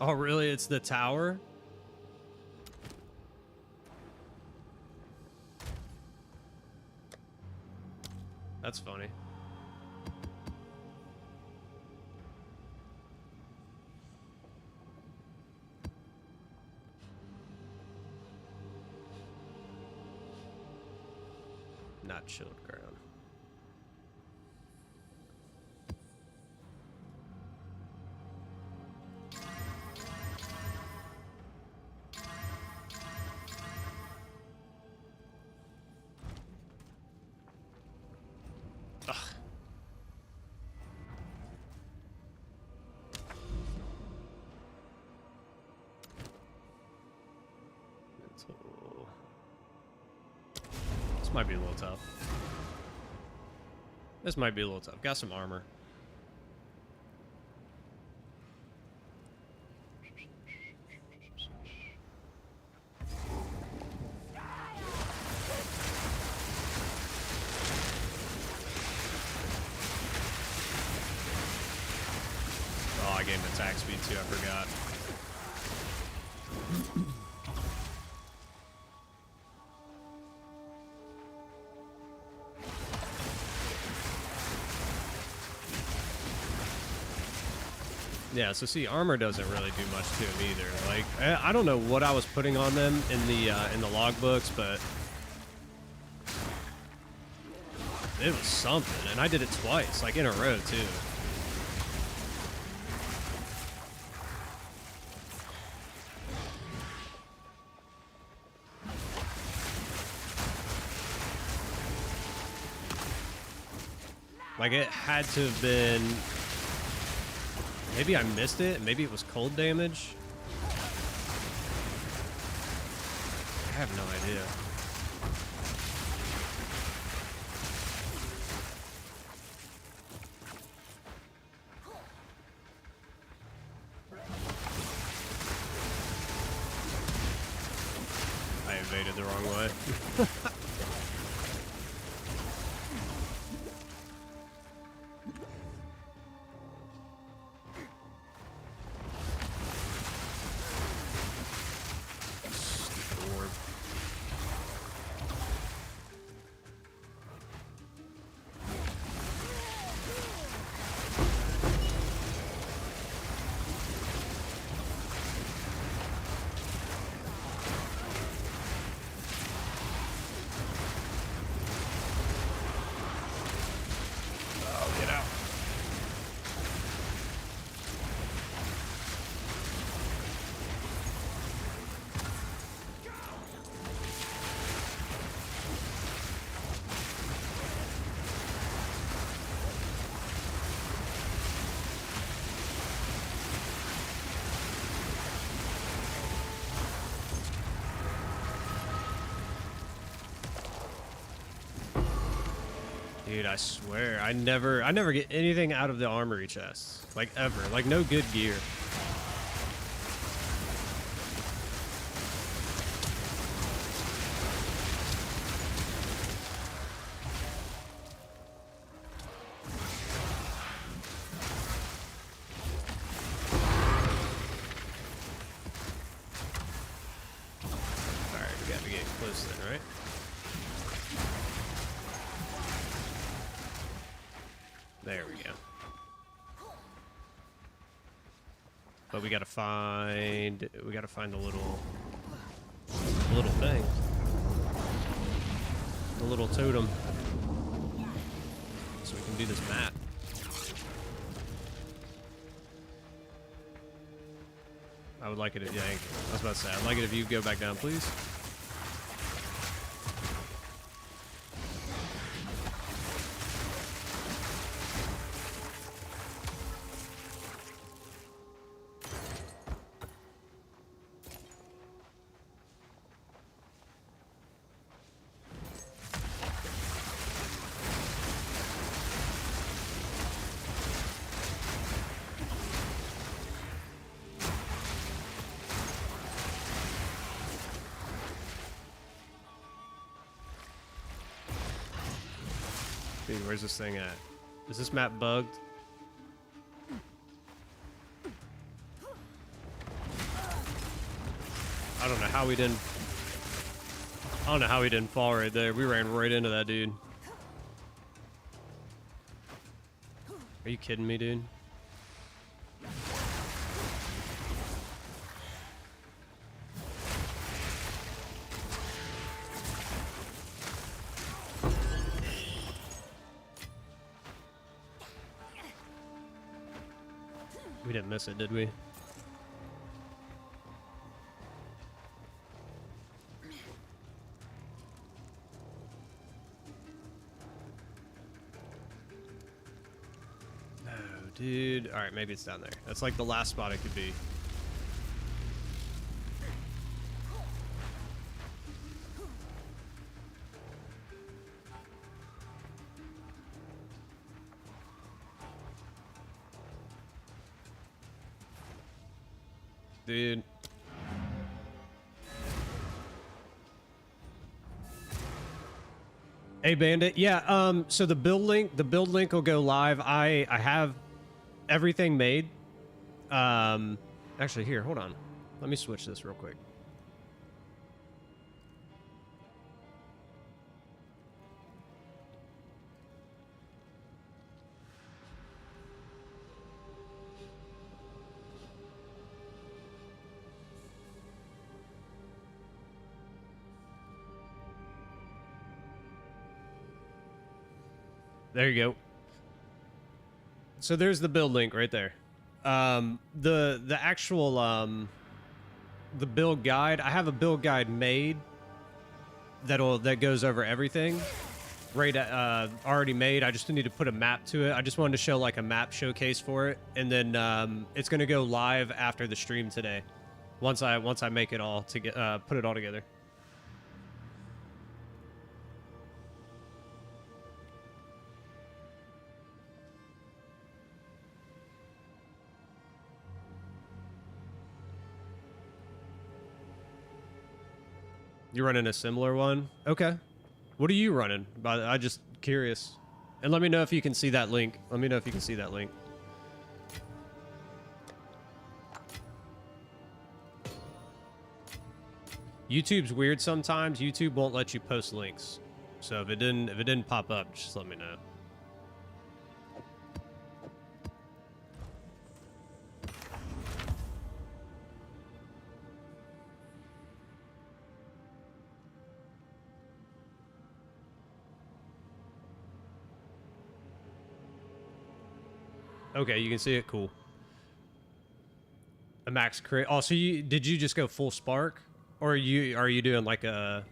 Oh, really? It's the tower? That's funny. Not chilled ground. Ugh. Mental. This might be a little tough. This might be a little tough. Got some armor. Oh, I gave him attack speed too, I forgot. Yeah, so see, armor doesn't really do much to him either. Like, I don't know what I was putting on them in the logbooks, but it was something, and I did it twice, like in a row too. Like, it had to have been... Maybe I missed it. Maybe it was cold damage. I have no idea. I evaded the wrong way. Dude, I swear, I never get anything out of the armory chests. Like, ever. Like, no good gear. Alright, we gotta be getting close then, right? There we go. But we gotta find the little thing. The little totem. so we can do this map. I would like it if, yeah, I was about to say, I'd like it if you go back down, please. Dude, where's this thing at? Is this map bugged? I don't know how we didn't... I don't know how we didn't fall right there. We ran right into that dude. Are you kidding me, dude? We didn't miss it, did we? No, dude. All right, maybe it's down there. That's like the last spot it could be. Dude. Hey Bandit, yeah, so the build link will go live. I have everything made. Actually here, hold on. Let me switch this real quick. There you go. So there's the build link right there. The actual the build guide. I have a build guide made that goes over everything. Right, already made. I just need to put a map to it. I just wanted to show like a map showcase for it, and then it's gonna go live after the stream today. Once I make it all to get put it all together. You're running a similar one? Okay. What are you running? I'm just curious. And let me know if you can see that link. Let me know if you can see that link. YouTube's weird sometimes. YouTube won't let you post links. So if it didn't pop up, just let me know. Okay, you can see it. Cool. A max crit. Oh, so did you just go full spark, or are you doing like a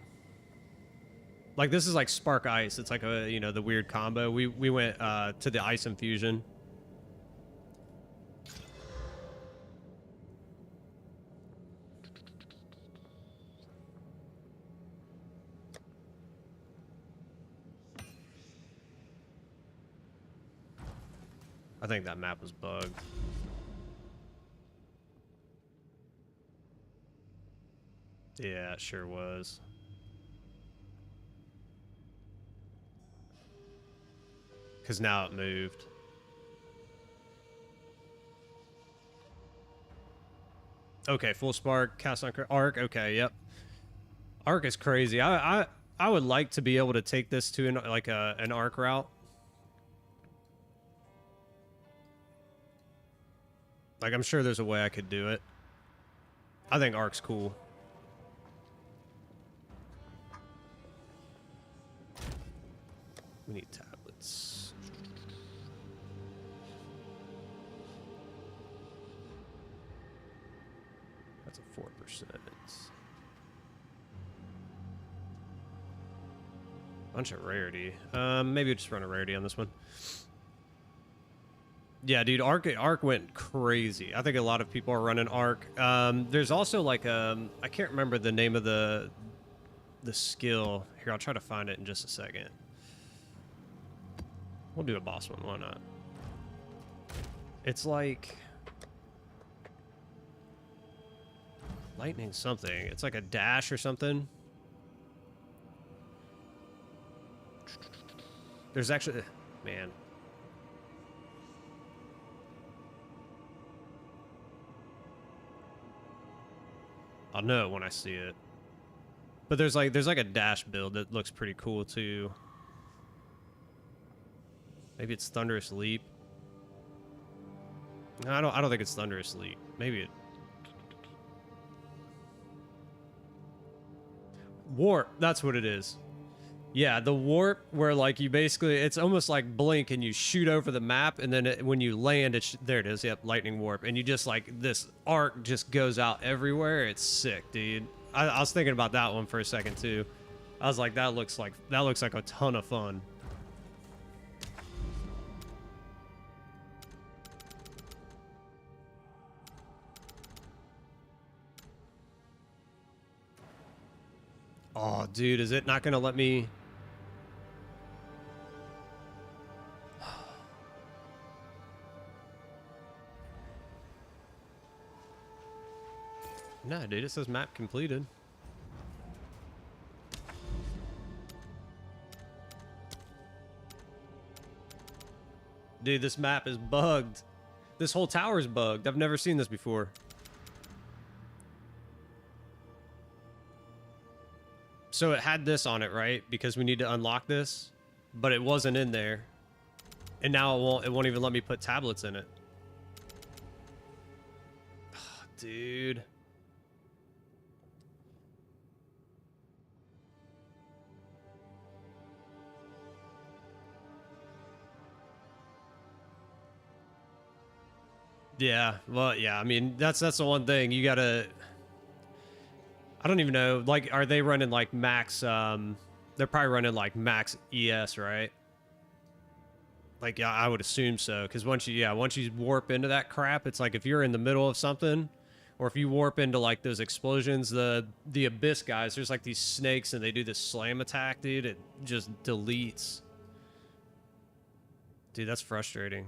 this is like spark ice? It's like a the weird combo. We went to the ice infusion. I think that map was bugged. Yeah, it sure was. Because now it moved. Okay, full spark, cast on arc. Okay, yep. Arc is crazy. I would like to be able to take this to an arc route. Like, I'm sure there's a way I could do it. I think arc's cool. We need tablets. That's a 4%. Bunch of rarity. Maybe we'll just run a rarity on this one. Yeah, dude, Arc went crazy. I think a lot of people are running Arc. There's also like I can't remember the name of the skill. Here, I'll try to find it in just a second. We'll do a boss one, why not? It's like lightning something. It's like a dash or something. There's actually, man. I'll know it when I see it. But there's like a dash build that looks pretty cool too. Maybe it's Thunderous Leap. No, I don't think it's Thunderous Leap. Maybe it. Warp, that's what it is. Yeah, the warp where like you basically, it's almost like Blink and you shoot over the map and then when you land, there it is, yep, lightning warp. And you just like, this arc just goes out everywhere. It's sick, dude. I was thinking about that one for a second too. I was like, that looks like a ton of fun. Oh, dude, is it not gonna let me? Nah, dude, it says map completed. Dude, this map is bugged. This whole tower is bugged. I've never seen this before. So it had this on it, right? Because we need to unlock this, but it wasn't in there. And now it won't even let me put tablets in it. Oh, dude. Yeah, well, yeah, I mean, that's the one thing. You gotta... I don't even know, like, are they running, like, max, they're probably running, like, max ES, right? Like, yeah, I would assume so, because once you warp into that crap, it's like if you're in the middle of something, or if you warp into, like, those explosions, the Abyss guys, there's, like, these snakes, and they do this slam attack, dude, it just deletes. Dude, that's frustrating.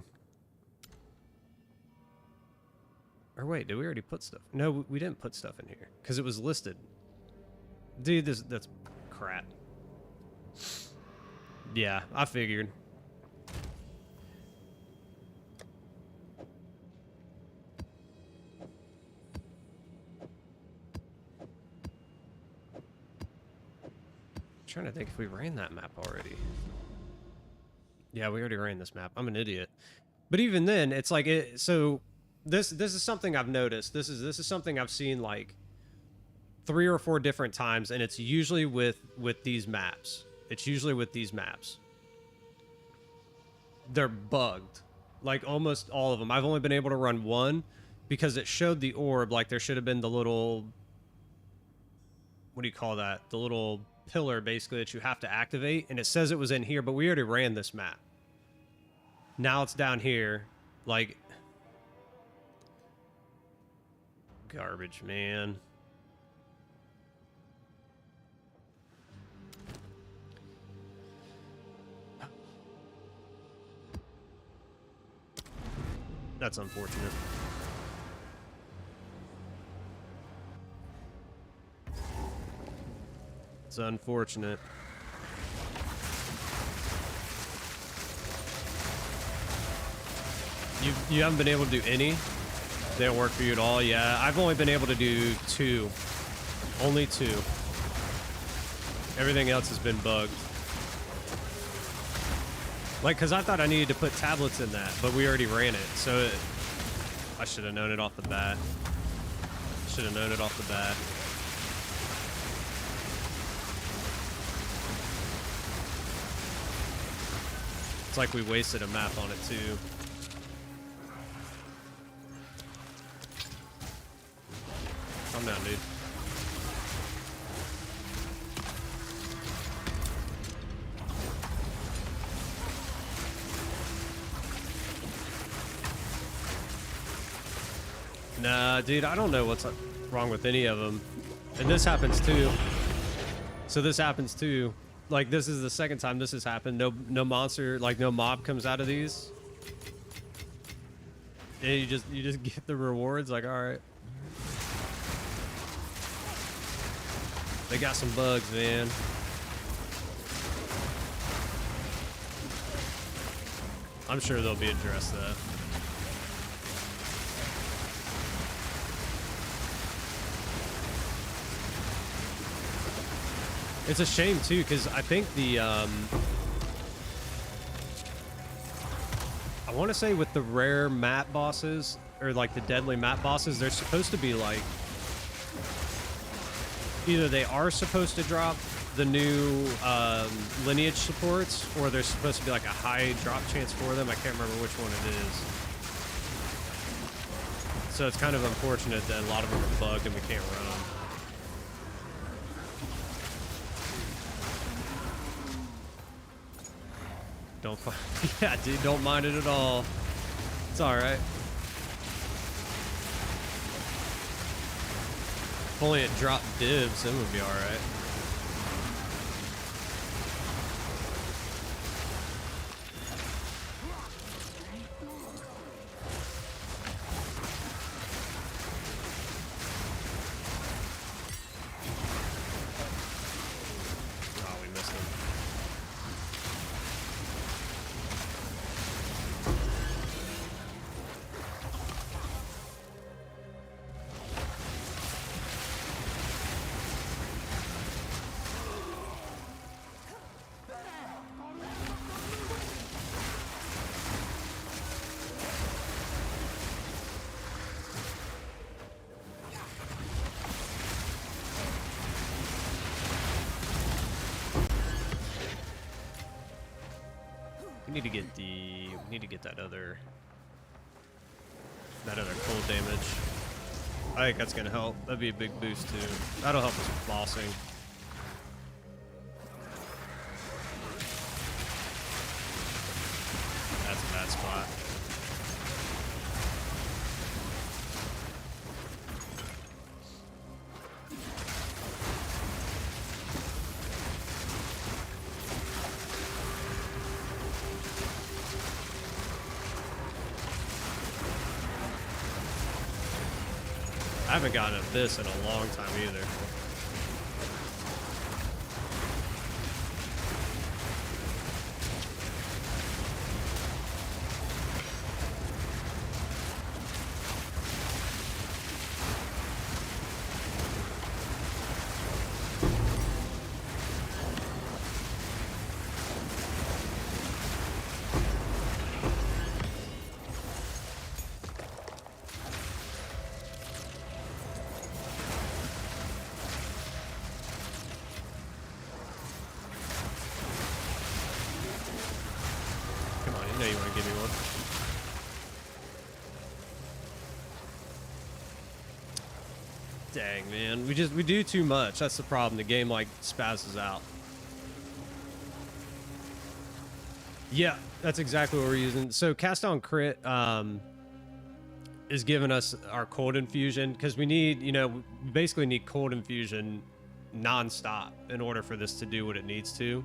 Or wait, did we already put stuff? No, we didn't put stuff in here because it was listed. Dude, that's crap. Yeah, I figured. I'm trying to think if we ran that map already. Yeah, we already ran this map. I'm an idiot. But even then, it's like so. This is something I've noticed. This is something I've seen like 3 or 4 different times, and it's usually with these maps. It's usually with these maps. They're bugged, like almost all of them. I've only been able to run one because it showed the orb. Like there should have been the little, what do you call that? The little pillar basically that you have to activate, and it says it was in here, but we already ran this map. Now it's down here, like. Garbage, man. That's unfortunate. It's unfortunate. You haven't been able to do any? They don't work for you at all? Yeah, I've only been able to do 2. Only 2. Everything else has been bugged. Like, because I thought I needed to put tablets in that, but we already ran it, so I should have known it off the bat. Should have known it off the bat. It's like we wasted a map on it, too. Calm down, dude. Nah, dude, I don't know what's wrong with any of them. And this happens too. So this happens too. Like, this is the second time this has happened. No monster, like no mob comes out of these. And you just get the rewards, like, alright. They got some bugs, man. I'm sure they'll be addressed though. It's a shame too, because I think the I want to say with the rare map bosses, or like the deadly map bosses, they're supposed to be like, either they are supposed to drop the new lineage supports, or there's supposed to be like a high drop chance for them. I can't remember which one it is. So it's kind of unfortunate that a lot of them are bugged and we can't run them. Don't yeah, dude, don't mind it at all. It's all right. If only it dropped divs, then would be all right. Oh, we missed him. We need to get that other cold damage. I think that's gonna help. That'd be a big boost too. That'll help us with bossing. That's a bad spot. I haven't gotten at this in a long time either. know you want to give me one. Dang, man. We do too much. That's the problem. The game, like, spazzes out. Yeah, that's exactly what we're using. So Cast on Crit is giving us our cold infusion because we need, you know, we basically need cold infusion non-stop in order for this to do what it needs to.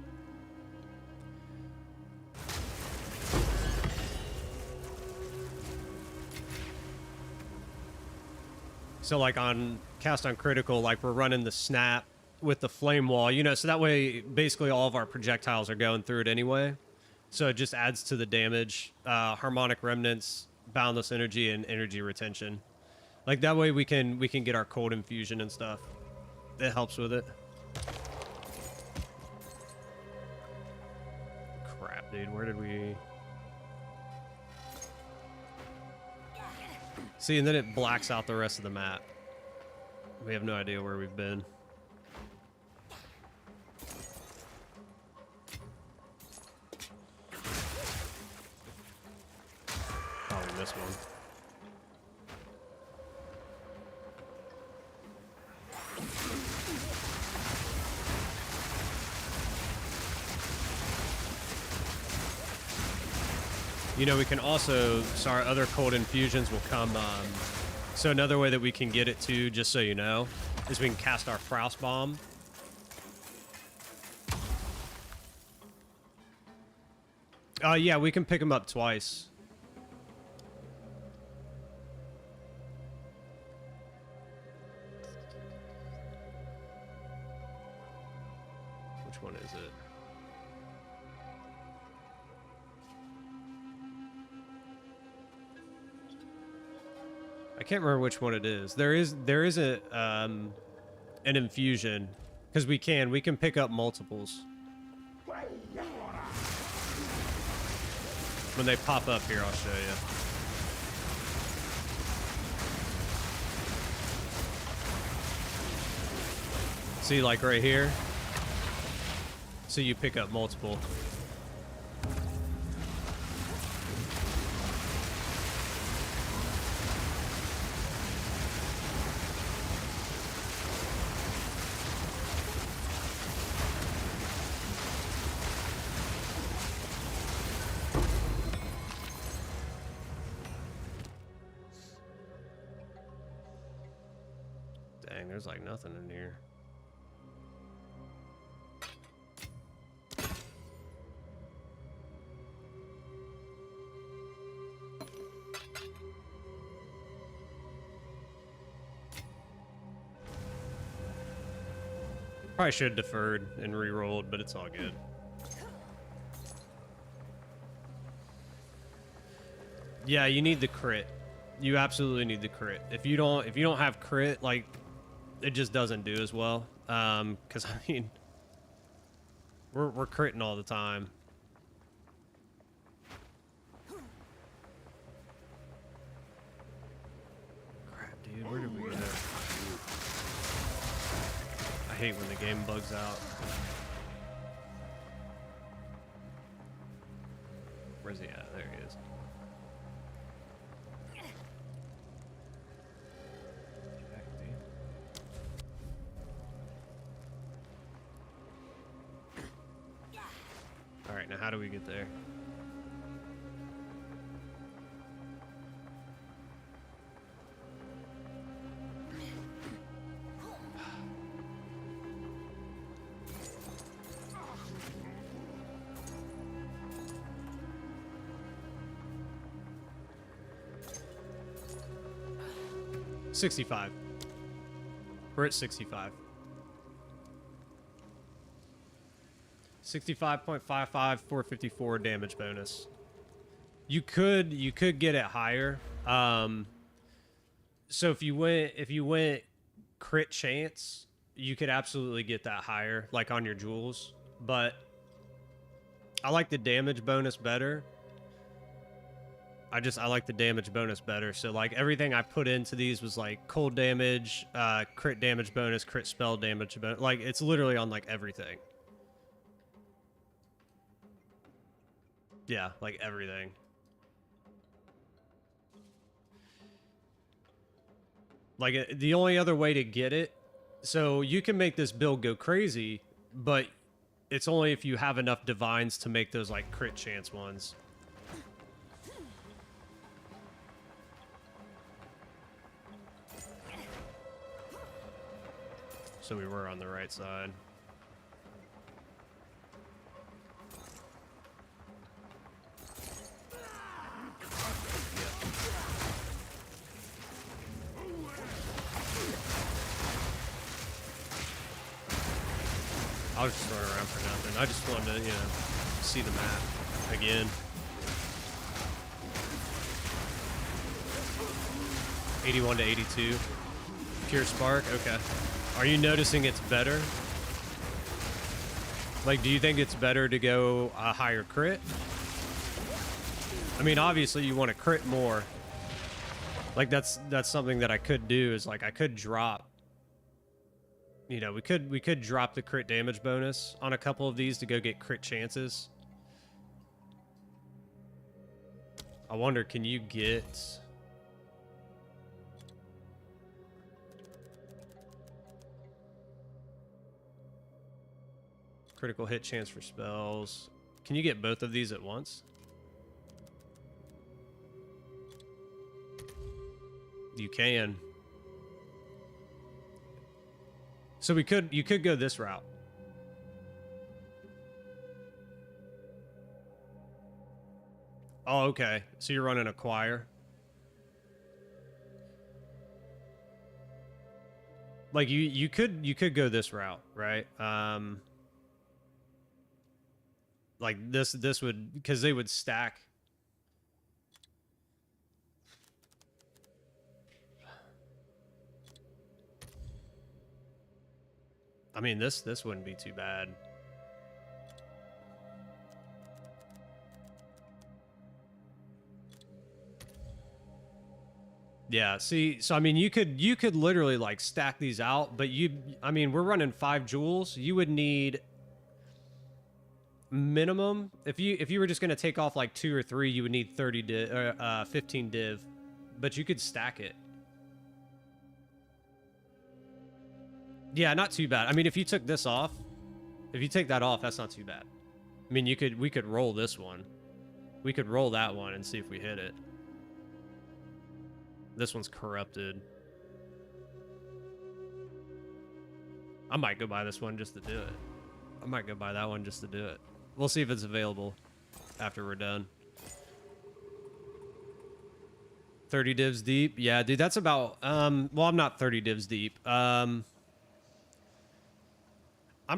So like on Cast on Critical, like we're running the snap with the flame wall, you know, so that way basically all of our projectiles are going through it anyway. So it just adds to the damage, harmonic remnants, boundless energy, and energy retention. Like that way we can get our cold infusion and stuff. It helps with it. Crap, dude, where did we... See, and then it blacks out the rest of the map. We have no idea where we've been. Probably this one. You know, we can also, so our other cold infusions will come, so another way that we can get it too, just so you know, is we can cast our Frost Bomb. Yeah, we can pick them up twice. Which one is it? I can't remember which one it is. There is a an infusion, because we can pick up multiples. When they pop up here, I'll show you. See, like right here. So you pick up multiple. There's like nothing in here. Probably should have deferred and re-rolled, but it's all good. Yeah, you need the crit. You absolutely need the crit. If you don't have crit, like, it just doesn't do as well. Because I mean, we're critting all the time. Crap, dude, where did we go? I hate when the game bugs out. Where's he at? There he is. All right, now how do we get there? $65. We're at 65. 65.55, 454 damage bonus. You could get it higher. So if you went crit chance, you could absolutely get that higher, like on your jewels. But I like the damage bonus better. I like the damage bonus better. So like everything I put into these was like cold damage, crit damage bonus, crit spell damage bonus. Like it's literally on like everything. Yeah, like everything. Like the only other way to get it, so you can make this build go crazy, but it's only if you have enough divines to make those like crit chance ones. So we were on the right side. I was just throwing around for nothing. I just wanted to, you know, see the map again. 81 to 82. Pure spark. Okay. Are you noticing it's better? Like, do you think it's better to go a higher crit? I mean, obviously you want to crit more. Like that's something that I could do is like I could drop. You know, we could drop the crit damage bonus on a couple of these to go get crit chances. I wonder, can you get... critical hit chance for spells. Can you get both of these at once? You can. So you could go this route. Oh, okay. So you're running a choir. Like you could go this route, right? Like this would, because they would stack. I mean, this wouldn't be too bad. Yeah, see, so I mean, you could literally like stack these out, but I mean, we're running 5 joules. You would need minimum, if you were just gonna take off like 2 or 3, you would need 30 div, 15 div, but you could stack it. Yeah, not too bad. I mean, if you took this off, if you take that off, that's not too bad. I mean, we could roll this one. We could roll that one and see if we hit it. This one's corrupted. I might go buy this one just to do it. I might go buy that one just to do it. We'll see if it's available after we're done. 30 divs deep. Yeah, dude, that's about well, I'm not 30 divs deep. I'm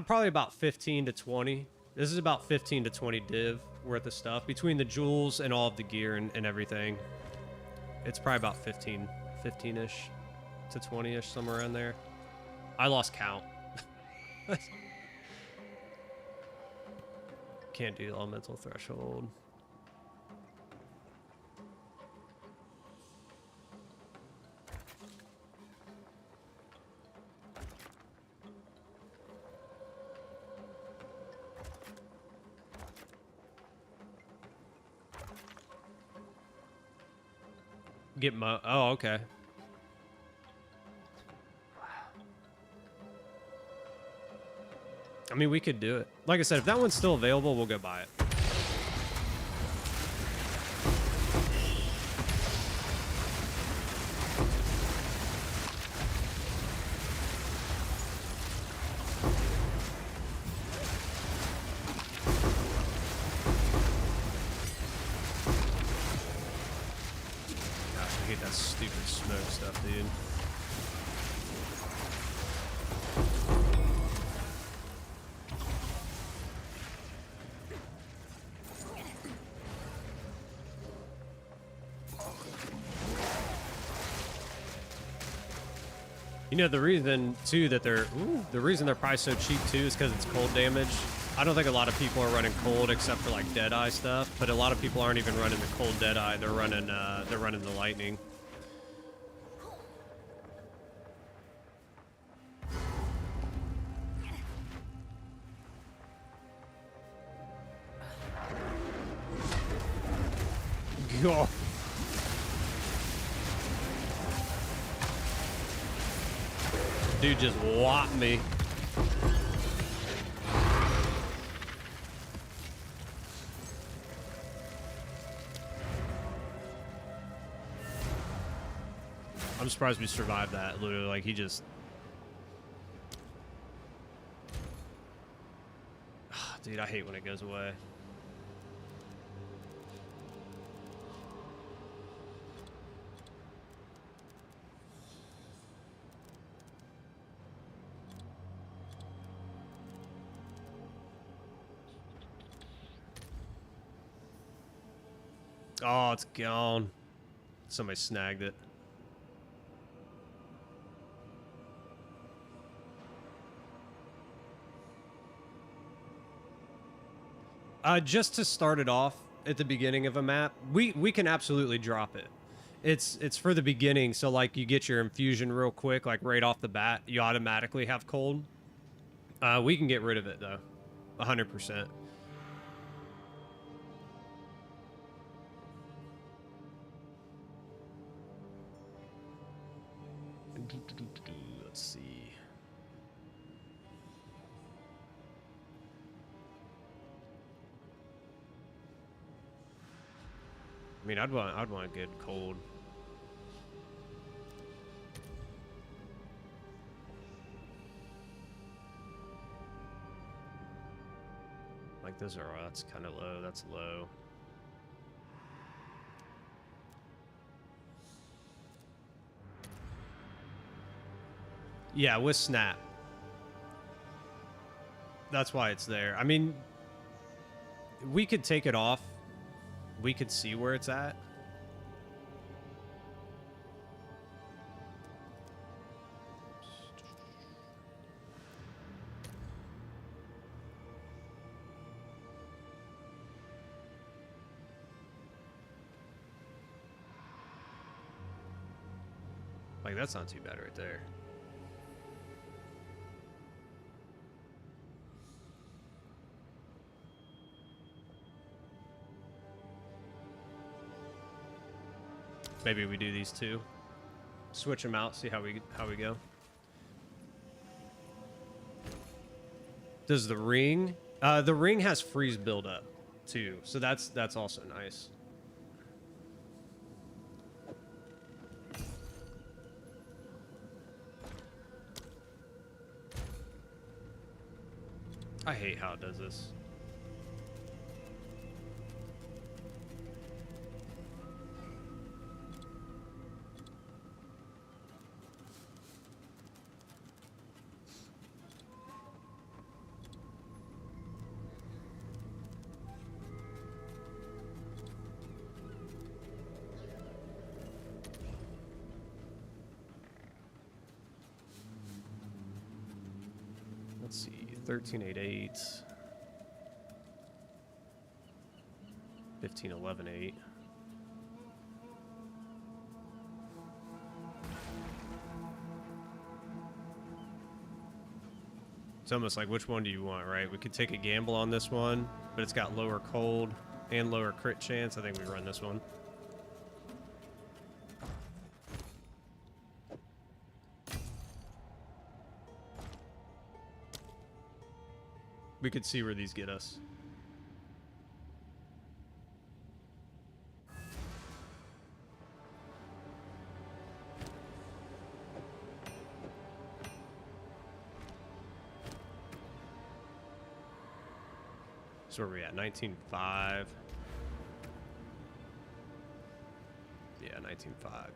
probably about 15 to 20. This is about 15 to 20 div worth of stuff between the jewels and all of the gear and everything. It's probably about 15-ish to 20-ish, somewhere around there. I lost count. Can't do elemental threshold. Get mo. Oh, okay. I mean, we could do it. Like I said, if that one's still available, we'll go buy it. Gosh, I hate that stupid smoke stuff, dude. You know, the reason too that the reason they're probably so cheap too is because it's cold damage. I don't think a lot of people are running cold except for like Deadeye stuff, but a lot of people aren't even running the cold Deadeye. They're running the lightning. God. Dude just whopped me. I'm surprised we survived that, literally. Like, he just... Dude, I hate when it goes away. Oh, it's gone. Somebody snagged it. Just to start it off at the beginning of a map, we can absolutely drop it. It's for the beginning, so like you get your infusion real quick, like right off the bat, you automatically have cold. We can get rid of it though, 100%. Let's see. I mean, I'd want a good cold. Those are, that's kind of low. That's low. Yeah, with snap. That's why it's there. I mean, we could take it off. We could see where it's at. Like, that's not too bad right there. Maybe we do these two. Switch them out, see how we go. Does the ring? The ring has freeze buildup too, so that's also nice. I hate how it does this. Let's see, 1388, 15118. It's almost like, which one do you want, right? We could take a gamble on this one, but it's got lower cold and lower crit chance. I think we run this one. We could see where these get us. So where are we at? 19.5. Yeah, 19.5.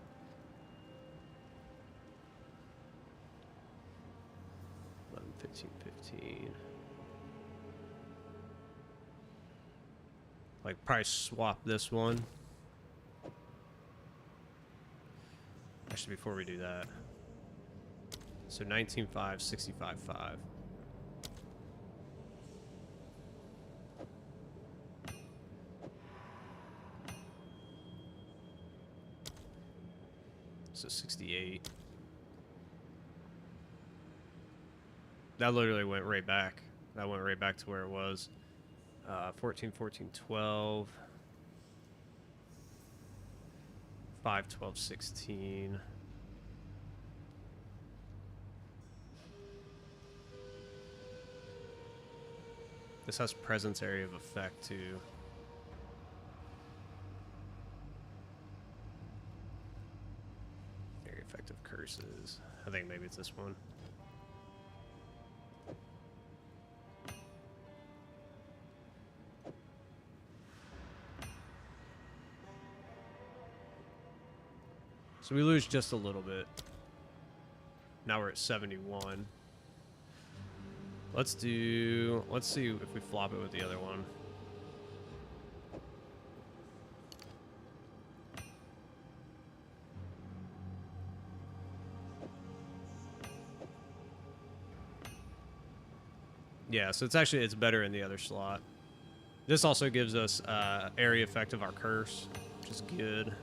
$15.15. Like, probably swap this one. Actually, before we do that. So 19.5, 65.5. So 68. That literally went right back. That went right back to where it was. 14, 14, 12. 5, 12, 16. This has presence area of effect too. Area effect of curses. I think maybe it's this one. So we lose just a little bit. Now we're at 71. Let's see if we flop it with the other one. Yeah, so it's better in the other slot. This also gives us area effect of our curse, which is good.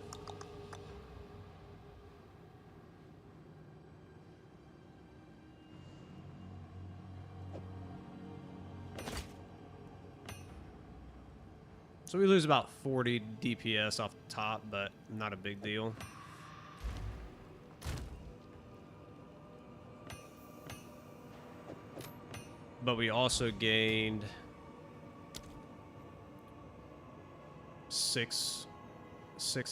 So we lose about 40 DPS off the top, but not a big deal. But we also gained 6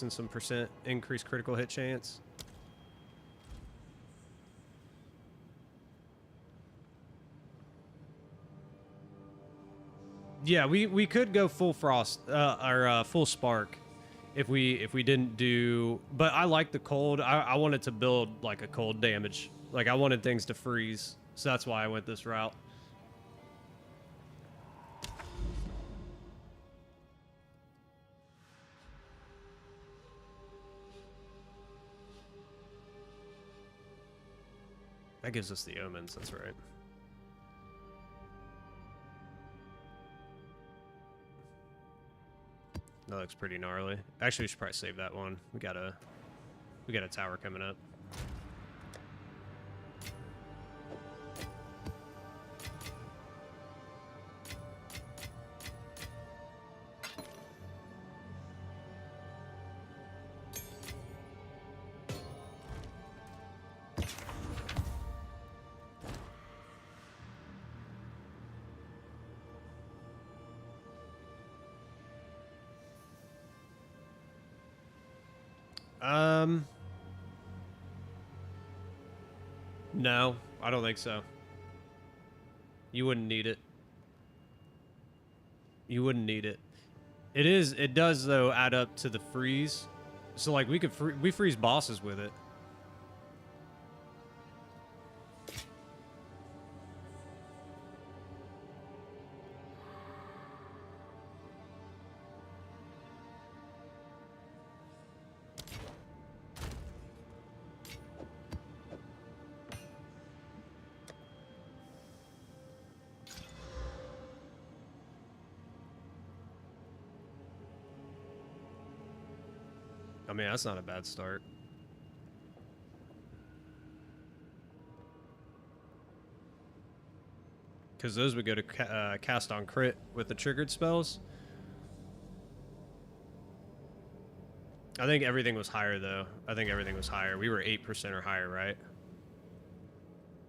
and some percent increased critical hit chance. Yeah, we could go full frost or full spark if we didn't do. But I like the cold. I wanted to build like a cold damage. Like I wanted things to freeze, so that's why I went this route. That gives us the omens. That's right. That looks pretty gnarly. Actually, we should probably save that one. We got a tower coming up. No, I don't think so. You wouldn't need it. You wouldn't need it. It does though add up to the freeze. So like we freeze bosses with it. I mean, that's not a bad start. Because those would go to cast on crit with the triggered spells. I think everything was higher, though. I think everything was higher. We were 8% or higher, right?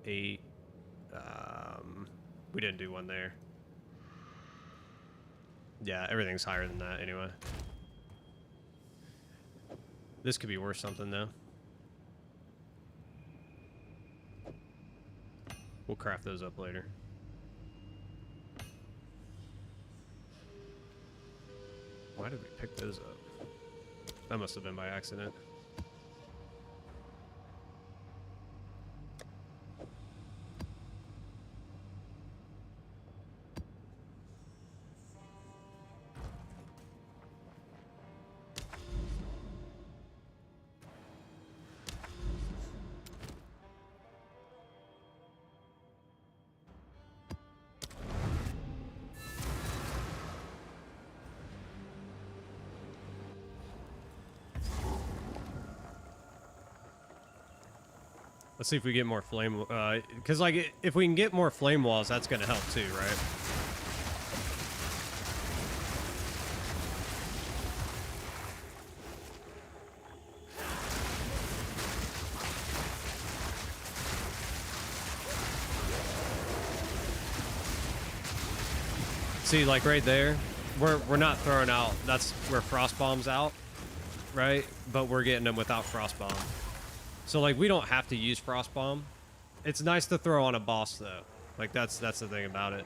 8. We didn't do one there. Yeah, everything's higher than that anyway. This could be worth something, though. We'll craft those up later. Why did we pick those up? That must have been by accident. Let's see if we get more flame, because like if we can get more flame walls, that's gonna help too, right? See, like right there, we're not throwing out. That's where frost bomb's out, right? But we're getting them without frost bomb. So like we don't have to use frost bomb. It's nice to throw on a boss though. Like that's the thing about it.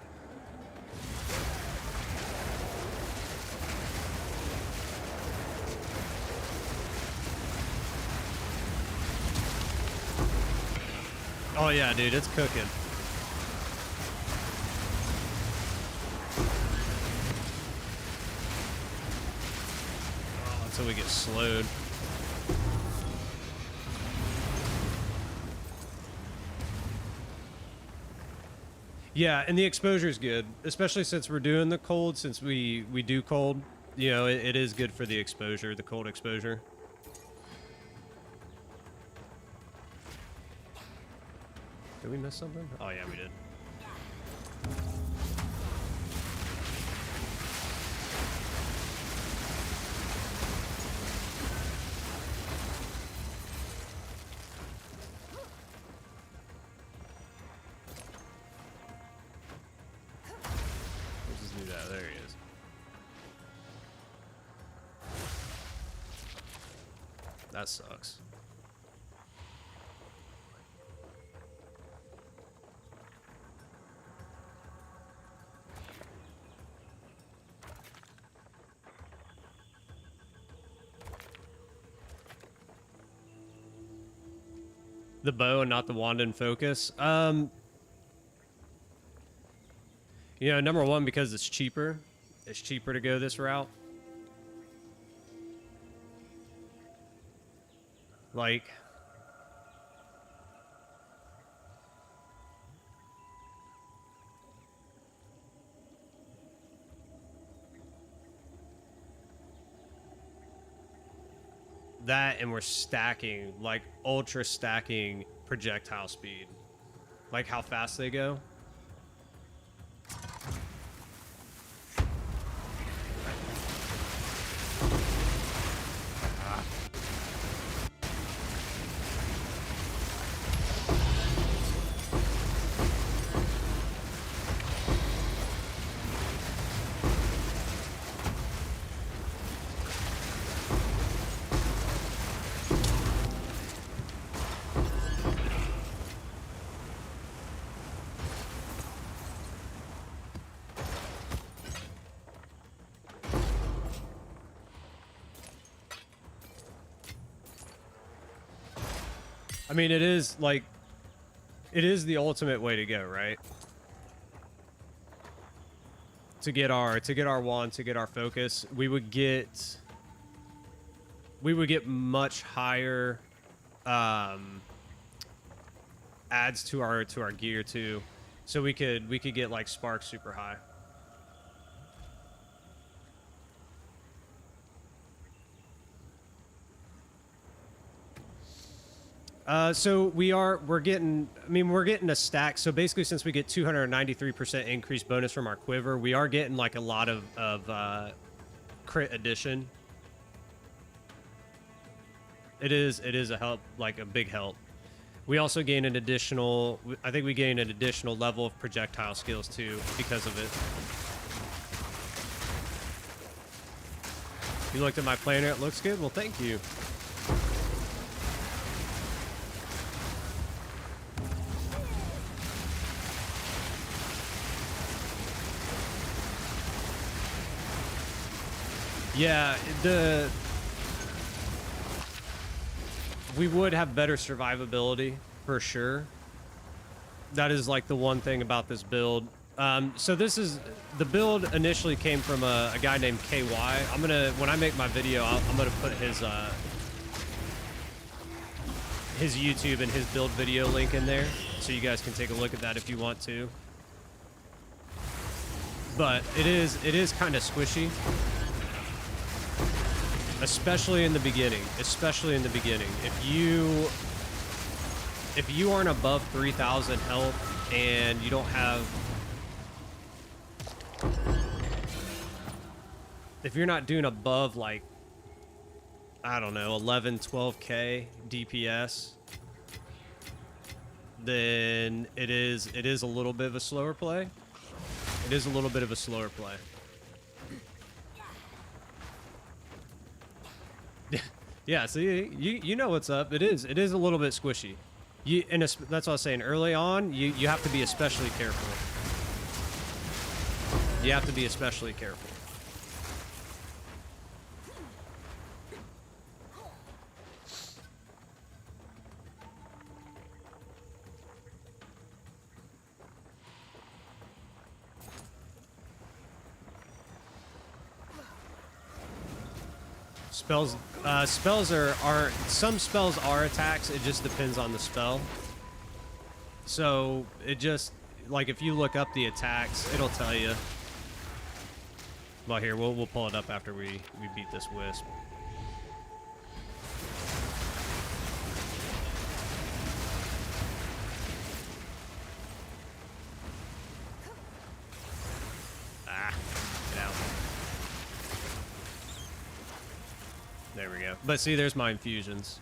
Oh yeah, dude, it's cooking. Oh, until we get slowed. Yeah, and the exposure is good, especially since we're doing the cold. Since we do cold, you know, it is good for the exposure, the cold exposure. Did we miss something? Oh yeah, we did. There he is. That sucks. The bow and not the wand and focus. You know, number one, because it's cheaper. It's cheaper to go this route. Like, that, and we're stacking, like ultra stacking projectile speed. Like how fast they go. I mean, it is like, it is the ultimate way to go, right? To get our wand, to get our focus, we would get much higher adds to our gear too, so we could get like sparks super high. So we're getting a stack. So basically, since we get 293% increased bonus from our quiver, we are getting like a lot of crit addition. It is a help, like a big help. We also gain an additional, I think we gain an additional level of projectile skills too because of it. You looked at my planner, it looks good? Well, thank you. Yeah, we would have better survivability for sure. That is like the one thing about this build. So this is, the build initially came from a guy named KY. When I make my video, I'm gonna put his YouTube and his build video link in there, so you guys can take a look at that if you want to. But it is kind of squishy. Especially in the beginning. If you aren't above 3,000 health and you don't have, if you're not doing above like, I don't know, 11, 12k DPS, then it is a little bit of a slower play. It is a little bit of a slower play. Yeah, see, you know what's up. It is a little bit squishy. And that's what I was saying early on. You have to be especially careful. You have to be especially careful. Spells are some spells are attacks. It just depends on the spell. So it just, like, if you look up the attacks, it'll tell you. Well, here we'll pull it up after we beat this wisp. There we go. But see, there's my infusions.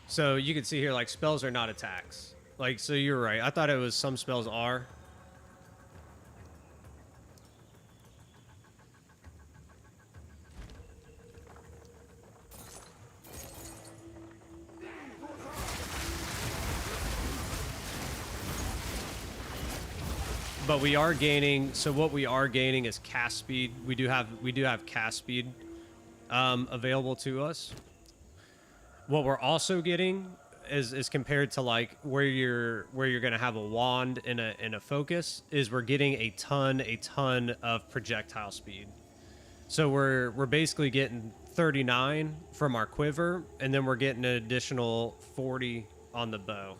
So you can see here, like, spells are not attacks. Like, so you're right. I thought it was some spells are. But we are gaining. So what we are gaining is cast speed. We do have cast speed available to us. What we're also getting is compared to like where you're gonna have a wand in a focus, is we're getting a ton of projectile speed. So we're basically getting 39 from our quiver, and then we're getting an additional 40 on the bow.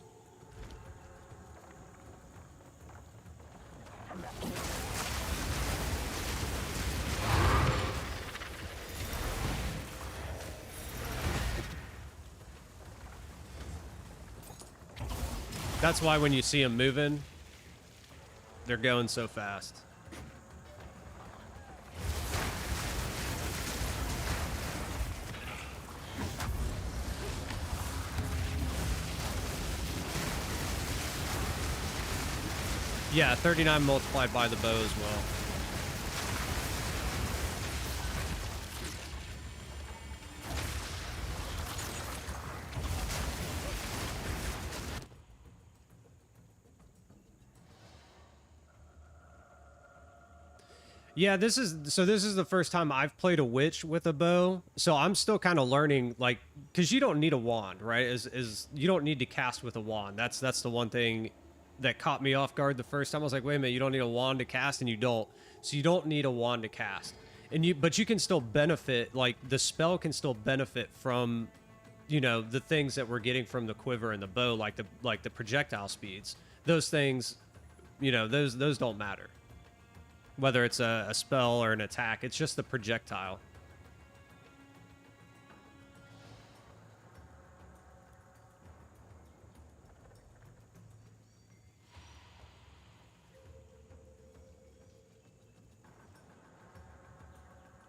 That's why when you see them moving, they're going so fast. Yeah, 39 multiplied by the bow as well. Yeah, this is the first time I've played a witch with a bow, so I'm still kind of learning, like, because you don't need a wand, right? Is you don't need to cast with a wand. That's the one thing that caught me off guard the first time. I was like, wait a minute, you don't need a wand to cast, and you don't. So you don't need a wand to cast, but you can still benefit. Like the spell can still benefit from, you know, the things that we're getting from the quiver and the bow, like the projectile speeds. Those things, you know, those don't matter. Whether it's a spell or an attack, it's just the projectile.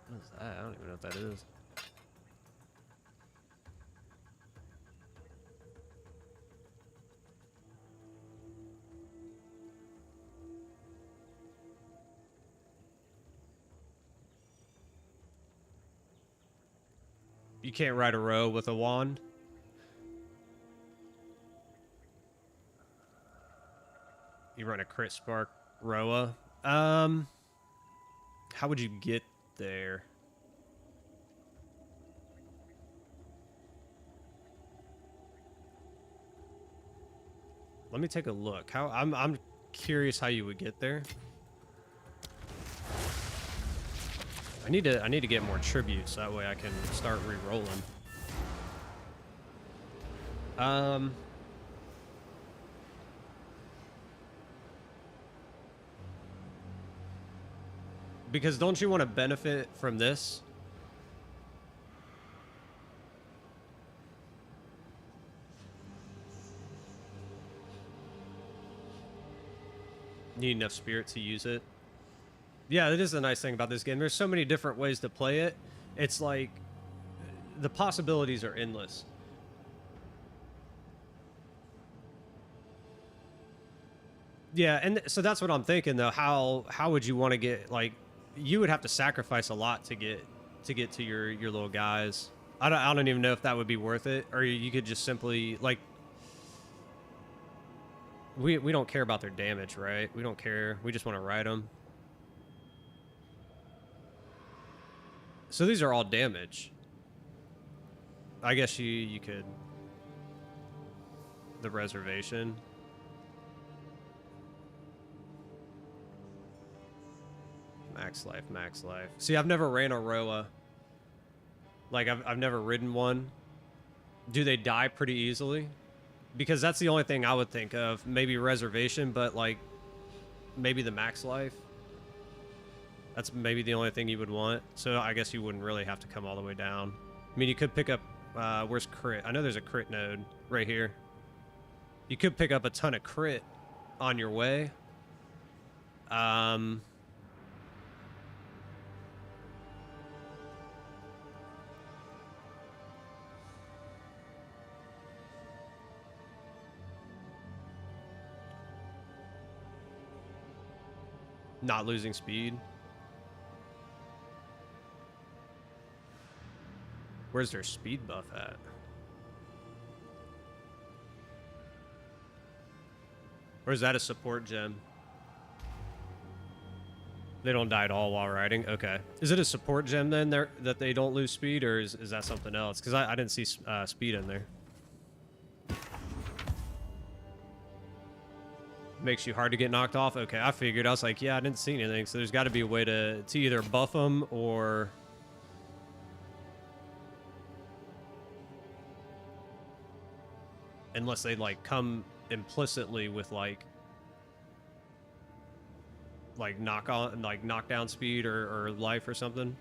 What is that? I don't even know what that is. You can't ride a row with a wand. You run a crit spark Roa. How would you get there? Let me take a look. I'm curious how you would get there. I need to get more tributes, that way I can start re-rolling. Because don't you want to benefit from this? Need enough spirit to use it. Yeah, that is the nice thing about this game. There's so many different ways to play it. It's like the possibilities are endless. Yeah, and so that's what I'm thinking though. How would you want to get, like, you would have to sacrifice a lot to get to your little guys. I don't even know if that would be worth it, or you could just simply, like, we don't care about their damage, right? We don't care. We just want to ride them. So these are all damage. I guess you could. The reservation. Max life, max life. See, I've never ran a Roa. Like, I've never ridden one. Do they die pretty easily? Because that's the only thing I would think of. Maybe reservation, but, like, maybe the max life. That's maybe the only thing you would want. So I guess you wouldn't really have to come all the way down. I mean, you could pick up... where's crit? I know there's a crit node right here. You could pick up a ton of crit on your way. Not losing speed. Where's their speed buff at? Or is that a support gem? They don't die at all while riding? Okay. Is it a support gem then that they don't lose speed, or is that something else? Because I didn't see speed in there. Makes you hard to get knocked off? Okay, I figured. I was like, yeah, I didn't see anything, so there's got to be a way to either buff them or... Unless they, like, come implicitly with, like knockdown speed or life or something.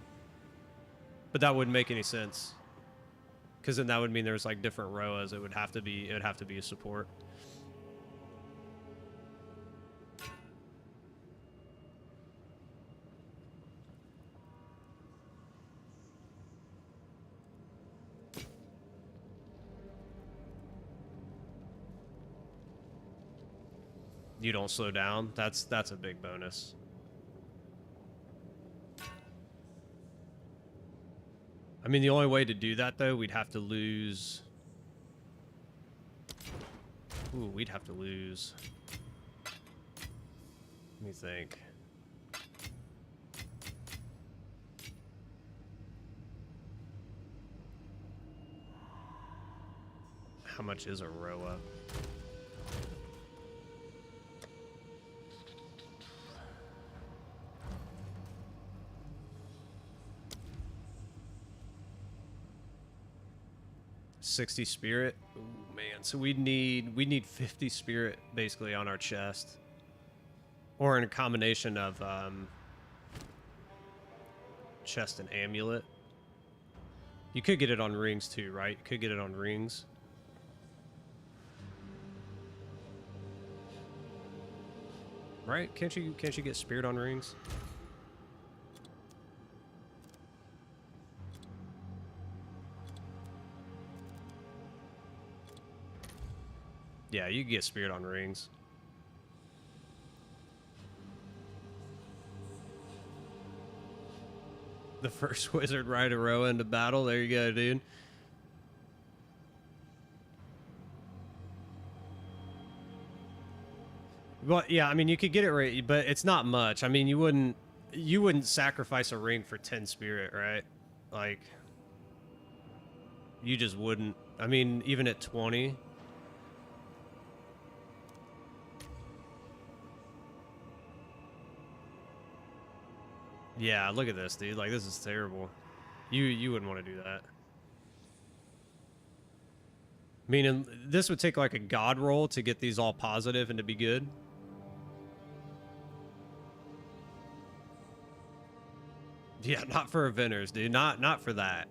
But that wouldn't make any sense. Because then that would mean there's, like, different ROAs. It would have to be a support. You don't slow down. That's a big bonus. I mean, the only way to do that though, we'd have to lose. Ooh, we'd have to lose. Let me think. How much is a ROA? $60 spirit. Ooh, man. So we need 50 spirit basically on our chest, or in a combination of chest and amulet. You could get it on rings too, right? You could get it on rings. Right? Can't you get spirit on rings? Yeah, you can get spirit on rings. The first wizard ride a row into battle. There you go, dude. Well, yeah, I mean, you could get it right, but it's not much. I mean, you wouldn't sacrifice a ring for 10 spirit, right? Like, you just wouldn't. I mean, even at 20. Yeah, look at this, dude. Like, this is terrible. You wouldn't want to do that. Meaning, this would take like a god roll to get these all positive and to be good. Yeah, not for eventers, dude. Not for that.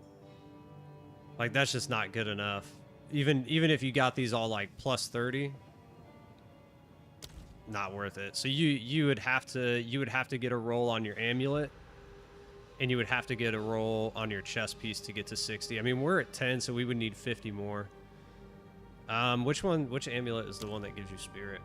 Like, that's just not good enough. Even if you got these all like plus 30, not worth it. So you would have to get a roll on your amulet, and you would have to get a roll on your chest piece to get to 60. I mean, we're at 10, so we would need 50 more. Which amulet is the one that gives you spirit?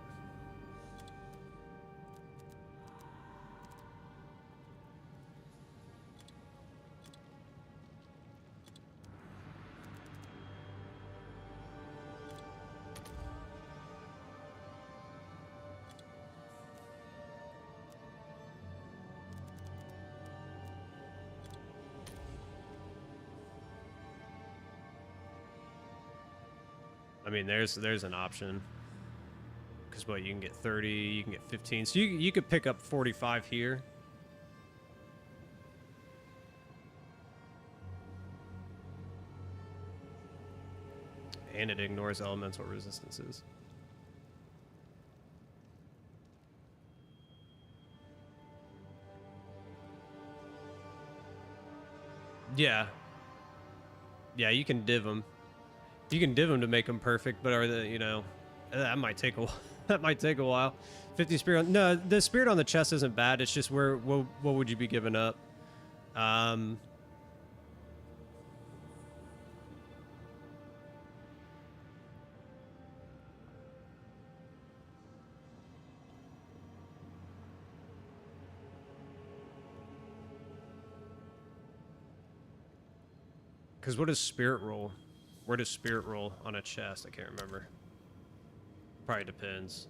I mean, there's an option. Because what, you can get 30, you can get 15. So you could pick up 45 here. And it ignores elemental resistances. Yeah. Yeah, you can div them. You can div them to make them perfect, but are they, you know, that might take a that might take a while. 50 spirit. No, the spirit on the chest isn't bad. It's just what would you be giving up? Because what does spirit roll? Where does spirit roll on a chest? I can't remember. Probably depends.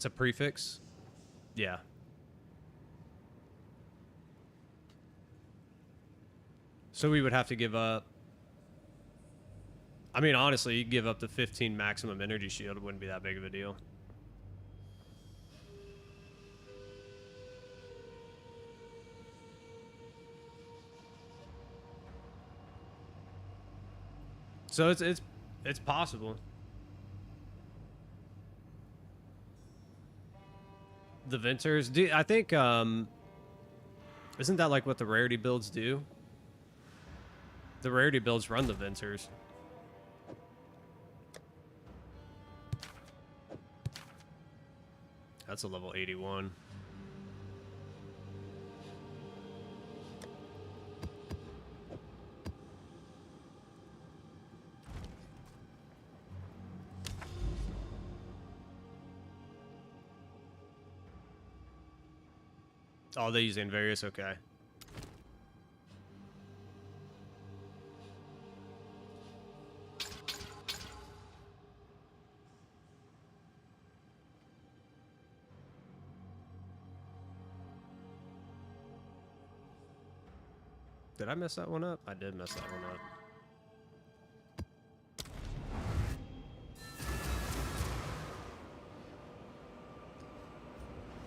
a prefix. Yeah. So we would have to give up. I mean, honestly, you give up the 15 maximum energy shield. It wouldn't be that big of a deal. So it's possible. The venters, I think isn't that like what the rarity builds do? The rarity builds run the venters. That's a level 81. Oh, they use Invarious, okay. Did I mess that one up? I did mess that one up.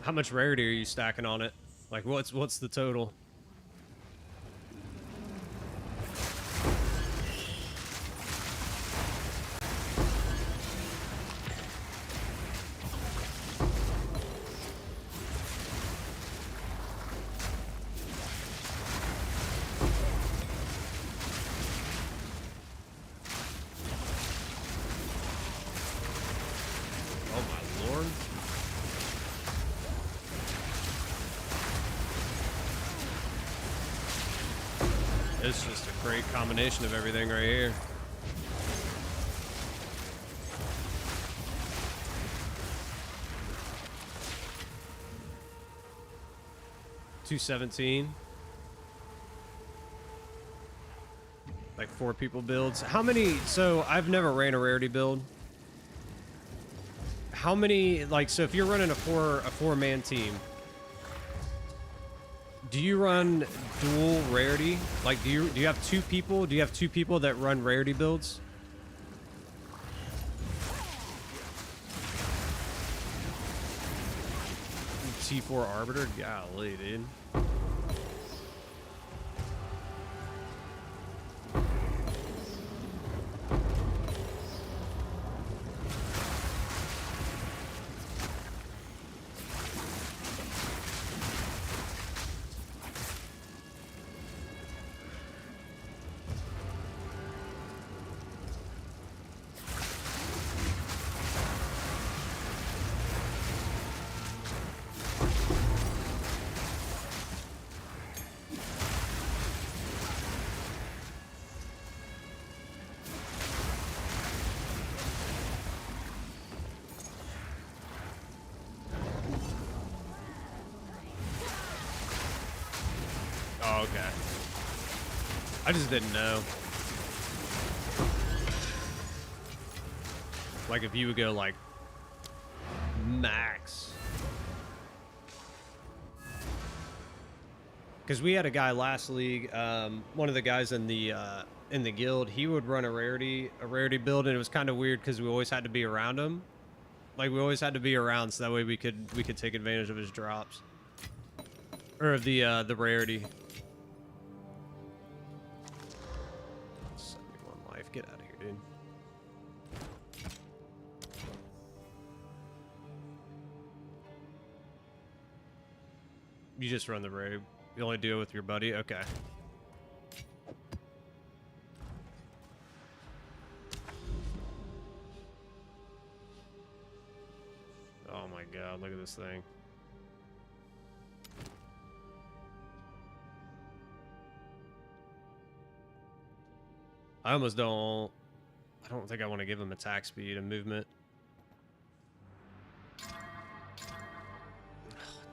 How much rarity are you stacking on it? Like, what's the total? Oh my lord. It's just a great combination of everything right here. $217. Like 4 people builds. How many? So I've never ran a rarity build. How many? Like, so if you're running a four-man team, do you run dual rarity? Like, do you have 2 people? Do you have 2 people that run rarity builds? T4 Arbiter? Golly, dude. Oh, okay. I just didn't know. Like, if you would go, like, max. Because we had a guy last league, one of the guys in the guild, he would run a rarity build, and it was kind of weird because we always had to be around him. Like, we always had to be around, so that way we could take advantage of his drops. Or of the rarity. 71 life. Get out of here, dude. You just run the rarity. You only deal with your buddy? Okay. Oh my god, look at this thing. I almost don't... I don't think I want to give him attack speed and movement.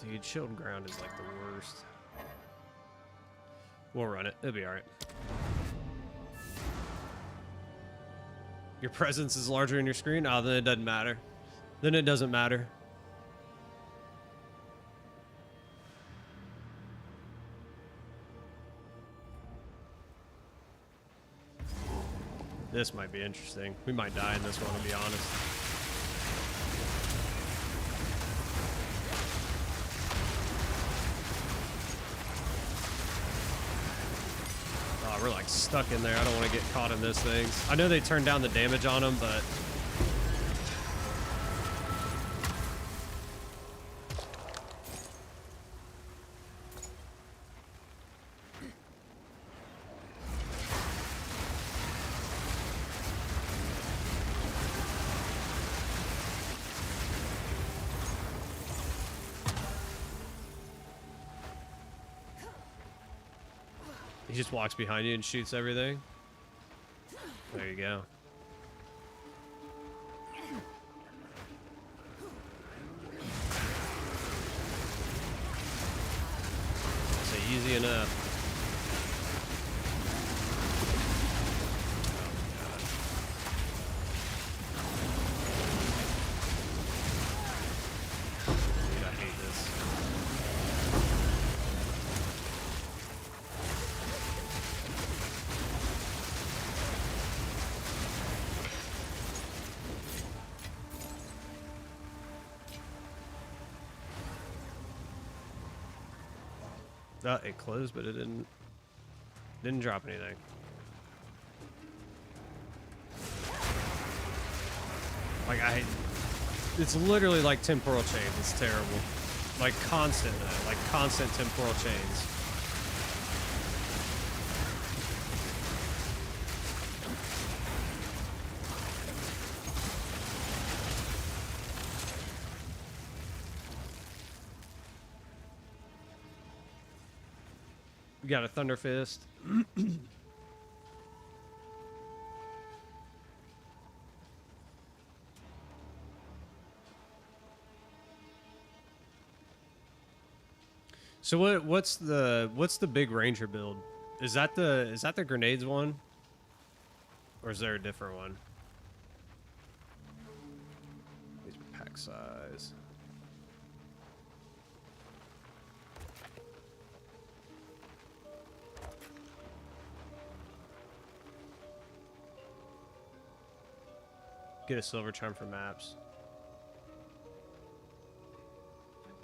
Dude, shield and ground is like the worst. We'll run it. It'll be alright. Your presence is larger in your screen? Oh, then it doesn't matter. Then it doesn't matter. This might be interesting. We might die in this one, to be honest. Oh, we're like stuck in there. I don't want to get caught in those things. I know they turned down the damage on them, but... He just walks behind you and shoots everything. There you go. So easy enough. Dude, I hate this. It closed, but it didn't drop anything. Like it's literally like temporal chains. It's terrible. Like constant temporal chains. We got a Thunder Fist. So what's the big Ranger build? Is that the grenades one? Or is there a different one? These are pack size. Get a silver charm for maps.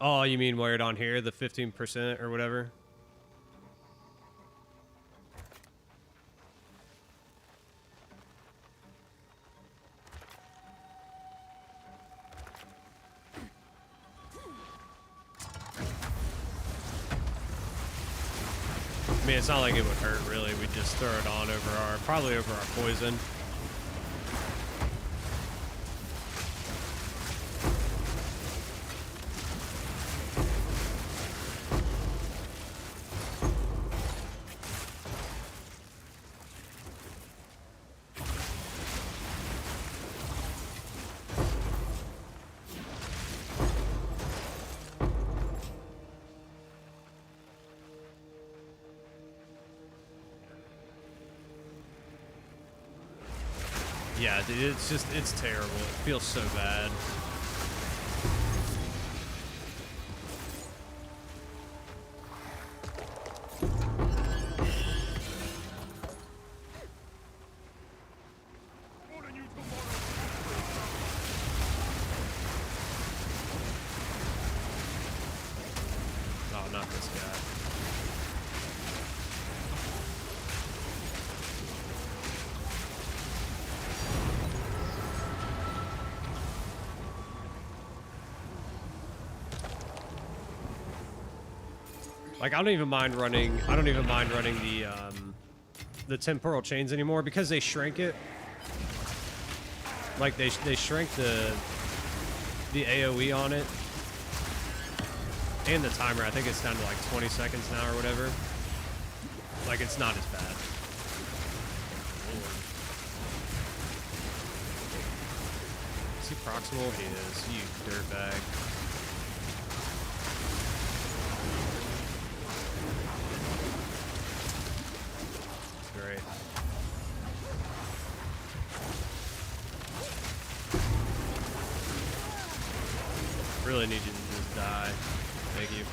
Oh, you mean wear it on here, the 15% or whatever? I mean, it's not like it would hurt, really. We'd just throw it on over probably over our poison. Yeah, dude, it's terrible. It feels so bad. Oh, not this guy. Like, I don't even mind running the temporal chains anymore because they shrink it. Like they shrink the AoE on it and the timer. I think it's down to like 20 seconds now or whatever. Like, it's not as bad. Is he proximal? He is. You dirtbag. Great. Really need you to just die. Thank you.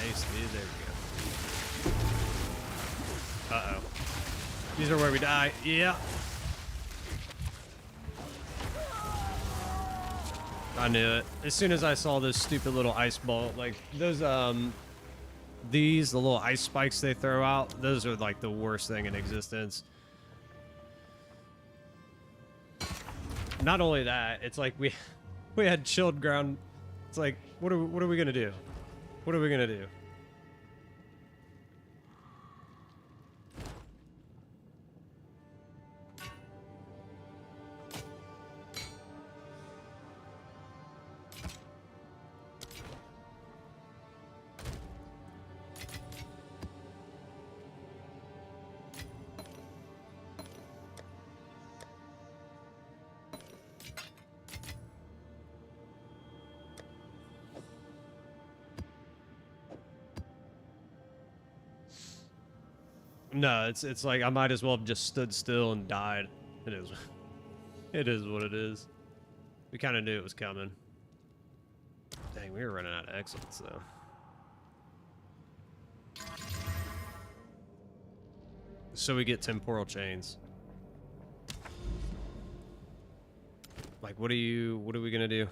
Nice, dude. There we go. Uh-oh. These are where we die. Yeah. I knew it. As soon as I saw this stupid little ice ball, like those, the little ice spikes they throw out, those are like the worst thing in existence. Not only that, it's like we had chilled ground. It's like, what are we gonna do? What are we gonna do? No, it's like I might as well have just stood still and died. It is what it is. We kind of knew it was coming. Dang, we were running out of excellence though. So we get temporal chains. Like, what are we gonna do?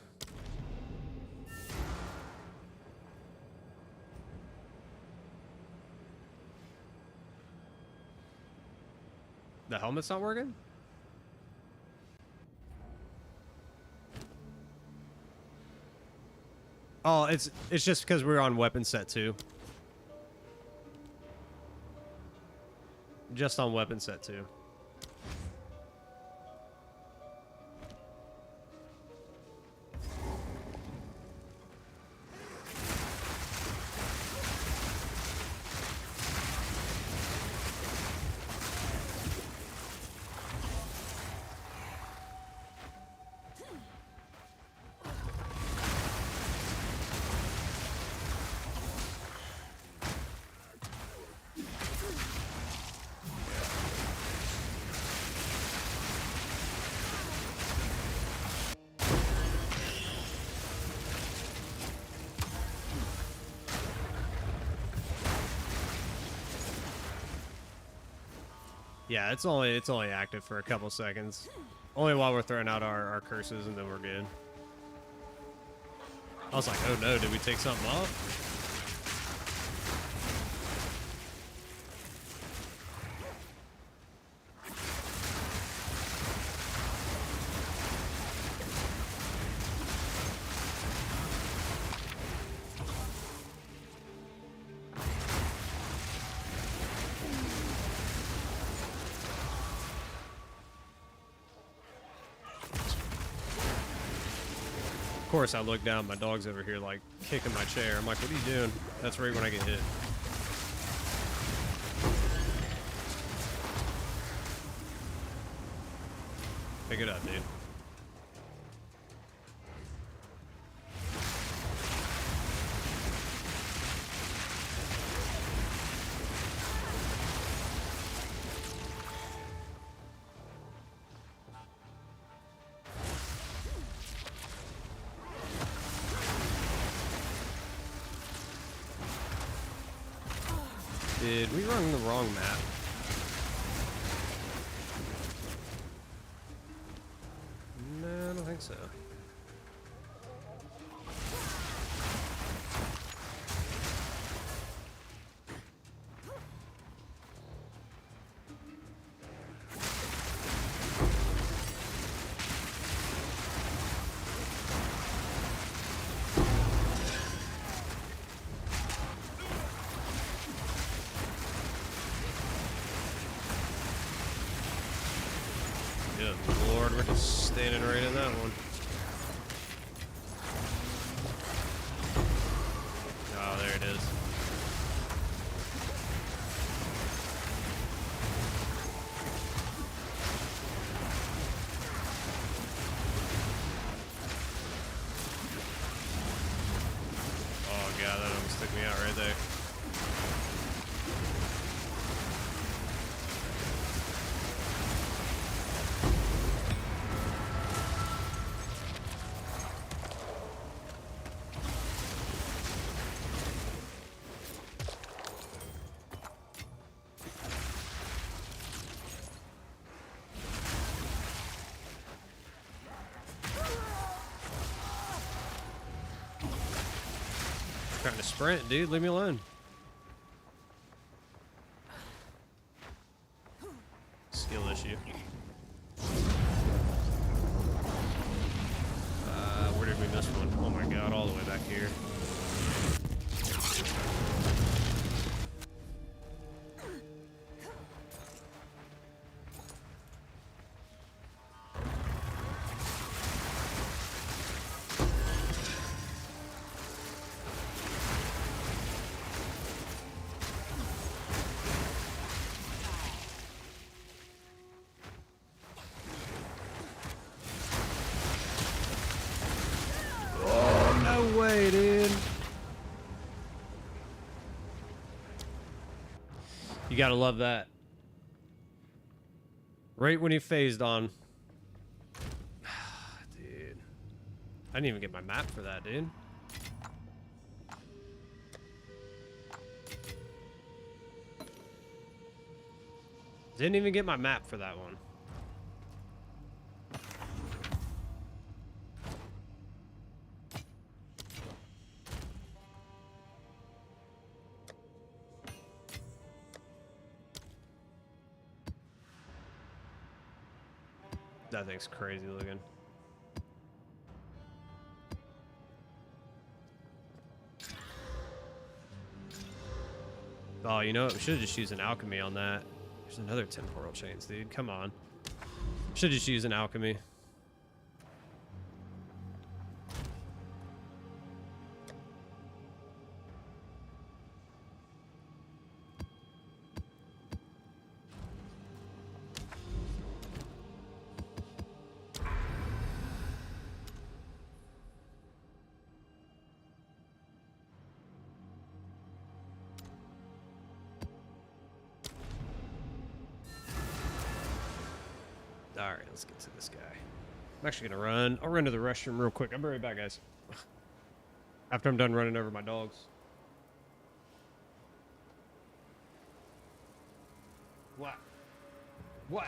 The helmet's not working? Oh, it's just because we're on weapon set 2. Just on weapon set 2. Yeah, it's only active for a couple seconds. Only while we're throwing out our curses, and then we're good. I was like, oh no, did we take something off? Of course, I look down, my dog's over here like kicking my chair. I'm like, what are you doing? That's right when I get hit. Pick it up, dude. Did we run the wrong map? No, I don't think so. Good Lord, we're just standing right in that one. Oh, there it is. Oh god, that almost took me out right there. Trying to sprint, dude. Leave me alone. Skill issue. Where did we miss one? Oh my god, all the way back here. No way, dude. You gotta love that. Right when he phased on. Dude. I didn't even get my map for that, dude. Didn't even get my map for that one. That thing's crazy looking. Oh, you know what? We should have just used an alchemy on that. There's another temporal chains, dude. Come on. Should just use an alchemy. Alright, let's get to this guy. I'm actually gonna run. I'll run to the restroom real quick. I'll be right back, guys. After I'm done running over my dogs. What? What?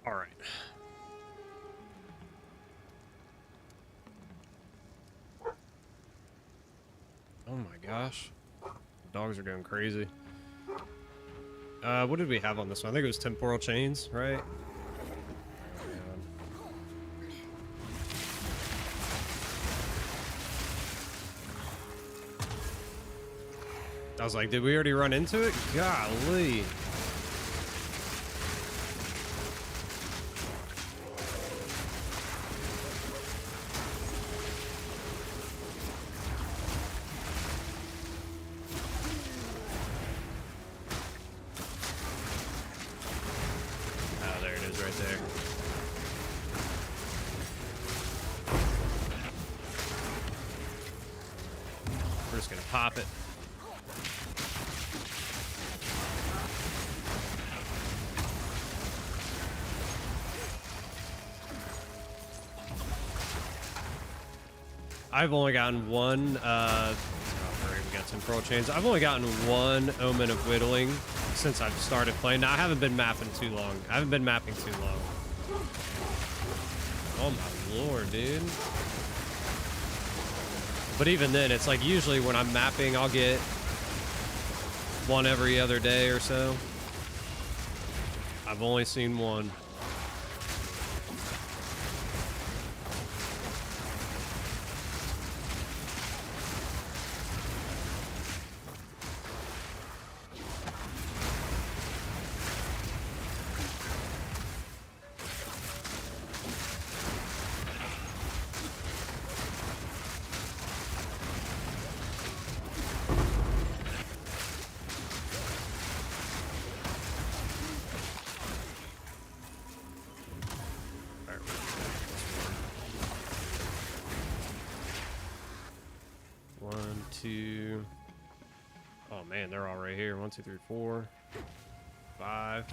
All right. Oh my gosh. Dogs are going crazy. What did we have on this one? I think it was temporal chains, right? I was like, did we already run into it? Golly. right there. We're just gonna pop it. I've only gotten one, we got some pearl chains. I've only gotten one Omen of Whittling since I've started playing. Now, I haven't been mapping too long. I haven't been mapping too long. Oh my lord, dude. But even then, it's like usually when I'm mapping, I'll get one every other day or so. I've only seen one. Oh man, they're all right here. 1, 2, 3, 4, 5.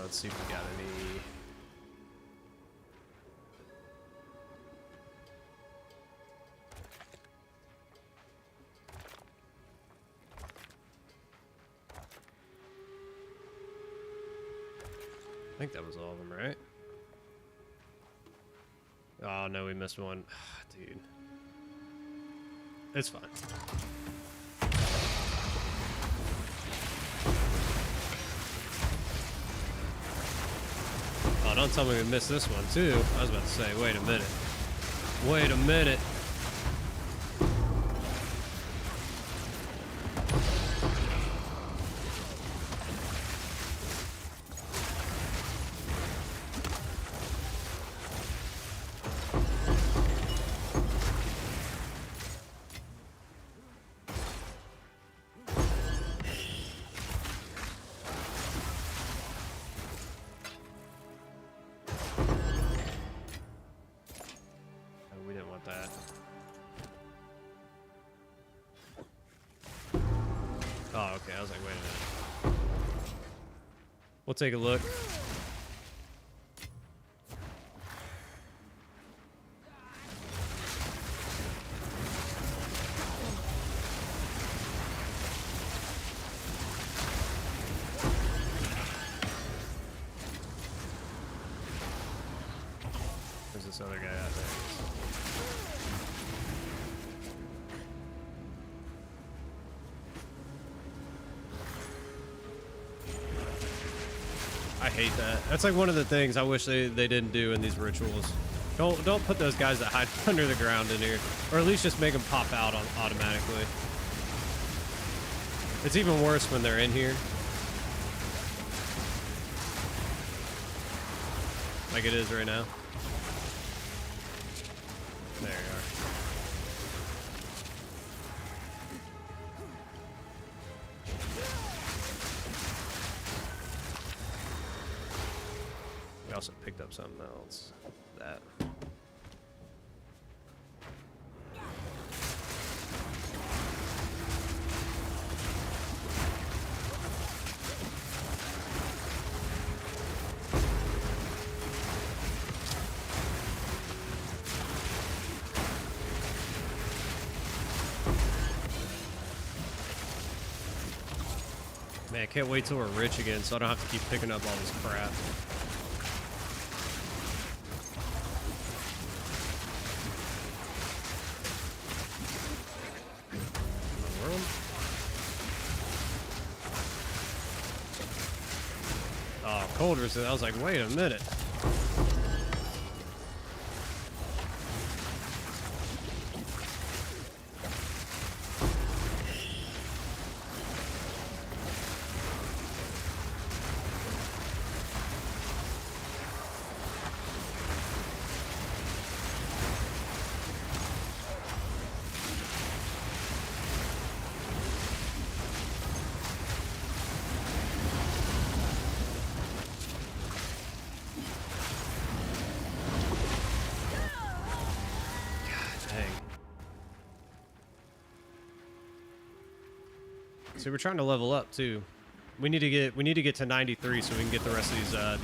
Let's see if we got any. I think that was all of them, right? Oh, no, we missed one. Dude. It's fine. Oh, don't tell me we missed this one, too. I was about to say, wait a minute. Wait a minute. Oh, okay. I was like, wait a minute. We'll take a look. Where's this other guy out there? I hate that. That's like one of the things I wish they didn't do in these rituals. Don't put those guys that hide under the ground in here, or at least just make them pop out automatically. It's even worse when they're in here, like it is right now. There you are. We also picked up something else. That. Man, I can't wait till we're rich again so I don't have to keep picking up all this crap. Oh, cold resist. I was like, wait a minute. Dang. So we're trying to level up too. We need to get to 93 so we can get the rest of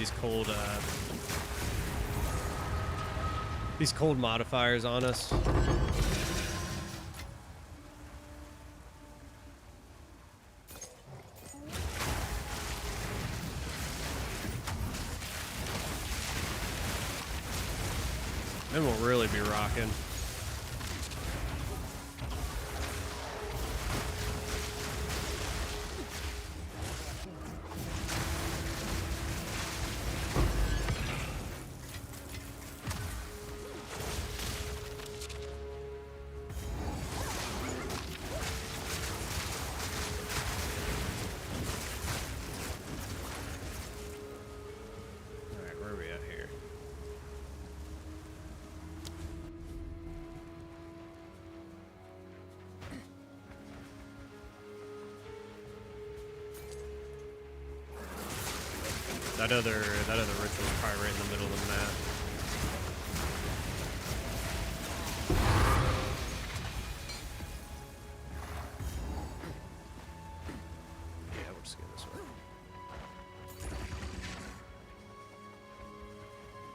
these cold modifiers on us. Then we'll really be rocking. That other ritual is probably right in the middle of the map. Yeah, we'll just go this way.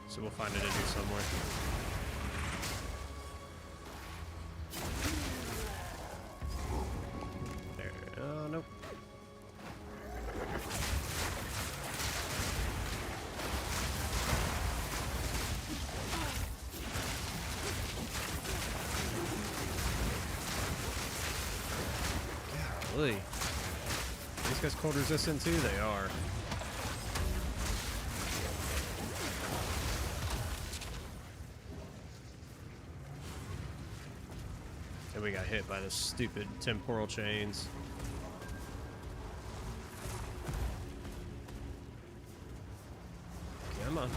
So we'll find it in here somewhere. There. Oh, nope. Golly. These guys cold resistant too? They are. And we got hit by the stupid temporal chains. Come on.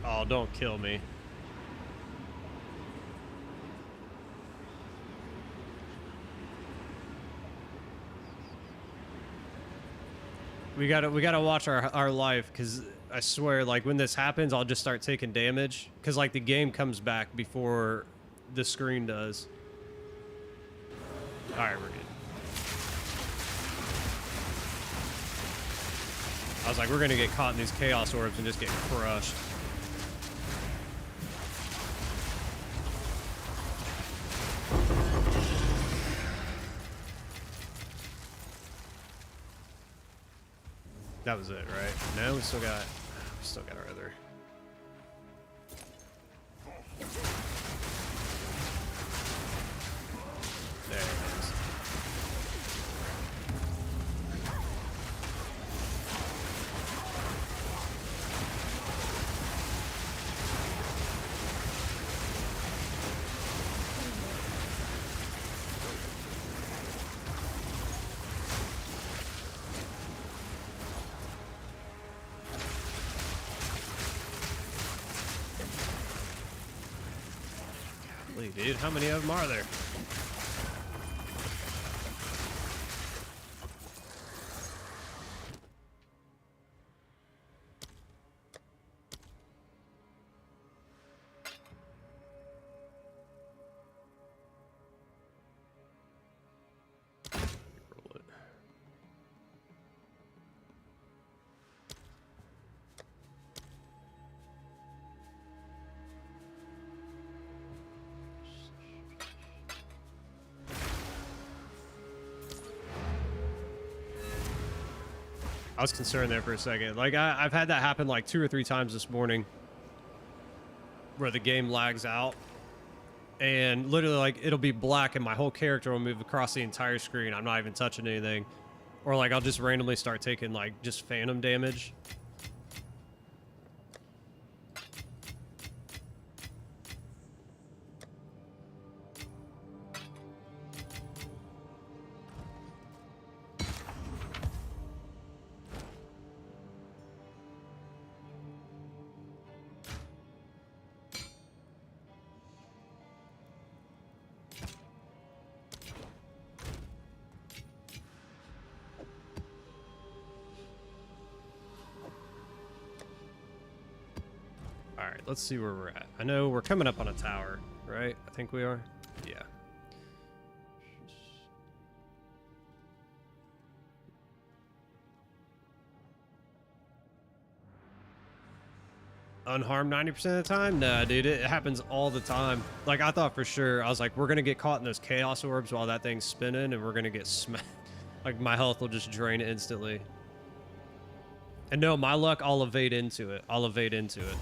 Oh, don't kill me. We gotta watch our life, because I swear, like, when this happens, I'll just start taking damage, because like the game comes back before the screen does. All right, we're good. I was like, we're gonna get caught in these chaos orbs and just get crushed. That was it, right? No, we still got our other. There it is. Dude, how many of them are there? Roll it. I was concerned there for a second. Like, I've had that happen like 2 or 3 times this morning where the game lags out and literally, like, it'll be black and my whole character will move across the entire screen. I'm not even touching anything. Or like, I'll just randomly start taking like just phantom damage. right, let's see where we're at. I know we're coming up on a tower, right? I think we are. Yeah. Unharmed 90% of the time? Nah, dude, it happens all the time. Like, I thought for sure, I was like, we're gonna get caught in those chaos orbs while that thing's spinning, and we're gonna get smacked. Like, my health will just drain instantly. And no, my luck, I'll evade into it. I'll evade into it.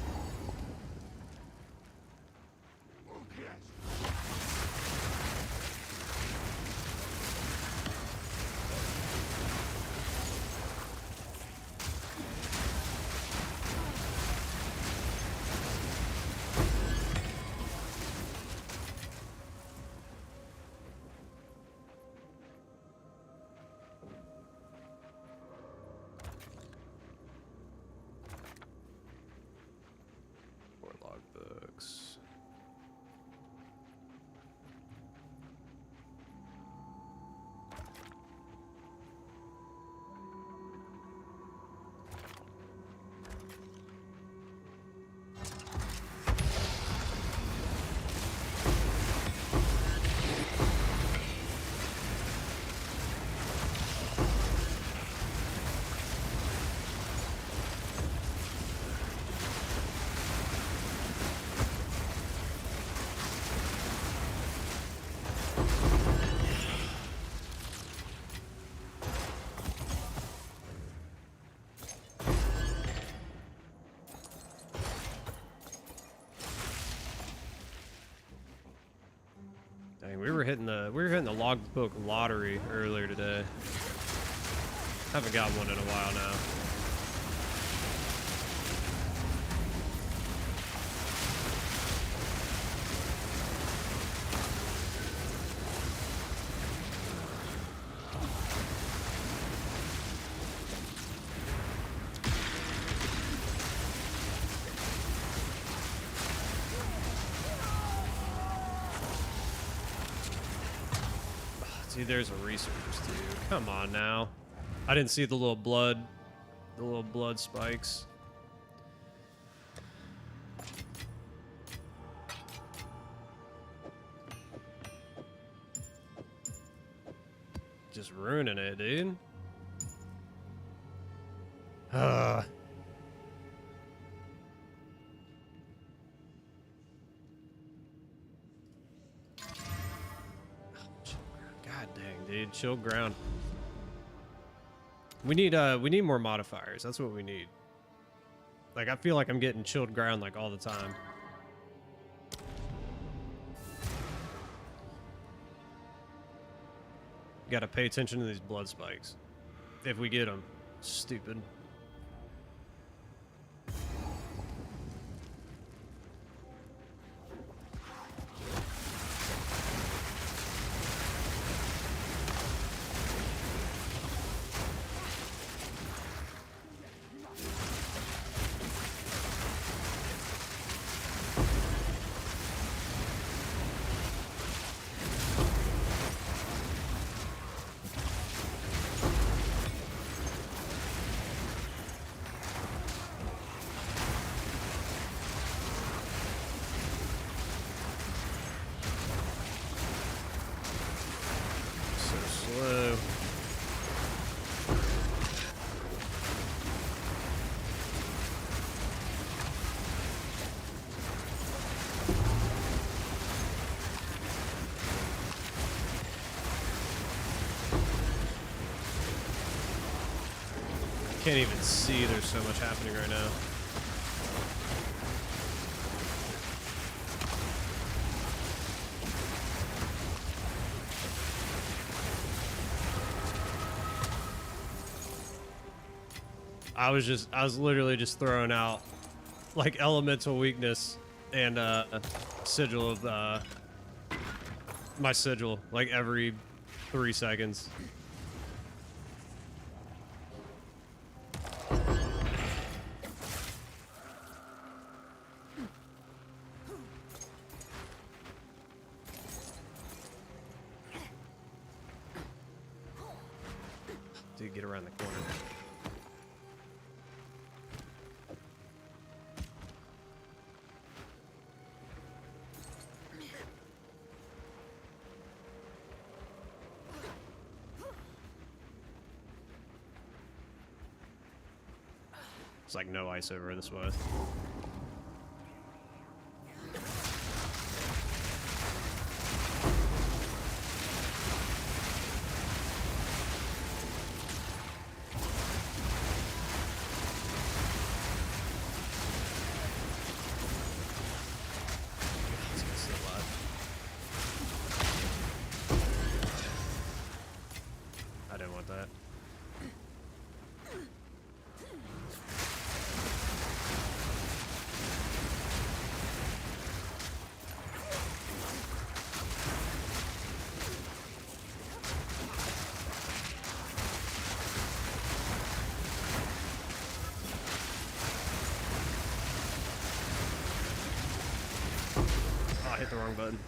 Dang, we were hitting the logbook lottery earlier today. Haven't got one in a while now. See, there's a researcher's too. Come on now. I didn't see the little blood spikes. Just ruining it, dude. Dude, chill ground. We need more modifiers. That's what we need. Like, I feel like I'm getting chilled ground like all the time. Gotta pay attention to these blood spikes. If we get them. Stupid. Can't even see, there's so much happening right now. I was literally just throwing out like elemental weakness and sigil of my sigil like every 3 seconds. Dude, get around the corner. It's like no ice over this way. I didn't want that. Oh, I hit the wrong button.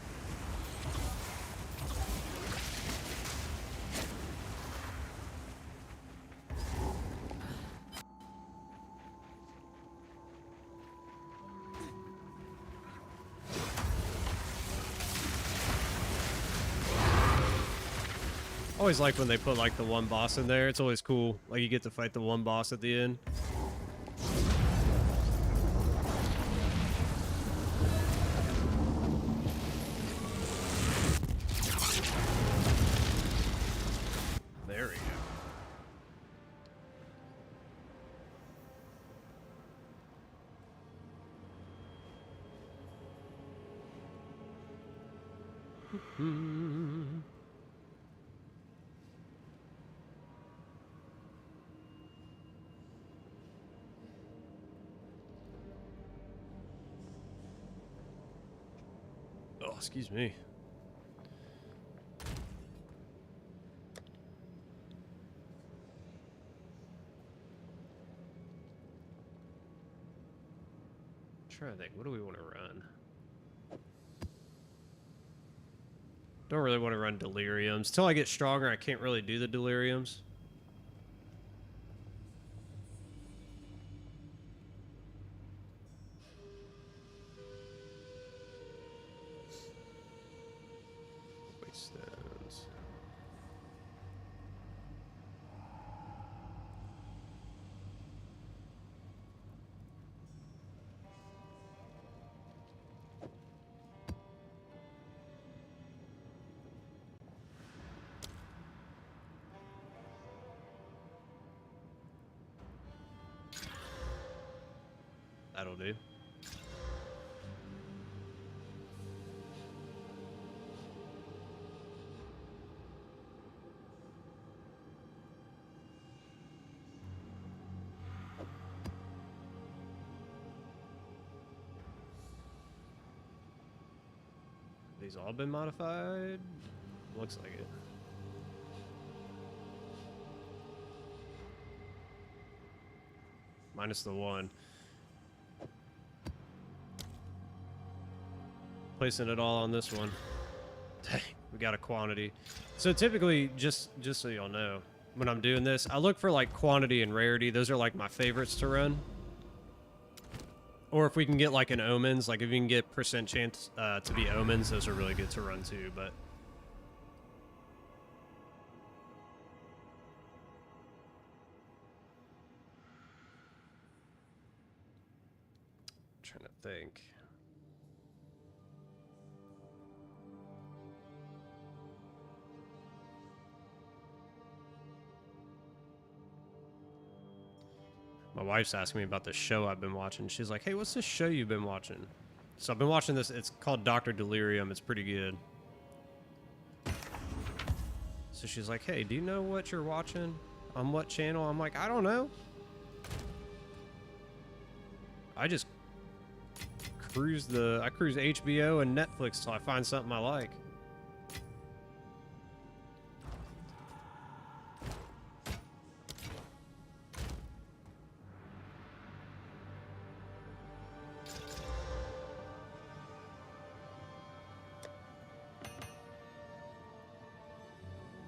Always like when they put like the one boss in there. It's always cool. Like you get to fight the one boss at the end. There we go. Oh, excuse me. I'm trying to think, what do we want to run? Don't really want to run deliriums. Till I get stronger, I can't really do the deliriums. Stones. That'll do. These all been modified? Looks like it. Minus the one. Placing it all on this one. Dang, we got a quantity. So typically, just so y'all know, when I'm doing this, I look for like quantity and rarity. Those are like my favorites to run. Or if we can get like an omens, like if you can get percent chance to be omens, those are really good to run too, but... I'm trying to think. My wife's asking me about this show I've been watching. She's like, hey, what's this show you've been watching? So I've been watching this. It's called Dr. Delirium. It's pretty good. So she's like, hey, do you know what you're watching? On what channel? I'm like, I don't know. I just cruise HBO and Netflix till I find something I like.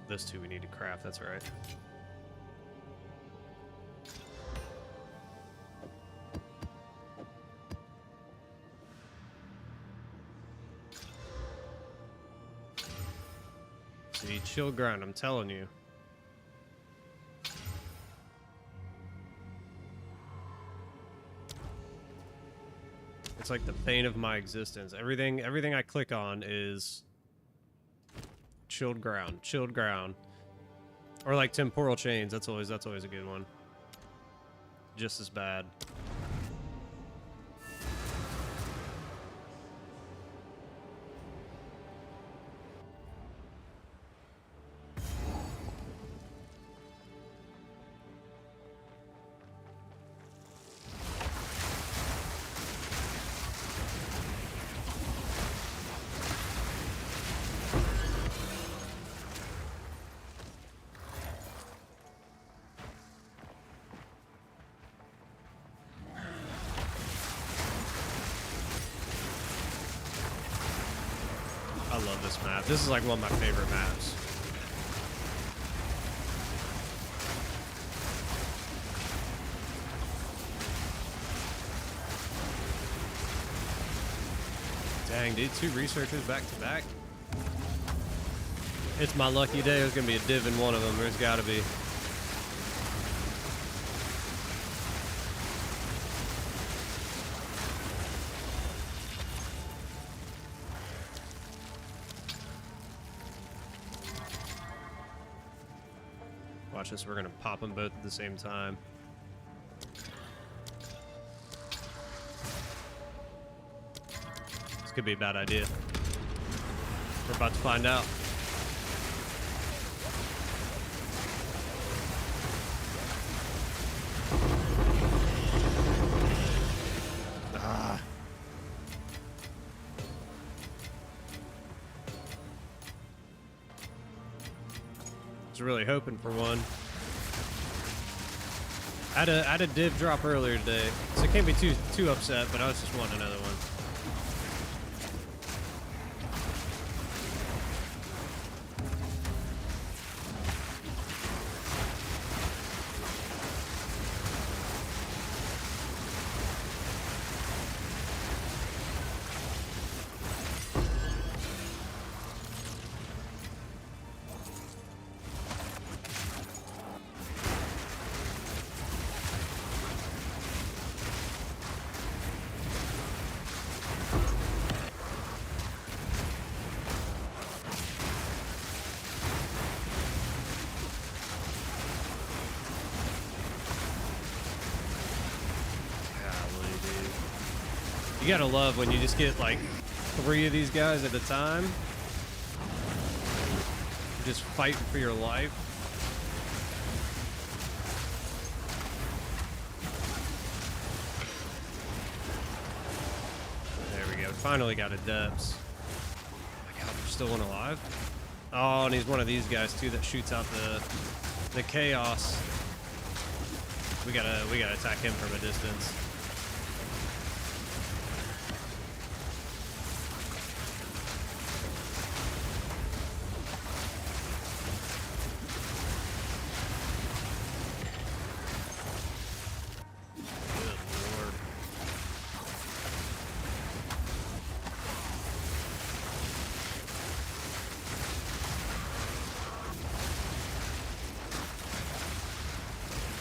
Those two we need to craft, that's right. See, chill grind, I'm telling you. It's like the bane of my existence. Everything I click on is chilled ground, chilled ground. Or like temporal chains. That's always a good one. Just as bad. I love this map. This is like one of my favorite maps. Dang, dude, 2 researchers back to back. It's my lucky day. There's gonna be a div in one of them. There's gotta be. Watch this, we're gonna pop them both at the same time. This could be a bad idea. We're about to find out. Ah. I was really hoping for one. I had a div drop earlier today, so I can't be too upset, but I was just wanting another one. You gotta love when you just get like 3 of these guys at a time. You're just fighting for your life. There we go. Finally got a depths. Oh my god, there's still one alive? Oh, and he's one of these guys too that shoots out the chaos. We gotta attack him from a distance.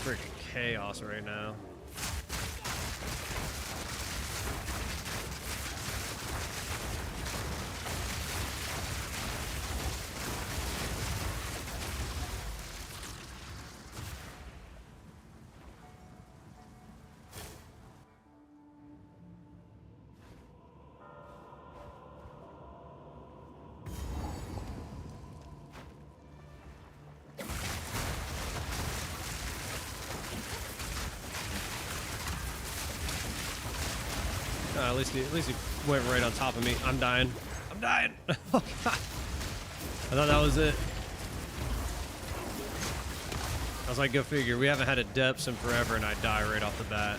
Freaking chaos right now. At least he went right on top of me. I'm dying. I'm dying. Oh god. I thought that was it. I was like, go figure. We haven't had a depths in forever, and I die right off the bat.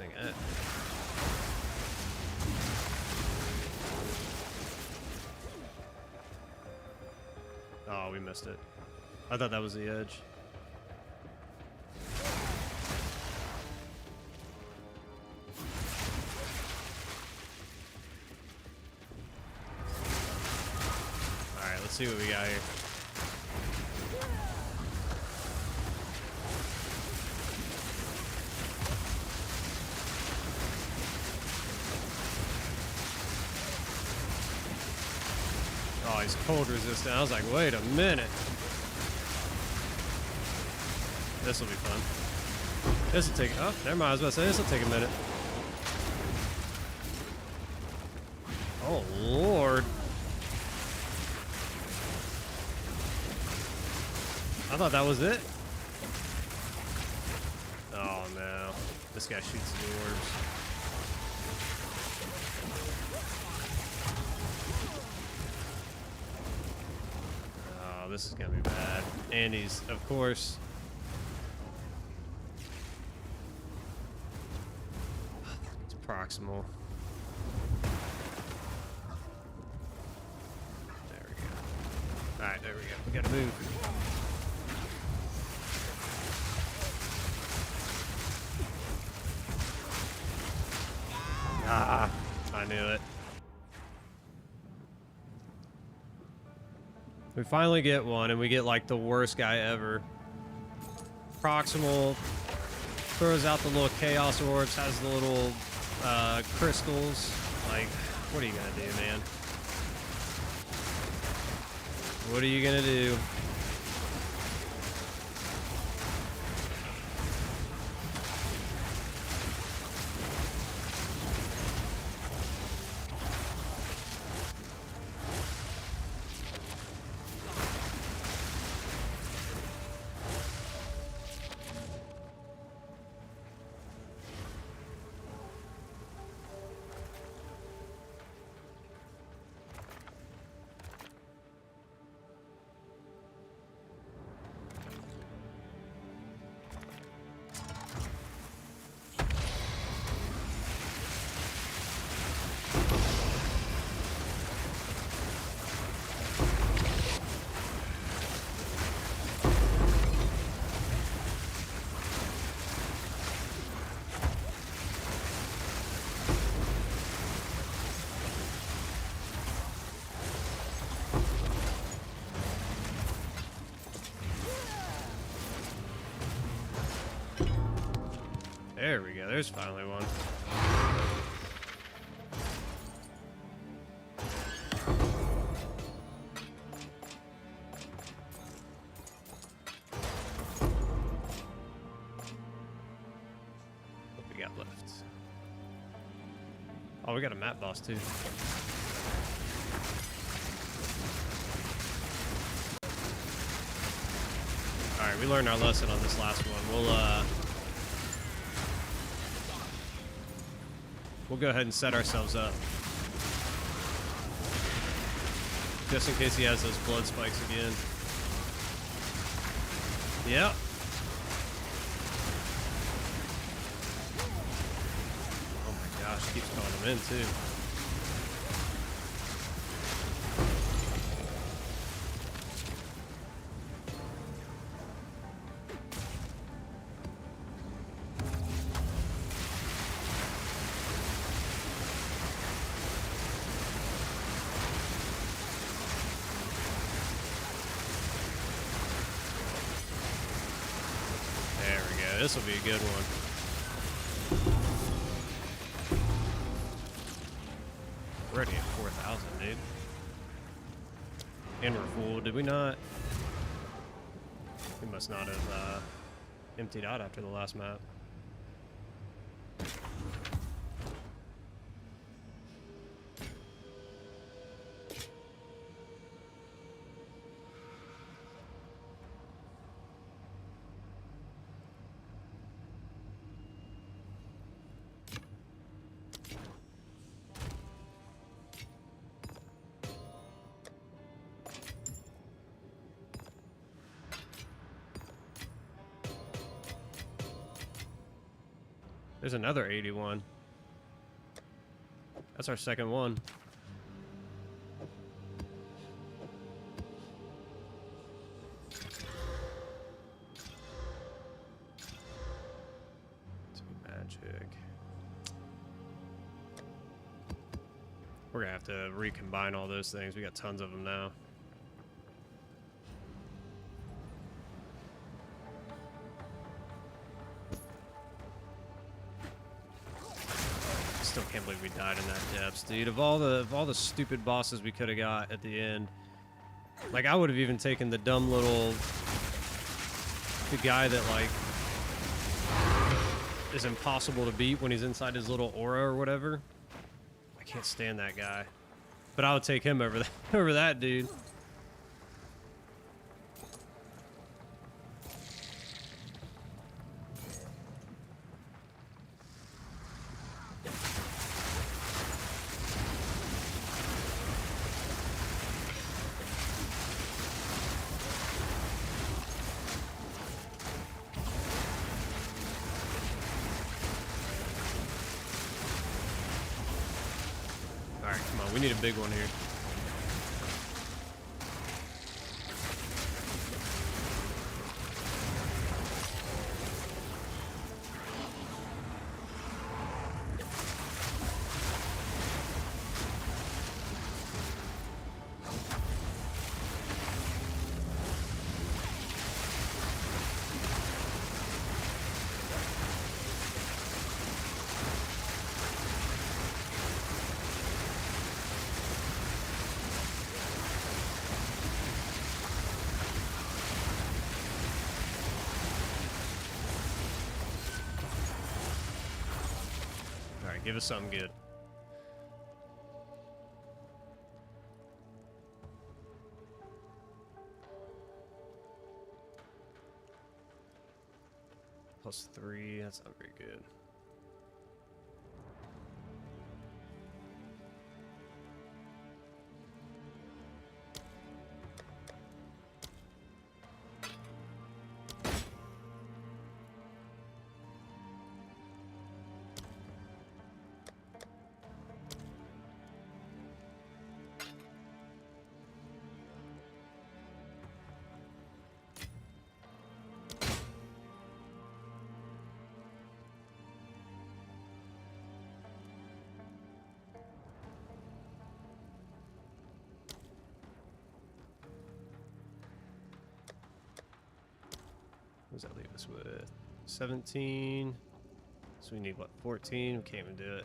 thing at? Oh, we missed it. I thought that was the edge. Alright, let's see what we got here. Oh, he's cold resistant. I was like, wait a minute. This will be fun. This will take. Oh, never mind. I was about to say this will take a minute. Oh Lord. I thought that was it. Oh no. This guy shoots the orbs. Oh, this is gonna be bad. And he's, of course. It's proximal. There we go. Alright, there we go. We gotta move. Ah, I knew it. We finally get one, and we get like the worst guy ever. Proximal, throws out the little chaos orbs, has the little crystals. Like, what are you gonna do, man? What are you gonna do? There we go. There's finally one. What we got left? Oh, we got a map boss too. All right, we learned our lesson on this last one. We'll go ahead and set ourselves up. Just in case he has those blood spikes again. Yep. Oh my gosh, keeps calling them in too. This will be a good one. We're already at 4,000, dude. And we're full. Did we not? We must not have emptied out after the last map. There's another 81. That's our second one. Magic. We're gonna have to recombine all those things. We got tons of them now. Still can't believe we died in that depths, dude. Of all the stupid bosses we could have got at the end, like I would have even taken the dumb little guy that like is impossible to beat when he's inside his little aura or whatever. I can't stand that guy, but I would take him over over that dude. We need a big one here. Give us something good. +3, that's not very good. What does that leave us with? 17. So we need what? 14? We can't even do it.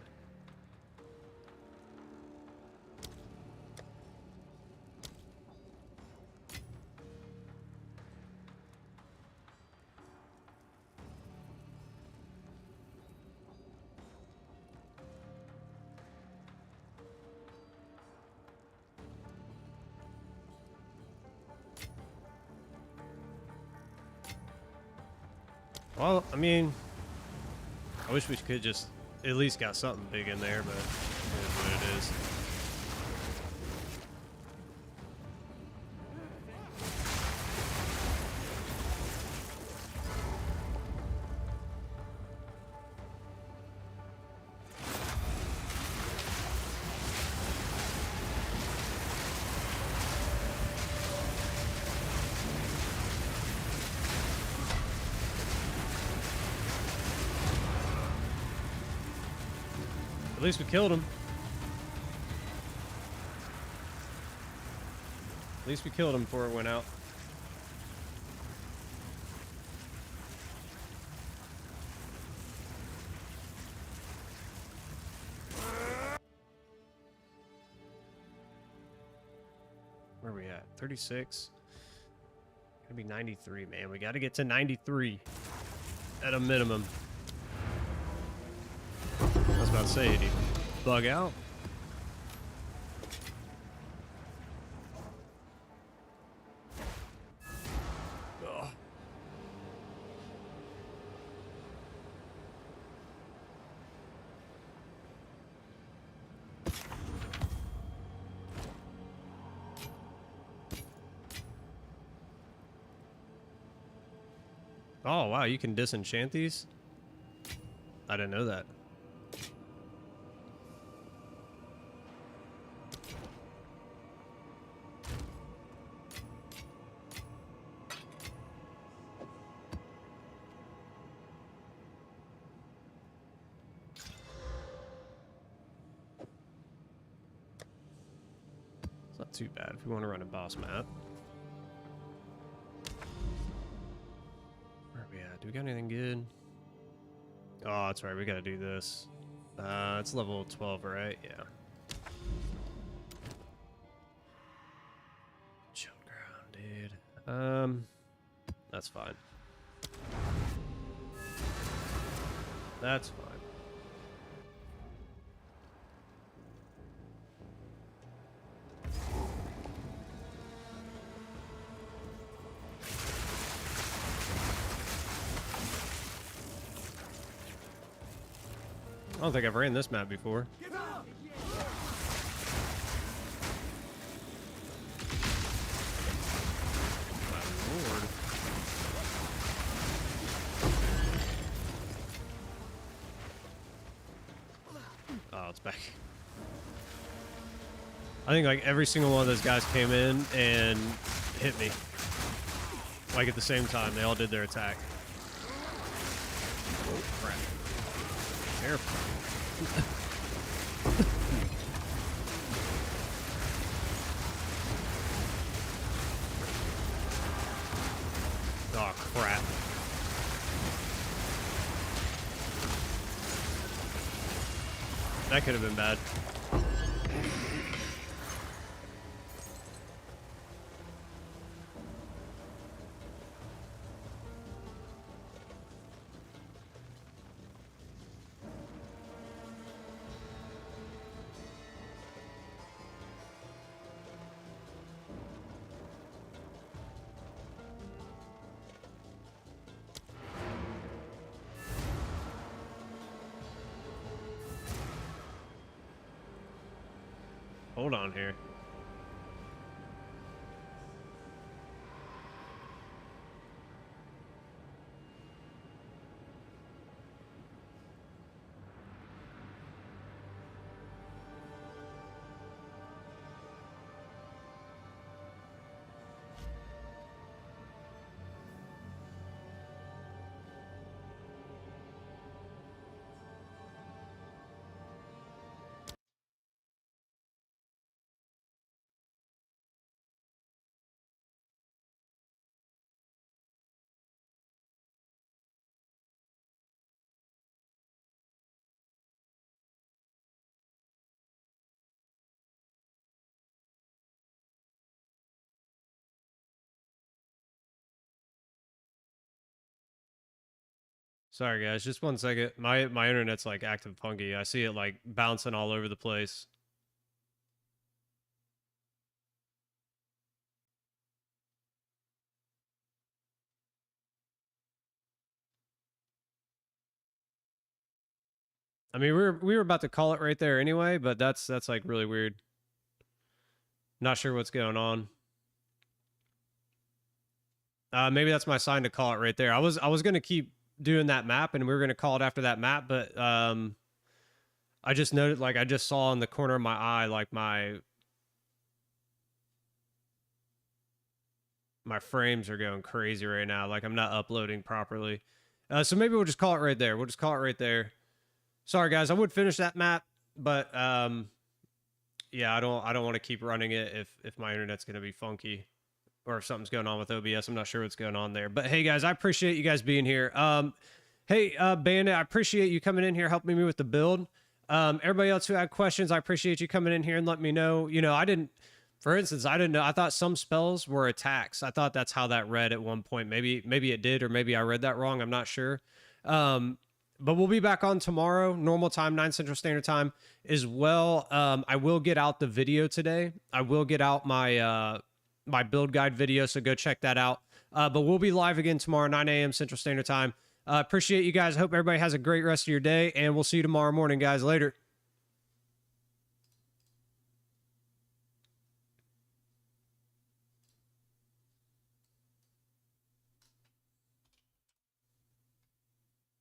Well, I mean, I wish we could just at least got something big in there, but it is what it is. At least we killed him. At least we killed him before it went out. Where are we at? 36? Gotta be 93, man. We gotta get to 93 at a minimum. I was about to say, did he bug out? Ugh. Oh, wow, you can disenchant these? I didn't know that. It's not too bad if you want to run a boss map. Where are we at? Do we got anything good? Oh, that's right. We got to do this. It's level 12, right? Yeah. Chill ground, dude. That's fine. That's fine. I don't think I've ran this map before. My lord. Oh, it's back. I think like every single one of those guys came in and hit me. Like at the same time, they all did their attack. Oh, crap. Careful. Oh, crap. That could have been bad. Hold on here. Sorry guys, just 1 second. My internet's like active funky. I see it like bouncing all over the place. I mean, we were about to call it right there anyway, but that's like really weird. Not sure what's going on. Maybe that's my sign to call it right there. I was gonna keep doing that map, and we were gonna call it after that map, but I just noted, like I just saw in the corner of my eye, like my frames are going crazy right now. Like I'm not uploading properly. So maybe we'll just call it right there. We'll just call it right there. Sorry guys, I would finish that map, but yeah, I don't want to keep running it if my internet's gonna be funky, or if something's going on with OBS. I'm not sure what's going on there. But hey guys, I appreciate you guys being here. Hey Bandit, I appreciate you coming in here helping me with the build. Everybody else who had questions, I appreciate you coming in here and letting me know. You know, for instance, I didn't know. I thought some spells were attacks. I thought that's how that read at one point. Maybe it did, or maybe I read that wrong. I'm not sure. But we'll be back on tomorrow, normal time, 9 Central Standard Time as well. I will get out the video today. I will get out my my build guide video, so go check that out. But we'll be live again tomorrow, 9 a.m. Central Standard Time. Appreciate you guys. Hope everybody has a great rest of your day, and we'll see you tomorrow morning, guys. Later.